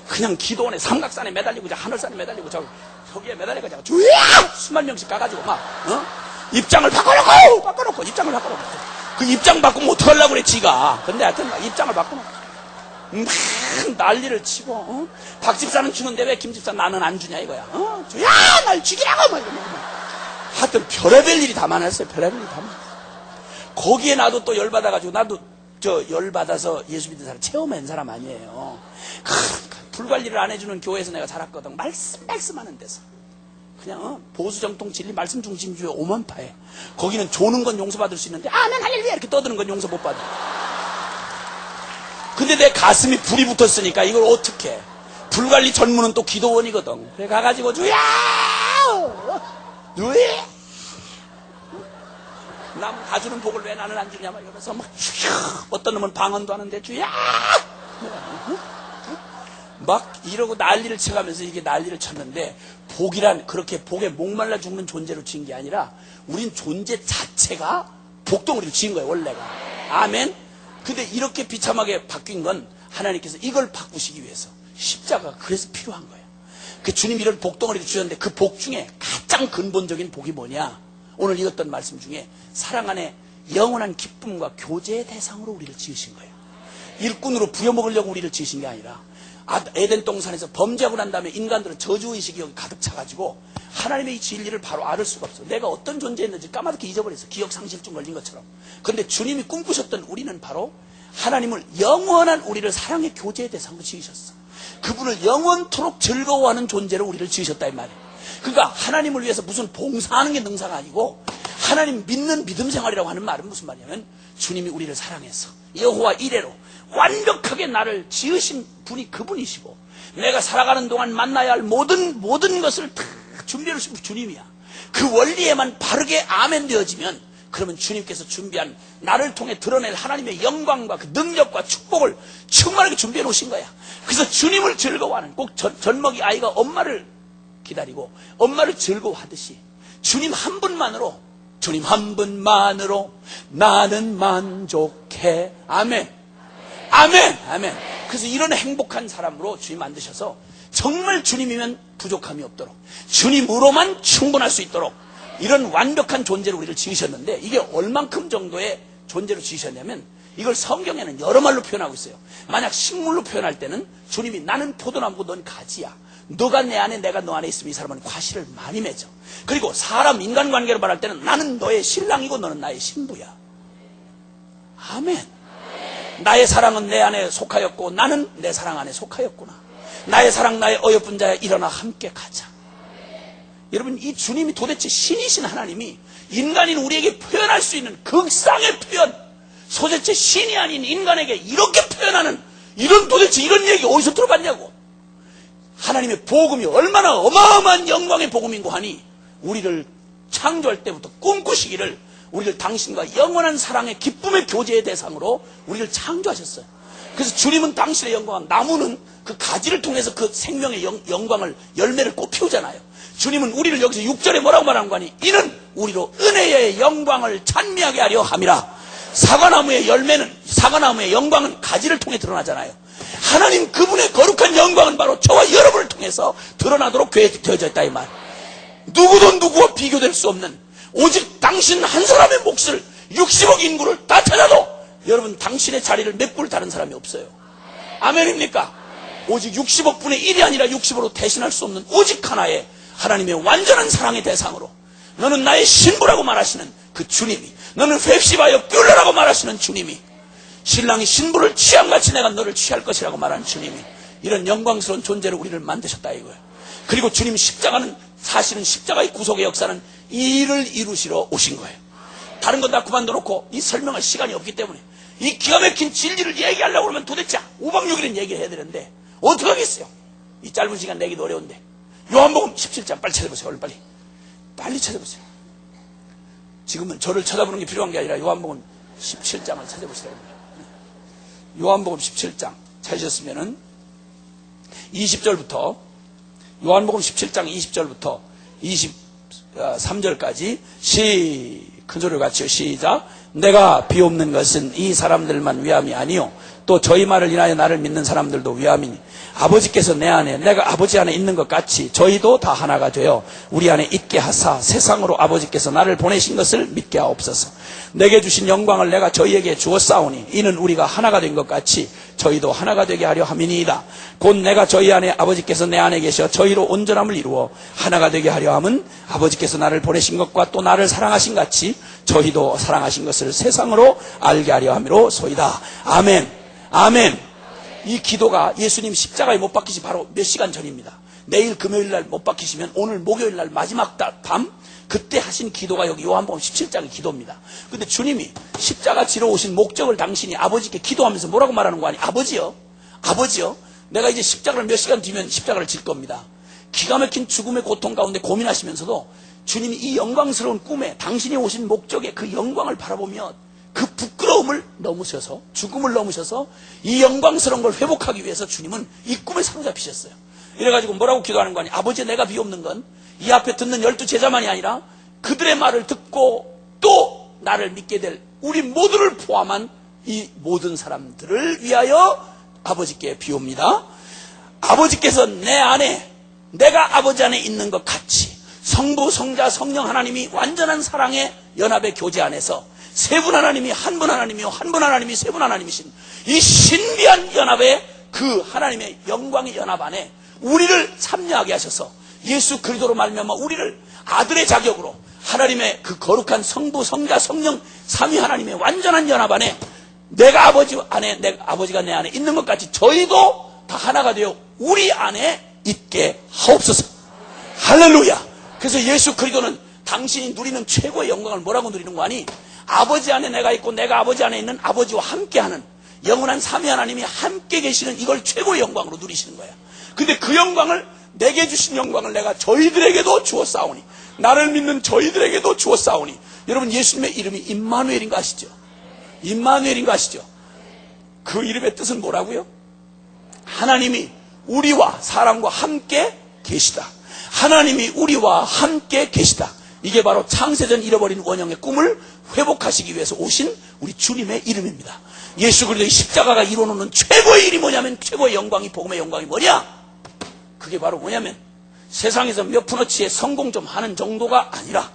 그냥 기도원에 삼각산에 매달리고 하늘산에 매달리고 저기에 매달리고 주여 수만 명씩 가가지고 막 입장을 바꿔놓고 그 입장 바꾸면 어떡하려고 그래 지가. 근데 하여튼 입장을 바꿔놓고 막 난리를 치고, 박 집사는 주는데 왜 김 집사 나는 안 주냐 이거야. 주야 날 죽이라고 막 이러면. 하여튼 별의별 일이 다 많았어요. 별의별 일이 다 많았어요. 거기에 나도 또 열받아가지고, 나도 열받아서 예수 믿는 사람 체험한 사람 아니에요. 불관리를 안 해주는 교회에서 내가 자랐거든. 말씀하는 데서. 그냥 보수 정통 진리 말씀 중심주의 오만파에. 거기는 조는 건 용서받을 수 있는데 아멘 할렐루야 이렇게 떠드는 건 용서 못 받아. 근데 내 가슴이 불이 붙었으니까 이걸 어떻게? 불관리 전문은 또 기도원이거든. 그래 가가지고 주야 왜? 남 다 주는 복을 왜 나는 안 주냐 막 이러면서 막 어떤 놈은 방언도 하는데 주야 막 이러고 난리를 쳐가면서 이게 난리를 쳤는데, 복이란 그렇게 복에 목말라 죽는 존재로 지은 게 아니라 우린 존재 자체가 복덩어리로 지은 거예요 원래가. 아멘. 근데 이렇게 비참하게 바뀐 건 하나님께서 이걸 바꾸시기 위해서 십자가가 그래서 필요한 거예요. 그 주님이 이런 복덩어리를 주셨는데 그 복 중에 가장 근본적인 복이 뭐냐, 오늘 읽었던 말씀 중에 사랑 안에 영원한 기쁨과 교제의 대상으로 우리를 지으신 거예요. 일꾼으로 부려먹으려고 우리를 지으신 게 아니라, 에덴 동산에서 범죄하고 난 다음에 인간들은 저주의식이 여기 가득 차가지고 하나님의 이 진리를 바로 알을 수가 없어. 내가 어떤 존재였는지 까맣게 잊어버렸어. 기억상실증 걸린 것처럼. 그런데 주님이 꿈꾸셨던 우리는 바로 하나님을 영원한 우리를 사랑의 교제의 대상으로 지으셨어. 그분을 영원토록 즐거워하는 존재로 우리를 지으셨다 이 말이에요. 그러니까 하나님을 위해서 무슨 봉사하는 게 능사가 아니고 하나님 믿는 믿음 생활이라고 하는 말은 무슨 말이냐면, 주님이 우리를 사랑해서 여호와 이레로 완벽하게 나를 지으신 분이 그분이시고, 내가 살아가는 동안 만나야 할 모든 것을 다 준비해 주신 주님이야. 그 원리에만 바르게 아멘 되어지면, 그러면 주님께서 준비한 나를 통해 드러낼 하나님의 영광과 그 능력과 축복을 충만하게 준비해 놓으신 거야. 그래서 주님을 즐거워하는, 꼭 젖먹이 아이가 엄마를 기다리고 엄마를 즐거워하듯이 주님 한 분만으로 나는 만족해. 아멘. 아멘. 아멘. 그래서 이런 행복한 사람으로 주님 만드셔서 정말 주님이면 부족함이 없도록, 주님으로만 충분할 수 있도록 이런 완벽한 존재로 우리를 지으셨는데, 이게 얼만큼 정도의 존재로 지으셨냐면, 이걸 성경에는 여러 말로 표현하고 있어요. 만약 식물로 표현할 때는 주님이 나는 포도나무고 넌 가지야. 너가 내 안에 내가 너 안에 있으면 이 사람은 과실을 많이 맺어. 그리고 사람 인간관계로 말할 때는 나는 너의 신랑이고 너는 나의 신부야. 아멘. 나의 사랑은 내 안에 속하였고 나는 내 사랑 안에 속하였구나. 나의 사랑 나의 어여쁜 자야 일어나 함께 가자. 여러분, 이 주님이 도대체 신이신 하나님이 인간인 우리에게 표현할 수 있는 극상의 표현, 도대체 신이 아닌 인간에게 이렇게 표현하는 도대체 이런 얘기 어디서 들어봤냐고. 하나님의 복음이 얼마나 어마어마한 영광의 복음인고 하니, 우리를 창조할 때부터 꿈꾸시기를 우리를 당신과 영원한 사랑의 기쁨의 교제의 대상으로 우리를 창조하셨어요. 그래서 주님은 당신의 영광, 나무는 그 가지를 통해서 그 생명의 영광을, 열매를 꽃 피우잖아요. 주님은 우리를 여기서 6절에 뭐라고 말한 거니? 이는 우리로 은혜의 영광을 찬미하게 하려 함이라. 사과나무의 열매는, 사과나무의 영광은 가지를 통해 드러나잖아요. 하나님 그분의 거룩한 영광은 바로 저와 여러분을 통해서 드러나도록 되어져 있다 이 말. 누구도 누구와 비교될 수 없는, 오직 당신 한 사람의 몫을 60억 인구를 다 찾아도 여러분 당신의 자리를 메꿀 다른 사람이 없어요. 아멘입니까? 오직 60억 분의 1이 아니라 60으로 대신할 수 없는 오직 하나의 하나님의 완전한 사랑의 대상으로, 너는 나의 신부라고 말하시는 그 주님이, 너는 홑시바여 뷸라라고 말하시는 주님이, 신랑이 신부를 취함같이 내가 너를 취할 것이라고 말하는 주님이, 이런 영광스러운 존재로 우리를 만드셨다 이거예요. 그리고 주님 십자가는, 사실은 십자가의 구속의 역사는 이 일을 이루시러 오신 거예요. 다른 건 다 그만둬놓고 이 설명할 시간이 없기 때문에, 이 기가 막힌 진리를 얘기하려고 그러면 도대체 5박 6일은 얘기를 해야 되는데 어떻게 하겠어요? 이 짧은 시간 내기도 어려운데. 요한복음 17장 빨리 찾아보세요. 얼른 빨리 찾아보세요. 지금은 저를 쳐다보는 게 필요한 게 아니라 요한복음 17장을 찾아보시라고 합니다. 요한복음 17장 찾으셨으면은 20절부터, 요한복음 17장 20절부터 23절까지 큰 소리로 같이요. 시작. 내가 비옵는 것은 이 사람들만 위함이 아니요 또 저희 말을 인하여 나를 믿는 사람들도 위함이니 아버지께서 내 안에 내가 아버지 안에 있는 것 같이 저희도 다 하나가 되어 우리 안에 있게 하사 세상으로 아버지께서 나를 보내신 것을 믿게 하옵소서. 내게 주신 영광을 내가 저희에게 주었사오니 이는 우리가 하나가 된 것 같이 저희도 하나가 되게 하려 함이니이다. 곧 내가 저희 안에 아버지께서 내 안에 계셔 저희로 온전함을 이루어 하나가 되게 하려 함은 아버지께서 나를 보내신 것과 또 나를 사랑하신 같이 저희도 사랑하신 것을 세상으로 알게 하려 함이로소이다. 아멘. 아멘. 이 기도가 예수님 십자가에 못 박히시 바로 몇 시간 전입니다. 내일 금요일 날 못 박히시면 오늘 목요일 날 마지막 밤 그때 하신 기도가 여기 요한복음 17장의 기도입니다. 근데 주님이 십자가 지러 오신 목적을 당신이 아버지께 기도하면서 뭐라고 말하는 거 아니? 아버지요, 내가 이제 십자가를 몇 시간 뒤면 십자가를 질 겁니다. 기가 막힌 죽음의 고통 가운데 고민하시면서도 주님이 이 영광스러운 꿈에 당신이 오신 목적의 그 영광을 바라보며 그 부끄러움을 넘으셔서 죽음을 넘으셔서 이 영광스러운 걸 회복하기 위해서 주님은 이 꿈에 사로잡히셨어요. 이래가지고 뭐라고 기도하는 거 아니? 아버지, 내가 비옵는 건 이 앞에 듣는 12제자만이 아니라 그들의 말을 듣고 또 나를 믿게 될 우리 모두를 포함한 이 모든 사람들을 위하여 아버지께 비옵니다. 아버지께서 내 안에 내가 아버지 안에 있는 것 같이 성부, 성자, 성령 하나님이 완전한 사랑의 연합의 교제 안에서 세 분 하나님이 한 분 하나님이요 한 분 하나님이 세 분 하나님이신 이 신비한 연합의 그 하나님의 영광의 연합 안에 우리를 참여하게 하셔서 예수 그리스도로 말미암아 우리를 아들의 자격으로 하나님의 그 거룩한 성부, 성자, 성령 삼위 하나님의 완전한 연합 안에 내가 아버지 안에 아버지가 내 안에 있는 것 같이 저희도 다 하나가 되어 우리 안에 있게 하옵소서. 할렐루야. 그래서 예수 그리스도는 당신이 누리는 최고의 영광을 뭐라고 누리는 거 아니? 아버지 안에 내가 있고 내가 아버지 안에 있는 아버지와 함께하는 영원한 삼위 하나님이 함께 계시는 이걸 최고의 영광으로 누리시는 거야. 근데 그 영광을 내게 주신 영광을 내가 저희들에게도 주었사오니 나를 믿는 저희들에게도 주었사오니 여러분 예수님의 이름이 임마누엘인 거 아시죠? 임마누엘인 거 아시죠? 그 이름의 뜻은 뭐라고요? 하나님이 우리와 사람과 함께 계시다. 하나님이 우리와 함께 계시다. 이게 바로 창세전 잃어버린 원형의 꿈을 회복하시기 위해서 오신 우리 주님의 이름입니다. 예수 그리스도의 십자가가 이루어놓는 최고의 일이 뭐냐면 최고의 영광이 복음의 영광이 뭐냐? 그게 바로 뭐냐면 세상에서 몇 푼어치의 성공 좀 하는 정도가 아니라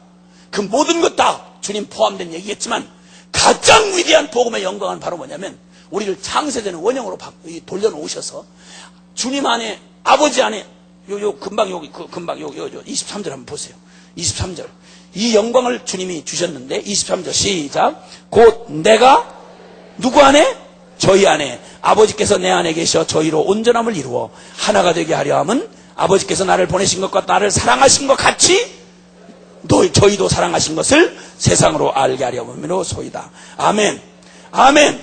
그 모든 것 다 주님 포함된 얘기겠지만 가장 위대한 복음의 영광은 바로 뭐냐면 우리를 창세전의 원형으로 돌려놓으셔서 주님 안에 아버지 안에 금방 여기 23절 한번 보세요. 23절 이 영광을 주님이 주셨는데 23절 시작. 곧 내가 누구 안에? 저희 안에 아버지께서 내 안에 계셔 저희로 온전함을 이루어 하나가 되게 하려 함은 아버지께서 나를 보내신 것과 나를 사랑하신 것 같이 저희도 사랑하신 것을 세상으로 알게 하려 함이로소이다. 아멘. 아멘.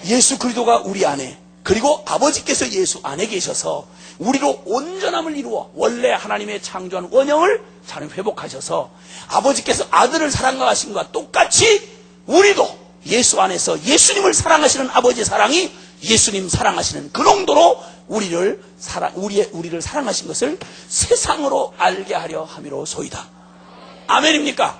예수 그리스도가 우리 안에 그리고 아버지께서 예수 안에 계셔서 우리로 온전함을 이루어 원래 하나님의 창조한 원형을 잘 회복하셔서 아버지께서 아들을 사랑하신 것과 똑같이 우리도 예수 안에서 예수님을 사랑하시는 아버지의 사랑이 예수님 사랑하시는 그 정도로 우리를 사랑하신 것을 세상으로 알게 하려 함이로소이다. 아멘입니까?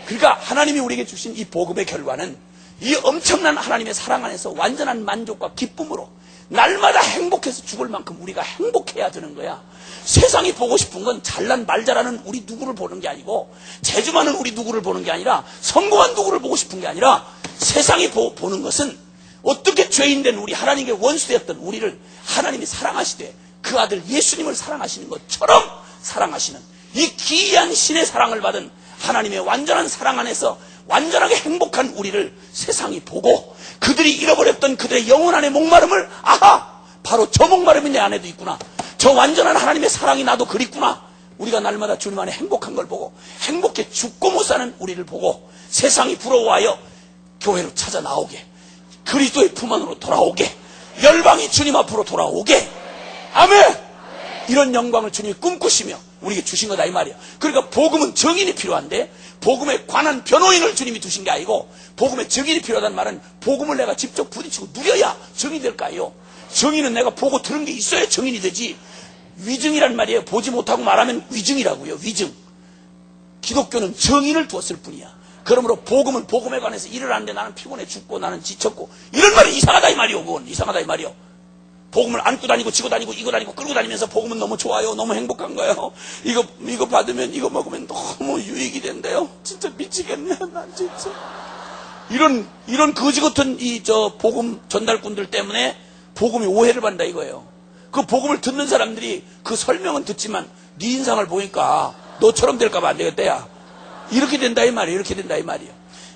그러니까 하나님이 우리에게 주신 이 복음의 결과는 이 엄청난 하나님의 사랑 안에서 완전한 만족과 기쁨으로 날마다 행복해서 죽을 만큼 우리가 행복해야 되는 거야. 세상이 보고 싶은 건 잘난 말 잘하는 우리 누구를 보는 게 아니고 재주 많은 우리 누구를 보는 게 아니라 성공한 누구를 보고 싶은 게 아니라 세상이 보는 것은 어떻게 죄인된 우리 하나님께 원수되었던 우리를 하나님이 사랑하시되 그 아들 예수님을 사랑하시는 것처럼 사랑하시는 이 기이한 신의 사랑을 받은 하나님의 완전한 사랑 안에서 완전하게 행복한 우리를 세상이 보고 그들이 잃어버렸던 그들의 영혼 안의 목마름을 아하! 바로 저 목마름이 내 안에도 있구나. 저 완전한 하나님의 사랑이 나도 그립구나. 우리가 날마다 주님 안에 행복한 걸 보고 행복해 죽고 못 사는 우리를 보고 세상이 부러워하여 교회로 찾아 나오게 그리스도의 품 안으로 돌아오게 열방이 주님 앞으로 돌아오게 아멘! 이런 영광을 주님이 꿈꾸시며 우리에게 주신 거다 이 말이야. 그러니까 복음은 증인이 필요한데 복음에 관한 변호인을 주님이 두신 게 아니고 복음에 증인이 필요하다는 말은 복음을 내가 직접 부딪히고 누려야 증인이 될까요? 증인은 내가 보고 들은 게 있어야 증인이 되지. 위증이란 말이에요. 보지 못하고 말하면 위증이라고요. 위증. 기독교는 증인을 두었을 뿐이야. 그러므로 복음에 관해서 일을 하는데 나는 피곤해 죽고 나는 지쳤고 이런 말이 이상하다 이 말이요. 그건 이상하다 이 말이요. 복음을 안고 다니고 지고 다니고 이거 다니고 끌고 다니면서 복음은 너무 좋아요. 너무 행복한 거예요. 이거 받으면 이거 먹으면 너무 유익이 된대요. 진짜 미치겠네. 난 진짜. 이런 거지 같은 복음 전달꾼들 때문에 복음이 오해를 받는다 이거예요. 그 복음을 듣는 사람들이 그 설명은 듣지만 네 인상을 보니까 너처럼 될까 봐 안 되겠다 야. 이렇게 된다 이 말이에요. 이렇게 된다 이 말이에요.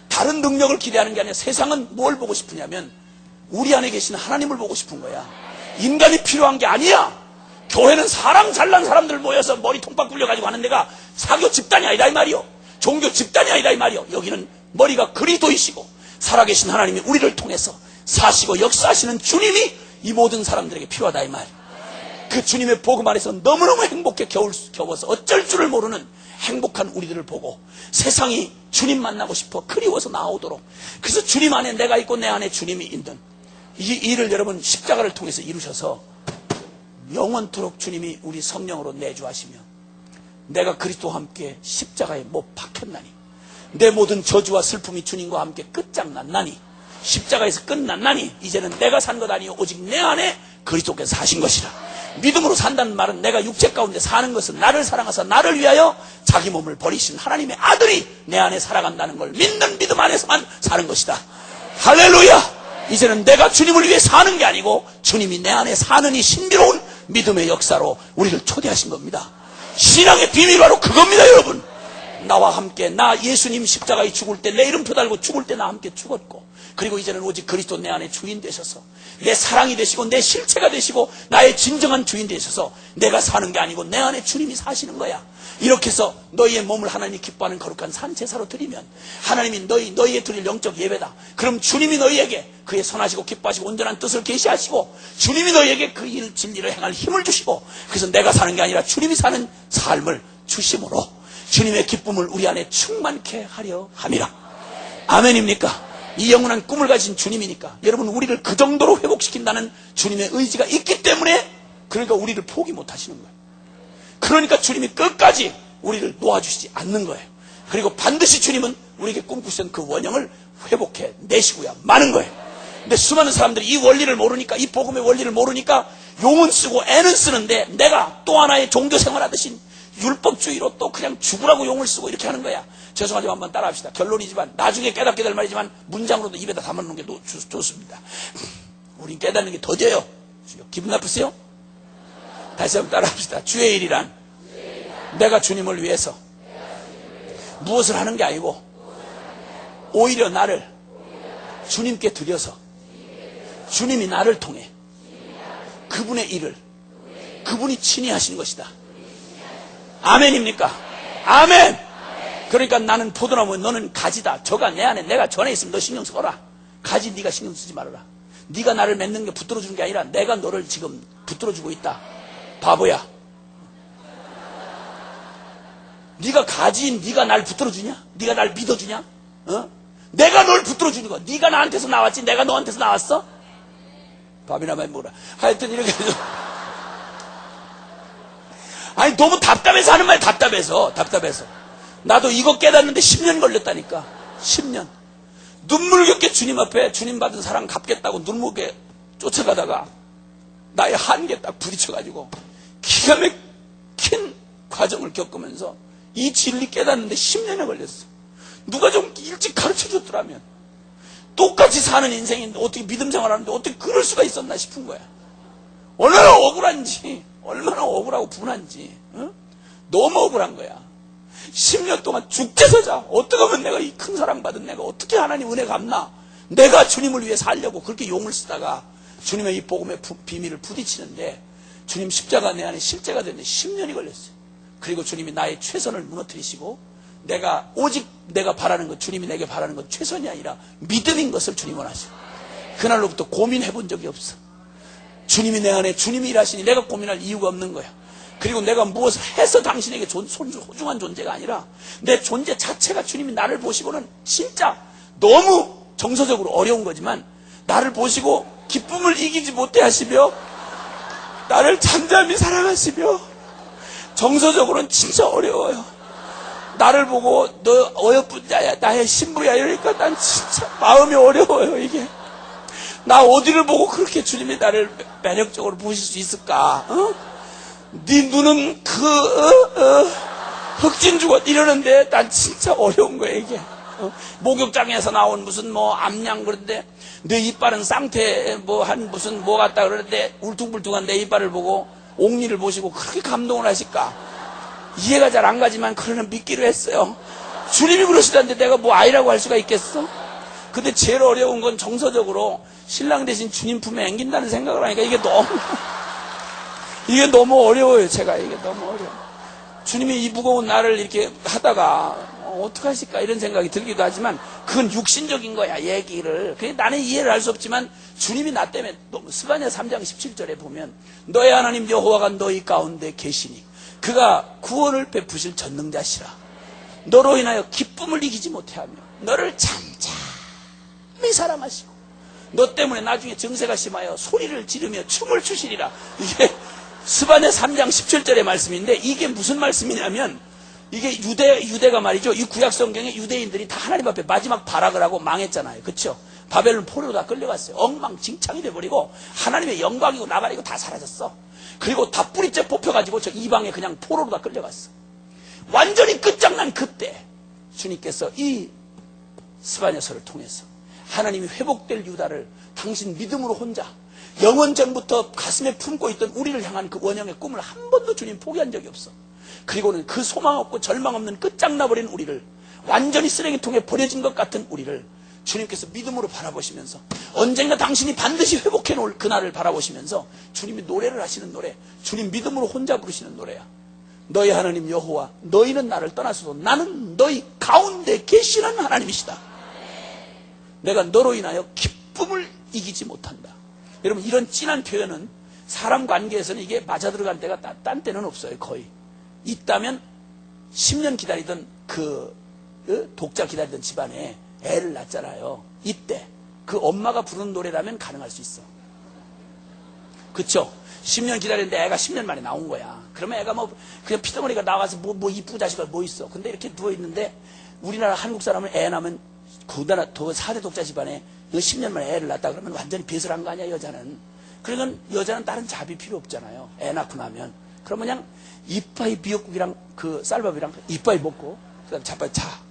다른 능력을 기대하는 게 아니라 세상은 뭘 보고 싶으냐면 우리 안에 계신 하나님을 보고 싶은 거야. 인간이 필요한 게 아니야. 교회는 사람 잘난 사람들 모여서 머리 통박 굴려가지고 하는 데가 사교 집단이 아니다 이 말이요. 종교 집단이 아니다 이 말이요. 여기는 머리가 그리스도이시고 살아계신 하나님이 우리를 통해서 사시고 역사하시는 주님이 이 모든 사람들에게 필요하다 이 말이에요. 그 주님의 복음 안에서 너무너무 행복해 겨워서 어쩔 줄을 모르는 행복한 우리들을 보고 세상이 주님 만나고 싶어 그리워서 나오도록, 그래서 주님 안에 내가 있고 내 안에 주님이 있는 이 일을 여러분 십자가를 통해서 이루셔서 영원토록 주님이 우리 성령으로 내주하시며 내가 그리스도와 함께 십자가에 못 박혔나니 내 모든 저주와 슬픔이 주님과 함께 끝장났나니 십자가에서 끝났나니 이제는 내가 산 것 아니요 오직 내 안에 그리스도께서 사신 것이라. 믿음으로 산다는 말은 내가 육체 가운데 사는 것은 나를 사랑하사 나를 위하여 자기 몸을 버리신 하나님의 아들이 내 안에 살아간다는 걸 믿는 믿음 안에서만 사는 것이다. 할렐루야. 이제는 내가 주님을 위해 사는 게 아니고 주님이 내 안에 사는 이 신비로운 믿음의 역사로 우리를 초대하신 겁니다. 신앙의 비밀이 바로 그겁니다 여러분. 나와 함께 나 예수님 십자가에 죽을 때 내 이름표 달고 죽을 때 나 함께 죽었고, 그리고 이제는 오직 그리스도 내 안에 주인 되셔서 내 사랑이 되시고 내 실체가 되시고 나의 진정한 주인 되셔서 내가 사는 게 아니고 내 안에 주님이 사시는 거야. 이렇게 해서 너희의 몸을 하나님이 기뻐하는 거룩한 산제사로 드리면 하나님이 너희에 드릴 영적 예배다. 그럼 주님이 너희에게 그의 선하시고 기뻐하시고 온전한 뜻을 계시하시고 주님이 너희에게 그 진리를 행할 힘을 주시고, 그래서 내가 사는 게 아니라 주님이 사는 삶을 주심으로 주님의 기쁨을 우리 안에 충만케 하려 함이라. 아멘입니까? 이 영원한 꿈을 가진 주님이니까 여러분 우리를 그 정도로 회복시킨다는 주님의 의지가 있기 때문에, 그러니까 우리를 포기 못 하시는 거예요. 그러니까 주님이 끝까지 우리를 놓아주시지 않는 거예요. 그리고 반드시 주님은 우리에게 꿈꾸신 그 원형을 회복해 내시고야 마는 거예요. 근데 수많은 사람들이 이 원리를 모르니까, 이 복음의 원리를 모르니까 용은 쓰고 애는 쓰는데 내가 또 하나의 종교 생활하듯이 율법주의로 또 그냥 죽으라고 용을 쓰고 이렇게 하는 거야. 죄송하지만 한번 따라합시다. 결론이지만 나중에 깨닫게 될 말이지만 문장으로도 입에다 담아놓는 게 좋습니다. 우린 깨닫는 게 더뎌요. 기분 나쁘세요? 다시 한번 따라합시다. 주의 일이란 내가 주님을 위해서 무엇을 하는 게 아니고 오히려 나를 주님께 드려서 주님이 나를 통해 그분의 일을 그분이 친히 하신 것이다. 아멘입니까? 아멘. 그러니까 나는 포도나무, 너는 가지다. 저가 내 안에, 내가 전에 있으면 너 신경 써라. 가지 네가 신경 쓰지 말아라. 네가 나를 맺는 게 붙들어주는 게 아니라 내가 너를 지금 붙들어주고 있다. 바보야. 네가 가지인 네가 날 붙들어주냐? 네가 날 믿어주냐? 내가 널 붙들어주는 거야. 네가 나한테서 나왔지 내가 너한테서 나왔어? 밥이나 많이 먹어라. 하여튼 이렇게 해서 아니 너무 답답해서 하는 말, 답답해서 나도 이거 깨닫는데 10년 걸렸다니까. 10년 눈물겹게 주님 앞에 주님 받은 사랑 갚겠다고 눈물게 쫓아가다가 나의 한계 딱 부딪혀가지고 기가 막힌 과정을 겪으면서 이 진리 깨닫는데 10년이 걸렸어. 누가 좀 일찍 가르쳐줬더라면 똑같이 사는 인생인데 어떻게 믿음 생활하는데 어떻게 그럴 수가 있었나 싶은 거야. 얼마나 억울한지, 얼마나 억울하고 분한지, 너무 억울한 거야. 10년 동안 죽재서자. 어떻게 하면 내가 이 큰 사랑받은 내가 어떻게 하나님 은혜 갚나. 내가 주님을 위해 살려고 그렇게 용을 쓰다가 주님의 이 복음의 비밀을 부딪히는데 주님 십자가 내 안에 실제가 됐는데 10년이 걸렸어요. 그리고 주님이 나의 최선을 무너뜨리시고 오직 내가 바라는 것, 주님이 내게 바라는 것 최선이 아니라 믿음인 것을 주님 원하시고, 그날로부터 고민해 본 적이 없어. 주님이 내 안에 주님이 일하시니 내가 고민할 이유가 없는 거야. 그리고 내가 무엇을 해서 당신에게 소중한 존재가 아니라 내 존재 자체가 주님이 나를 보시고는 진짜 너무 정서적으로 어려운 거지만 나를 보시고 기쁨을 이기지 못해 하시며 나를 잠잠히 사랑하시며 정서적으로는 진짜 어려워요. 나를 보고 너 어여쁜 자야, 나의 신부야 이러니까 난 진짜 마음이 어려워요. 이게 나 어디를 보고 그렇게 주님이 나를 매력적으로 보실 수 있을까? 네 눈은 흑진 죽었 이러는데 난 진짜 어려운 거야 이게. 목욕장에서 나온 무슨 뭐 암양 그런데 내 이빨은 쌍태 뭐 한 무슨 뭐 같다 그러는데 울퉁불퉁한 내 이빨을 보고 옥리를 보시고 그렇게 감동을 하실까? 이해가 잘 안 가지만 그러나 믿기로 했어요. 주님이 그러시다는데 내가 뭐 아이라고 할 수가 있겠어? 근데 제일 어려운 건 정서적으로 신랑 대신 주님 품에 앵긴다는 생각을 하니까 이게 너무 어려워요. 제가 이게 너무 어려워. 주님이 이 무거운 나를 이렇게 하다가 어떡하실까 이런 생각이 들기도 하지만 그건 육신적인 거야. 얘기를 그게 나는 이해를 할 수 없지만 주님이 나 때문에 스바냐 3장 17절에 보면 너의 하나님 여호와가 너희 가운데 계시니 그가 구원을 베푸실 전능자시라. 너로 인하여 기쁨을 이기지 못해하며 너를 잠잠히 사랑하시고 너 때문에 나중에 증세가 심하여 소리를 지르며 춤을 추시리라. 이게 스바냐 3장 17절의 말씀인데 이게 무슨 말씀이냐면 이게 유대가 말이죠. 이 구약 성경에 유대인들이 다 하나님 앞에 마지막 발악을 하고 망했잖아요. 그렇죠? 바벨론 포로로 다 끌려갔어요. 엉망진창이 돼버리고 하나님의 영광이고 나발이고 다 사라졌어. 그리고 다 뿌리째 뽑혀가지고 저 이방에 그냥 포로로 다 끌려갔어. 완전히 끝장난 그때 주님께서 이 스바냐서를 통해서 하나님이 회복될 유다를 당신 믿음으로 혼자 영원 전부터 가슴에 품고 있던 우리를 향한 그 원형의 꿈을 한 번도 주님 포기한 적이 없어. 그리고는 그 소망 없고 절망 없는 끝장나버린 우리를 완전히 쓰레기통에 버려진 것 같은 우리를 주님께서 믿음으로 바라보시면서 언젠가 당신이 반드시 회복해 놓을 그날을 바라보시면서 주님이 노래를 하시는 노래, 주님 믿음으로 혼자 부르시는 노래야. 너희 하나님 여호와 너희는 나를 떠나서도 나는 너희 가운데 계시는 하나님이시다. 내가 너로 인하여 기쁨을 이기지 못한다. 여러분 이런 진한 표현은 사람 관계에서는 이게 맞아들어갈 때가 딴 때는 없어요. 거의 있다면 10년 기다리던 그 독자 기다리던 집안에 애를 낳잖아요. 이때 그 엄마가 부르는 노래라면 가능할 수 있어. 그쵸? 10년 기다렸는데 애가 10년 만에 나온 거야. 그러면 애가 뭐 그냥 피덩어리가 나와서 뭐 이쁘고 자식아 뭐 있어. 근데 이렇게 누워있는데 우리나라 한국 사람은 애 낳으면 그나라 4대 독자 집안에 10년 만에 애를 낳았다 그러면 완전히 배설한 거 아니야 여자는. 그러니까 여자는 다른 잡이 필요 없잖아요. 애 낳고 나면. 그럼 그냥 이빠이 미역국이랑 그 쌀밥이랑 이빠이 먹고 그다음에 자빠이 자.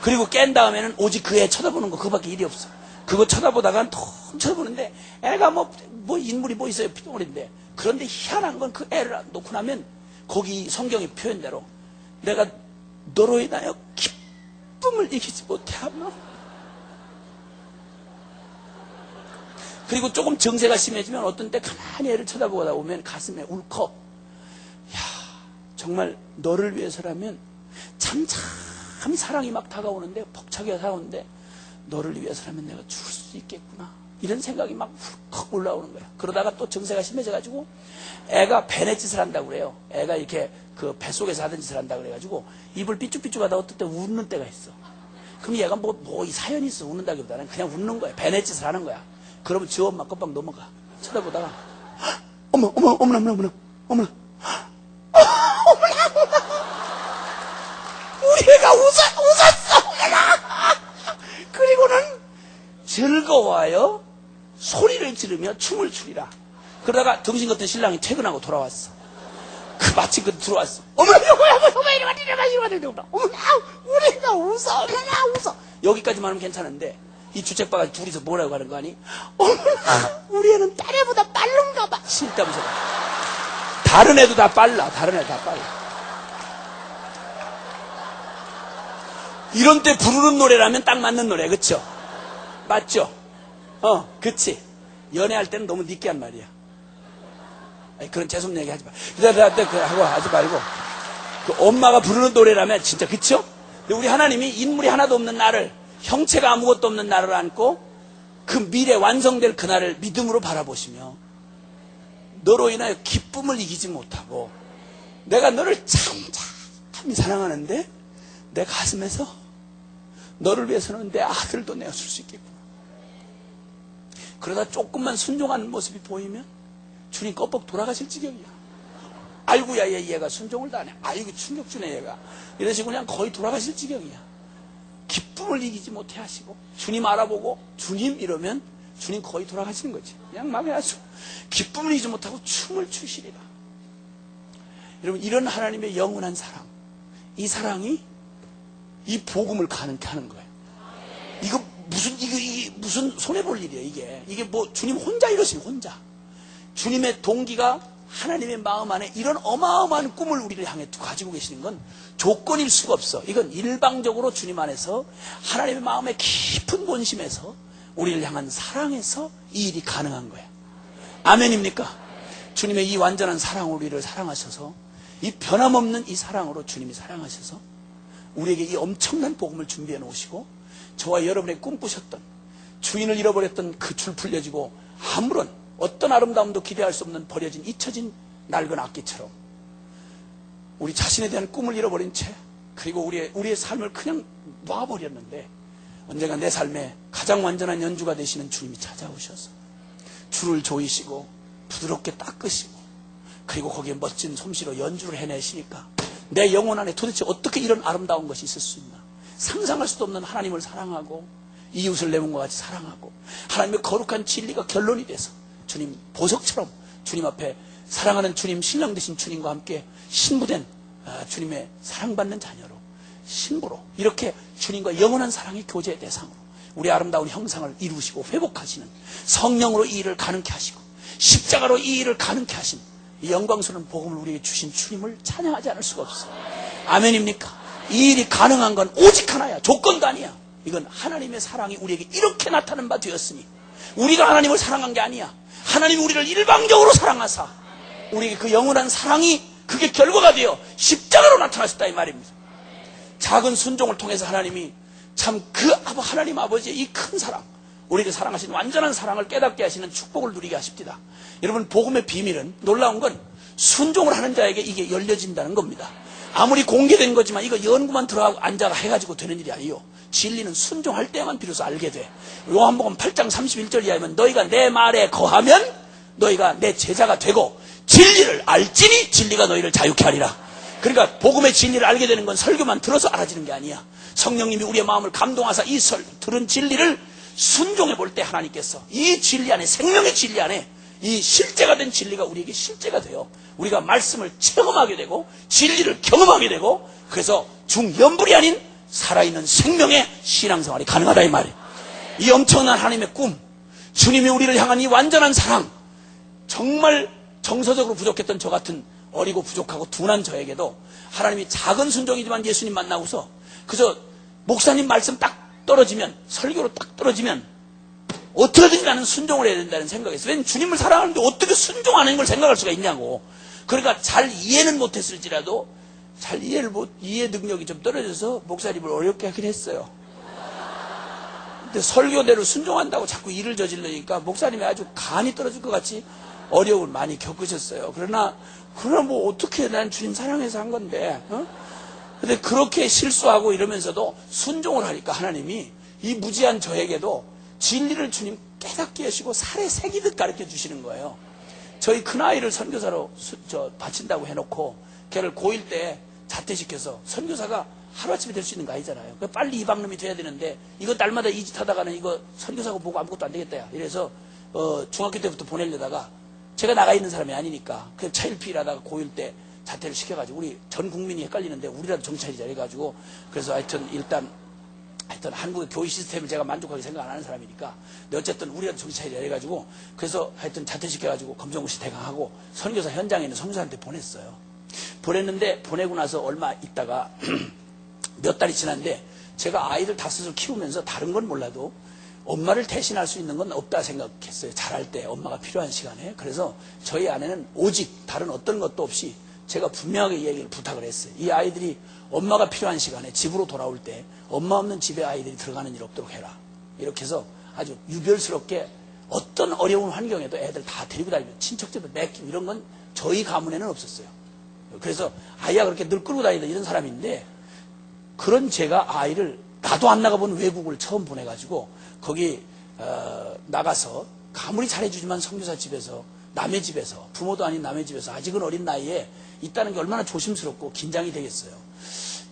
그리고 깬 다음에는 오직 그 애 쳐다보는 거 그거밖에 일이 없어. 그거 쳐다보다가 통 쳐다보는데 애가 뭐 인물이 뭐 있어요 피덩어리인데. 그런데 희한한 건 그 애를 놓고 나면 거기 성경의 표현대로 내가 너로 인하여 기쁨을 이기지 못하며 그리고 조금 정세가 심해지면 어떤 때 가만히 애를 쳐다보다 보면 가슴에 울컥. 야 정말 너를 위해서라면 잠잠히 사랑이 막 다가오는데 벅차게 다가오는데 너를 위해서라면 내가 죽을 수 있겠구나 이런 생각이 막 훅 올라오는 거야. 그러다가 또 정세가 심해져가지고 애가 배내 짓을 한다고 그래요. 애가 이렇게 그 뱃속에서 하던 짓을 한다고 그래가지고 입을 삐죽삐죽하다 어떨 때 웃는 때가 있어. 그럼 얘가 뭐 이 사연이 있어 웃는다기보다는 그냥 웃는 거야. 배내 짓을 하는 거야. 그러면 저 엄마 깜빡 넘어가. 쳐다보다가 어머나 우리 애가 웃었어. 어머나. 그리고는 즐거워하여 소리를 지르며 춤을 추리라. 그러다가 정신 같은 신랑이 퇴근하고 돌아왔어. 그 마침 그 들어왔어. 어머나 이러마 어머나 우리 애가 웃어. 어머나 웃어. 여기까지만 하면 괜찮은데 이 주책바가 둘이서 뭐라고 하는 거 아니? 어머나 우리 애는 딸 애보다 빠른가 봐. 싫다면서. 다른 애도 다 빨라. 이런 때 부르는 노래라면 딱 맞는 노래. 그쵸? 맞죠? 그치? 연애할 때는 너무 느끼한 말이야. 아니, 그런 재수없는 얘기 하지 마. 하고 하지 말고 그 엄마가 부르는 노래라면 진짜 그쵸? 근데 우리 하나님이 인물이 하나도 없는 나를 형체가 아무것도 없는 나를 안고 그 미래 완성될 그날을 믿음으로 바라보시며 너로 인하여 기쁨을 이기지 못하고 내가 너를 참 사랑하는데 내 가슴에서 너를 위해서는 내 아들도 내어 줄 수 있겠구나. 그러다 조금만 순종하는 모습이 보이면 주님 껍벅 돌아가실 지경이야. 아이고야 얘가 순종을 다 하네. 아이고 충격 주네 얘가. 이러시고 그냥 거의 돌아가실 지경이야. 기쁨을 이기지 못해 하시고 주님 알아보고 주님 이러면 주님 거의 돌아가시는 거지. 그냥 마음에 아주 기쁨을 이기지 못하고 춤을 추시리라. 여러분, 이런 하나님의 영원한 사랑, 이 사랑이 이 복음을 가능케 하는 거예요. 이거 무슨 손해볼 일이에요. 이게 뭐 주님 혼자 이러시는, 혼자. 주님의 동기가 하나님의 마음 안에 이런 어마어마한 꿈을 우리를 향해 가지고 계시는 건 조건일 수가 없어. 이건 일방적으로 주님 안에서 하나님의 마음의 깊은 본심에서 우리를 향한 사랑에서 이 일이 가능한 거야. 아멘입니까? 주님의 이 완전한 사랑으로 우리를 사랑하셔서, 이 변함없는 이 사랑으로 주님이 사랑하셔서 우리에게 이 엄청난 복음을 준비해 놓으시고, 저와 여러분의 꿈꾸셨던, 주인을 잃어버렸던 그 줄 풀려지고 아무런 어떤 아름다움도 기대할 수 없는 버려진 잊혀진 낡은 악기처럼 우리 자신에 대한 꿈을 잃어버린 채, 그리고 우리의 삶을 그냥 놔버렸는데, 언젠가 내 삶에 가장 완전한 연주가 되시는 주님이 찾아오셔서 줄을 조이시고 부드럽게 닦으시고, 그리고 거기에 멋진 솜씨로 연주를 해내시니까 내 영혼 안에 도대체 어떻게 이런 아름다운 것이 있을 수 있나, 상상할 수도 없는 하나님을 사랑하고 이웃을 내 몸과 같이 사랑하고 하나님의 거룩한 진리가 결론이 돼서 주님 보석처럼 주님 앞에 사랑하는 주님, 신랑 되신 주님과 함께 신부된 주님의 사랑받는 자녀로, 신부로, 이렇게 주님과 영원한 사랑의 교제의 대상으로 우리 아름다운 형상을 이루시고 회복하시는 성령으로 이 일을 가능케 하시고 십자가로 이 일을 가능케 하신 이 영광스러운 복음을 우리에게 주신 주님을 찬양하지 않을 수가 없어요. 아멘입니까? 이 일이 가능한 건 오직 하나야. 조건도 아니야. 이건 하나님의 사랑이 우리에게 이렇게 나타난 바 되었으니, 우리가 하나님을 사랑한 게 아니야. 하나님이 우리를 일방적으로 사랑하사 우리에게 그 영원한 사랑이, 그게 결과가 되어 십자가로 나타나셨다 이 말입니다. 작은 순종을 통해서 하나님이 참 하나님 아버지의 이 큰 사랑, 우리를 사랑하신 완전한 사랑을 깨닫게 하시는 축복을 누리게 하십니다. 여러분, 복음의 비밀은, 놀라운 건 순종을 하는 자에게 이게 열려진다는 겁니다. 아무리 공개된 거지만 이거 연구만 들어가고 앉아가 해가지고 되는 일이 아니요. 진리는 순종할 때만 비로소 알게 돼. 요한복음 8장 31절 이하면 너희가 내 말에 거하면 너희가 내 제자가 되고 진리를 알지니 진리가 너희를 자유케 하리라. 그러니까 복음의 진리를 알게 되는 건 설교만 들어서 알아지는 게 아니야. 성령님이 우리의 마음을 감동하사 이 들은 진리를 순종해 볼 때 하나님께서 이 진리 안에, 생명의 진리 안에 이 실제가 된 진리가 우리에게 실제가 돼요. 우리가 말씀을 체험하게 되고 진리를 경험하게 되고, 그래서 중연불이 아닌 살아있는 생명의 신앙생활이 가능하다 이 말이에요. 이 엄청난 하나님의 꿈, 주님이 우리를 향한 이 완전한 사랑, 정말 정서적으로 부족했던 저 같은 어리고 부족하고 둔한 저에게도 하나님이 작은 순종이지만 예수님 만나고서 그저 목사님 말씀 딱 떨어지면, 설교로 딱 떨어지면 어떻게든지 나는 순종을 해야 된다는 생각에서, 왜냐면 주님을 사랑하는데 어떻게 순종 안 하는 걸 생각할 수가 있냐고. 그러니까 잘 이해는 못했을지라도 이해 능력이 좀 떨어져서 목사님을 어렵게 하긴 했어요. 근데 설교대로 순종한다고 자꾸 일을 저지르니까 목사님이 아주 간이 떨어질 것 같이 어려움을 많이 겪으셨어요. 그러나 뭐 어떻게, 난 주님 사랑해서 한 건데, 근데 그렇게 실수하고 이러면서도 순종을 하니까 하나님이 이 무지한 저에게도 진리를 주님 깨닫게 하시고 살에 새기듯 가르쳐 주시는 거예요. 저희 큰아이를 선교사로 바친다고 해놓고 걔를 고1 때 자퇴시켜서, 선교사가 하루아침에 될 수 있는 거 아니잖아요. 빨리 이방놈이 돼야 되는데 이거 날마다 이 짓 하다가는 이거 선교사고 보고 아무것도 안 되겠다. 이래서 중학교 때부터 보내려다가 제가 나가 있는 사람이 아니니까 그 차일피일 하다가 고1 때 자퇴를 시켜가지고, 우리 전 국민이 헷갈리는데 우리라도 정찰이자 해가지고, 그래서 하여튼 한국의 교육 시스템을 제가 만족하게 생각 안 하는 사람이니까, 근데 어쨌든 우리라도 정찰이자 해가지고, 그래서 하여튼 자퇴시켜가지고 검정고시 대강하고 선교사 현장에 있는 선교사한테 보냈어요. 보냈는데 보내고 나서 얼마 있다가 몇 달이 지났는데, 제가 아이들 다섯을 키우면서 다른 건 몰라도 엄마를 대신할 수 있는 건 없다 생각했어요. 자랄 때 엄마가 필요한 시간에. 그래서 저희 아내는 오직 다른 어떤 것도 없이 제가 분명하게 이 얘기를 부탁을 했어요. 이 아이들이 엄마가 필요한 시간에 집으로 돌아올 때 엄마 없는 집에 아이들이 들어가는 일 없도록 해라. 이렇게 해서 아주 유별스럽게 어떤 어려운 환경에도 애들 다 데리고 다니면, 친척집을 맡기고 이런 건 저희 가문에는 없었어요. 그래서 아이가 그렇게 늘 끌고 다니던 이런 사람인데, 그런 제가 아이를 나도 안 나가본 외국을 처음 보내가지고 거기 나가서 아무리 잘해주지만 선교사 집에서 남의 집에서, 부모도 아닌 남의 집에서 아직은 어린 나이에 있다는 게 얼마나 조심스럽고 긴장이 되겠어요.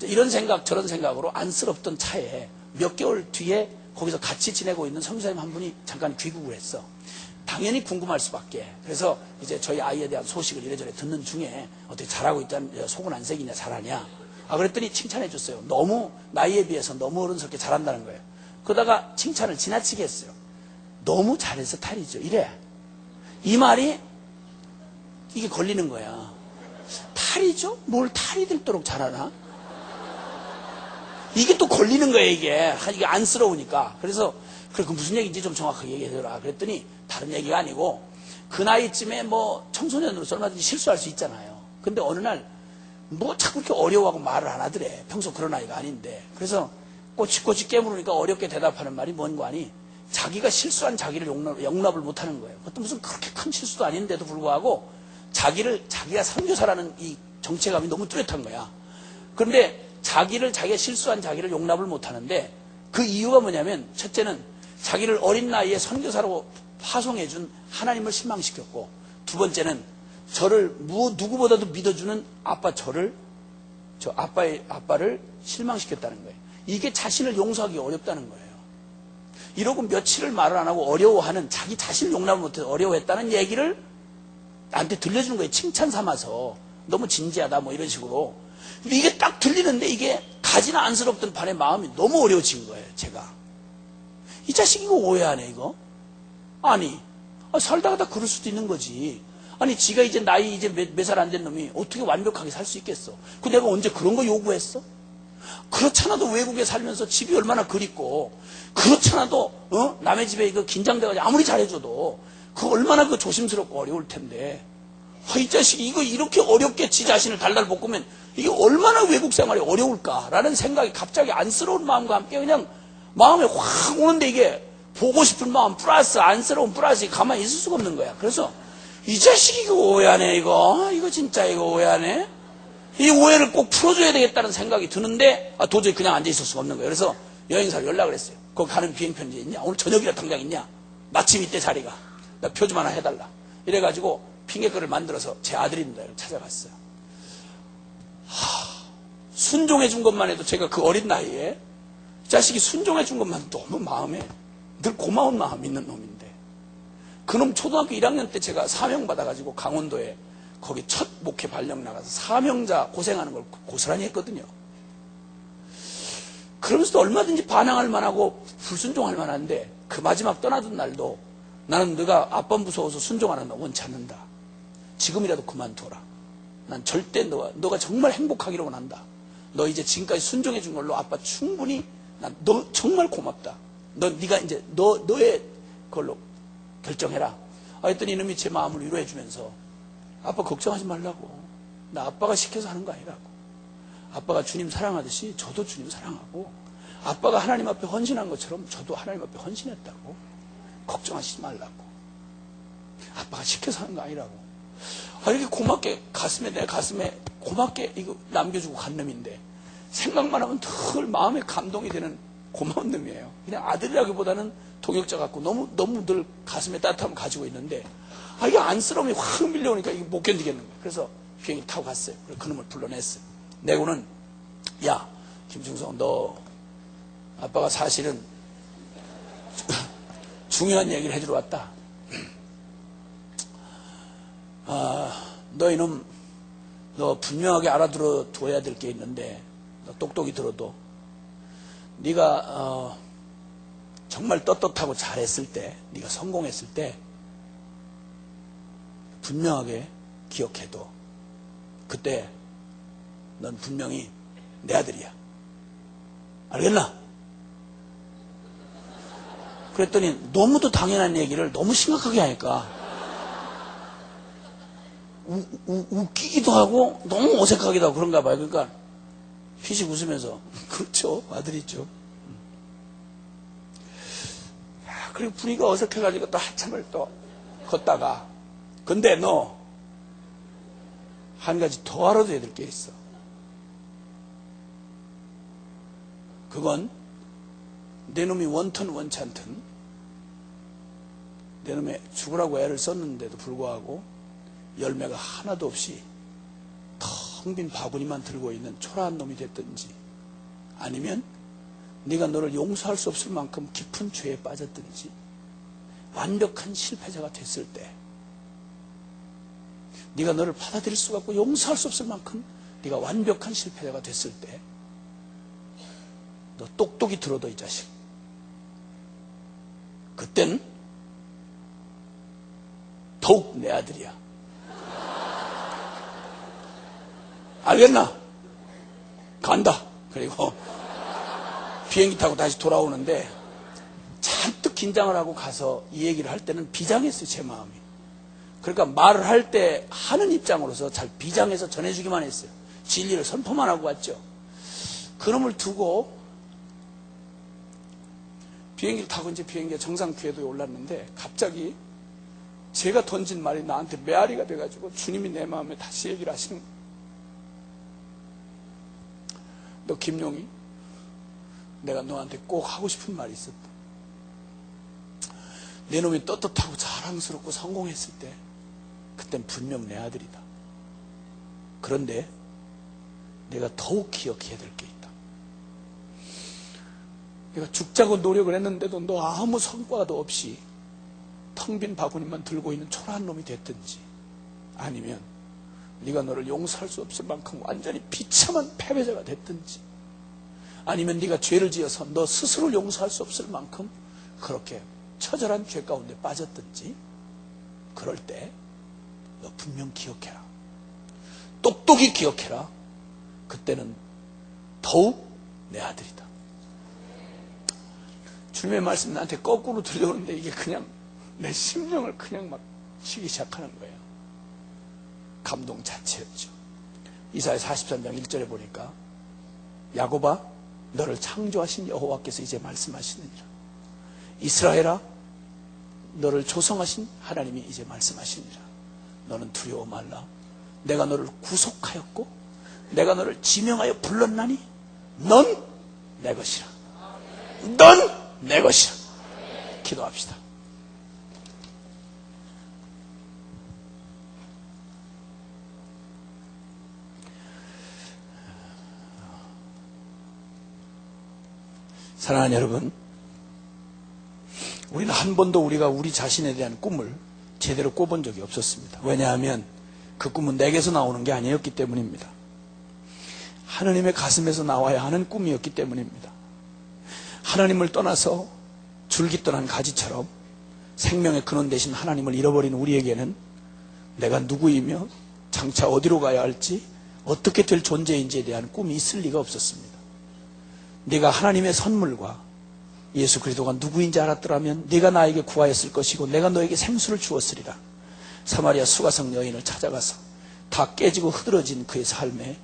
이런 생각 저런 생각으로 안쓰럽던 차에 몇 개월 뒤에 거기서 같이 지내고 있는 선교사님 한 분이 잠깐 귀국을 했어. 당연히 궁금할 수밖에. 그래서 이제 저희 아이에 대한 소식을 이래저래 듣는 중에 어떻게 잘하고 있다는, 속은 안 새기냐, 잘하냐. 그랬더니 칭찬해 줬어요. 너무 나이에 비해서 너무 어른스럽게 잘한다는 거예요. 그러다가 칭찬을 지나치게 했어요. 너무 잘해서 탈이죠. 이래. 이 말이 이게 걸리는 거야. 탈이죠? 뭘 탈이 들도록 잘하나? 이게 또 걸리는 거예요, 이게. 이게 안쓰러우니까. 그래서, 그 무슨 얘기인지 좀 정확하게 얘기해줘라. 그랬더니, 다른 얘기가 아니고, 그 나이쯤에 뭐, 청소년으로서 얼마든지 실수할 수 있잖아요. 근데 어느 날, 뭐 자꾸 이렇게 어려워하고 말을 안 하더래. 평소 그런 아이가 아닌데. 그래서, 꼬치꼬치 깨물으니까 어렵게 대답하는 말이 뭔고 하니, 자기가 실수한 자기를 용납을 못 하는 거예요. 그것도 무슨 그렇게 큰 실수도 아닌데도 불구하고, 자기가 선교사라는 이 정체감이 너무 뚜렷한 거야. 그런데, 자기가 실수한 자기를 용납을 못 하는데 그 이유가 뭐냐면 첫째는 자기를 어린 나이에 선교사로 파송해준 하나님을 실망시켰고 두 번째는 저를 누구보다도 믿어주는 아빠를 실망시켰다는 거예요. 이게 자신을 용서하기 어렵다는 거예요. 이러고 며칠을 말을 안 하고 어려워하는 자기 자신을 용납을 못해서 어려워했다는 얘기를 나한테 들려주는 거예요. 칭찬 삼아서 너무 진지하다 뭐 이런 식으로. 근데 이게 딱 들리는데 이게 가지나 안쓰럽던 반의 마음이 너무 어려워진 거예요, 제가. 이 자식 이거 오해하네, 이거? 아니, 살다가 다 그럴 수도 있는 거지. 아니, 지가 이제 나이 이제 몇 살 안 된 놈이 어떻게 완벽하게 살 수 있겠어? 내가 언제 그런 거 요구했어? 그렇잖아도 외국에 살면서 집이 얼마나 그립고, 그렇잖아도, 남의 집에 이거 긴장돼가지고 아무리 잘해줘도, 얼마나 조심스럽고 어려울 텐데. 이 자식이 이거 이렇게 어렵게 지 자신을 달달 볶으면 이게 얼마나 외국 생활이 어려울까라는 생각이 갑자기 안쓰러운 마음과 함께 그냥 마음에 확 오는데 이게 보고 싶은 마음 플러스 안쓰러운 플러스 가만히 있을 수가 없는 거야. 그래서 이 자식이 이거 오해하네 이거 진짜 이거 오해하네. 이 오해를 꼭 풀어줘야 되겠다는 생각이 드는데 도저히 그냥 앉아 있을 수가 없는 거예요. 그래서 여행사를 연락을 했어요. 거기 가는 비행편지 있냐? 오늘 저녁이라 당장 있냐? 마침 이때 자리가. 나 표 좀 하나 해달라. 이래가지고 핑계거리를 만들어서 제 아들입니다. 찾아갔어요. 순종해 준 것만 해도 제가 그 어린 나이에 자식이 순종해 준 것만 너무 마음에 늘 고마운 마음 있는 놈인데 그놈 초등학교 1학년 때 제가 사명 받아가지고 강원도에 거기 첫 목회 발령 나가서 사명자 고생하는 걸 고스란히 했거든요. 그러면서도 얼마든지 반항할 만하고 불순종할 만한데 그 마지막 떠나던 날도 나는 너가 아빠 무서워서 순종하는 너 원치 않는다. 지금이라도 그만둬라. 난 절대 너가 정말 행복하기를 원한다. 너 이제 지금까지 순종해 준 걸로 아빠 충분히 너 정말 고맙다. 네가 이제 너의 걸로 결정해라. 했더니 이놈이 제 마음을 위로해 주면서 아빠 걱정하지 말라고. 나 아빠가 시켜서 하는 거 아니라고. 아빠가 주님 사랑하듯이 저도 주님 사랑하고 아빠가 하나님 앞에 헌신한 것처럼 저도 하나님 앞에 헌신했다고. 걱정하시지 말라고. 아빠가 시켜서 하는 거 아니라고. 이렇게 고맙게 내 가슴에 고맙게 이거 남겨주고 간 놈인데 생각만 하면 늘 마음에 감동이 되는 고마운 놈이에요. 그냥 아들이라기보다는 동역자 같고 너무 늘 가슴에 따뜻함을 가지고 있는데 이게 안쓰러움이 확 밀려오니까 이게 못 견디겠는 거예요. 그래서 비행기 타고 갔어요. 그래서 그놈을 불러냈어요. 내고는 야 김충성 너 아빠가 사실은 중요한 얘기를 해주러 왔다. 너 이놈 너 분명하게 알아둬야 될 게 있는데 너 똑똑히 들어도 네가 정말 떳떳하고 잘했을 때 네가 성공했을 때 분명하게 기억해도 그때 넌 분명히 내 아들이야. 알겠나? 그랬더니 너무도 당연한 얘기를 너무 심각하게 하니까 웃기기도 하고 너무 어색하기도 하고 그런가 봐요. 그러니까 피식 웃으면서 그렇죠. 아들이죠. 그리고 분위기가 어색해가지고 또 한참을 또 걷다가 근데 너 한 가지 더 알아둬야 될 게 있어. 그건 내 놈이 원턴 원치 않든 내 놈의 죽으라고 애를 썼는데도 불구하고 열매가 하나도 없이 텅 빈 바구니만 들고 있는 초라한 놈이 됐든지, 아니면 네가 너를 용서할 수 없을 만큼 깊은 죄에 빠졌든지, 완벽한 실패자가 됐을 때, 네가 너를 받아들일 수가 없고 용서할 수 없을 만큼 네가 완벽한 실패자가 됐을 때, 너 똑똑히 들어도 이 자식, 그땐 더욱 내 아들이야. 알겠나? 간다. 그리고 비행기 타고 다시 돌아오는데 잔뜩 긴장을 하고 가서 이 얘기를 할 때는 비장했어요, 제 마음이. 그러니까 말을 할 때 하는 입장으로서 잘 비장해서 전해주기만 했어요. 진리를 선포만 하고 왔죠. 그놈을 두고 비행기를 타고 이제 비행기가 정상 궤도에 올랐는데, 갑자기 제가 던진 말이 나한테 메아리가 돼가지고 주님이 내 마음에 다시 얘기를 하시는 거예요. 너 김용희, 내가 너한테 꼭 하고 싶은 말이 있었다. 내 놈이 떳떳하고 자랑스럽고 성공했을 때, 그땐 분명 내 아들이다. 그런데 내가 더욱 기억해야 될 게 있다. 내가 죽자고 노력을 했는데도 너 아무 성과도 없이 텅 빈 바구니만 들고 있는 초라한 놈이 됐든지, 아니면 네가 너를 용서할 수 없을 만큼 완전히 비참한 패배자가 됐든지, 아니면 네가 죄를 지어서 너 스스로를 용서할 수 없을 만큼 그렇게 처절한 죄 가운데 빠졌든지, 그럴 때 너 분명 기억해라. 똑똑히 기억해라. 그때는 더욱 내 아들이다. 주님의 말씀 나한테 거꾸로 들려오는데 이게 그냥 내 심령을 그냥 막 치기 시작하는 거예요. 감동 자체였죠. 이사야 43장 1절에 보니까, 야곱아, 너를 창조하신 여호와께서 이제 말씀하시느니라. 이스라엘아, 너를 조성하신 하나님이 이제 말씀하시니라. 너는 두려워 말라. 내가 너를 구속하였고 내가 너를 지명하여 불렀나니 넌 내 것이라. 넌 내 것이라. 기도합시다. 사랑하는 여러분, 우리는 한 번도 우리가 우리 자신에 대한 꿈을 제대로 꿔본 적이 없었습니다. 왜냐하면 그 꿈은 내게서 나오는 게 아니었기 때문입니다. 하나님의 가슴에서 나와야 하는 꿈이었기 때문입니다. 하나님을 떠나서 줄기 떠난 가지처럼 생명의 근원 되신 하나님을 잃어버린 우리에게는 내가 누구이며 장차 어디로 가야 할지, 어떻게 될 존재인지에 대한 꿈이 있을 리가 없었습니다. 네가 하나님의 선물과 예수 그리스도가 누구인지 알았더라면 네가 나에게 구하였을 것이고 내가 너에게 생수를 주었으리라. 사마리아 수가성 여인을 찾아가서 다 깨지고 흐드러진 그의 삶에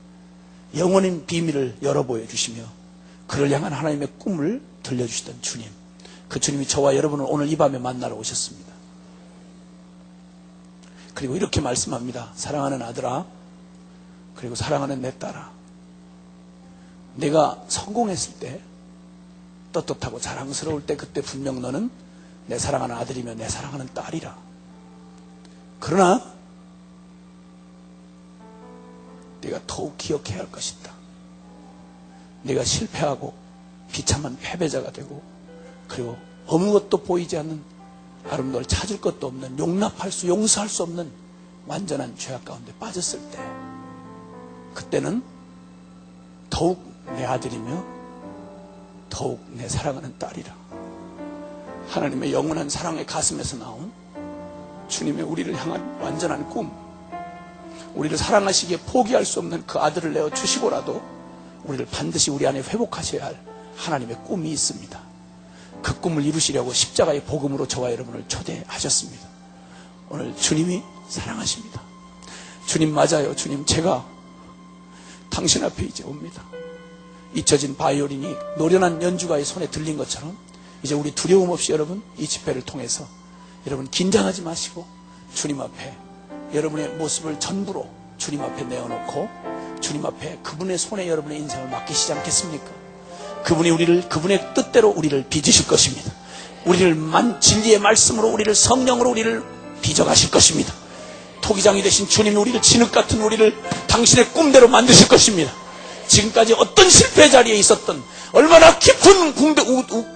영원인 비밀을 열어보여 주시며 그를 향한 하나님의 꿈을 들려주시던 주님, 그 주님이 저와 여러분을 오늘 이 밤에 만나러 오셨습니다. 그리고 이렇게 말씀합니다. 사랑하는 아들아, 그리고 사랑하는 내 딸아, 내가 성공했을 때, 떳떳하고 자랑스러울 때, 그때 분명 너는 내 사랑하는 아들이며 내 사랑하는 딸이라. 그러나 네가 더욱 기억해야 할 것이다. 네가 실패하고 비참한 패배자가 되고, 그리고 아무것도 보이지 않는, 아름다울 찾을 것도 없는, 용서할 수 없는 완전한 죄악 가운데 빠졌을 때, 그때는 더욱 내 아들이며 더욱 내 사랑하는 딸이라. 하나님의 영원한 사랑의 가슴에서 나온 주님의 우리를 향한 완전한 꿈, 우리를 사랑하시기에 포기할 수 없는 그 아들을 내어 주시고라도 우리를 반드시 우리 안에 회복하셔야 할 하나님의 꿈이 있습니다. 그 꿈을 이루시려고 십자가의 복음으로 저와 여러분을 초대하셨습니다. 오늘 주님이 사랑하십니다. 주님 맞아요. 주님, 제가 당신 앞에 이제 옵니다. 잊혀진 바이올린이 노련한 연주가의 손에 들린 것처럼 이제 우리 두려움 없이 여러분 이 집회를 통해서 여러분 긴장하지 마시고 주님 앞에 여러분의 모습을 전부로 주님 앞에 내어놓고 주님 앞에 그분의 손에 여러분의 인생을 맡기시지 않겠습니까? 그분이 그분의 뜻대로 우리를 빚으실 것입니다. 우리를 진리의 말씀으로, 우리를 성령으로 우리를 빚어가실 것입니다. 토기장이 되신 주님이 우리를 진흙 같은 우리를 당신의 꿈대로 만드실 것입니다. 지금까지 어떤 실패 자리에 있었던, 얼마나 깊은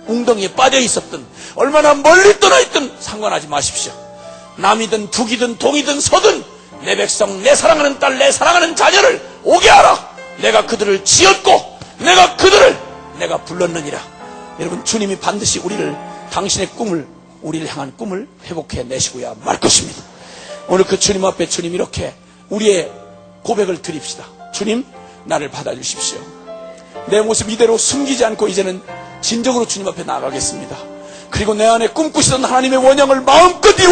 웅덩이에 빠져 있었던, 얼마나 멀리 떠나 있든 상관하지 마십시오. 남이든 북이든 동이든 서든 내 백성, 내 사랑하는 딸, 내 사랑하는 자녀를 오게 하라. 내가 그들을 지었고 내가 불렀느니라. 여러분, 주님이 반드시 당신의 꿈을, 우리를 향한 꿈을 회복해 내시고야 말 것입니다. 오늘 그 주님 앞에 주님 이렇게 우리의 고백을 드립시다. 주님, 나를 받아주십시오. 내 모습 이대로 숨기지 않고 이제는 진정으로 주님 앞에 나아가겠습니다. 그리고 내 안에 꿈꾸시던 하나님의 원형을 마음껏 이루어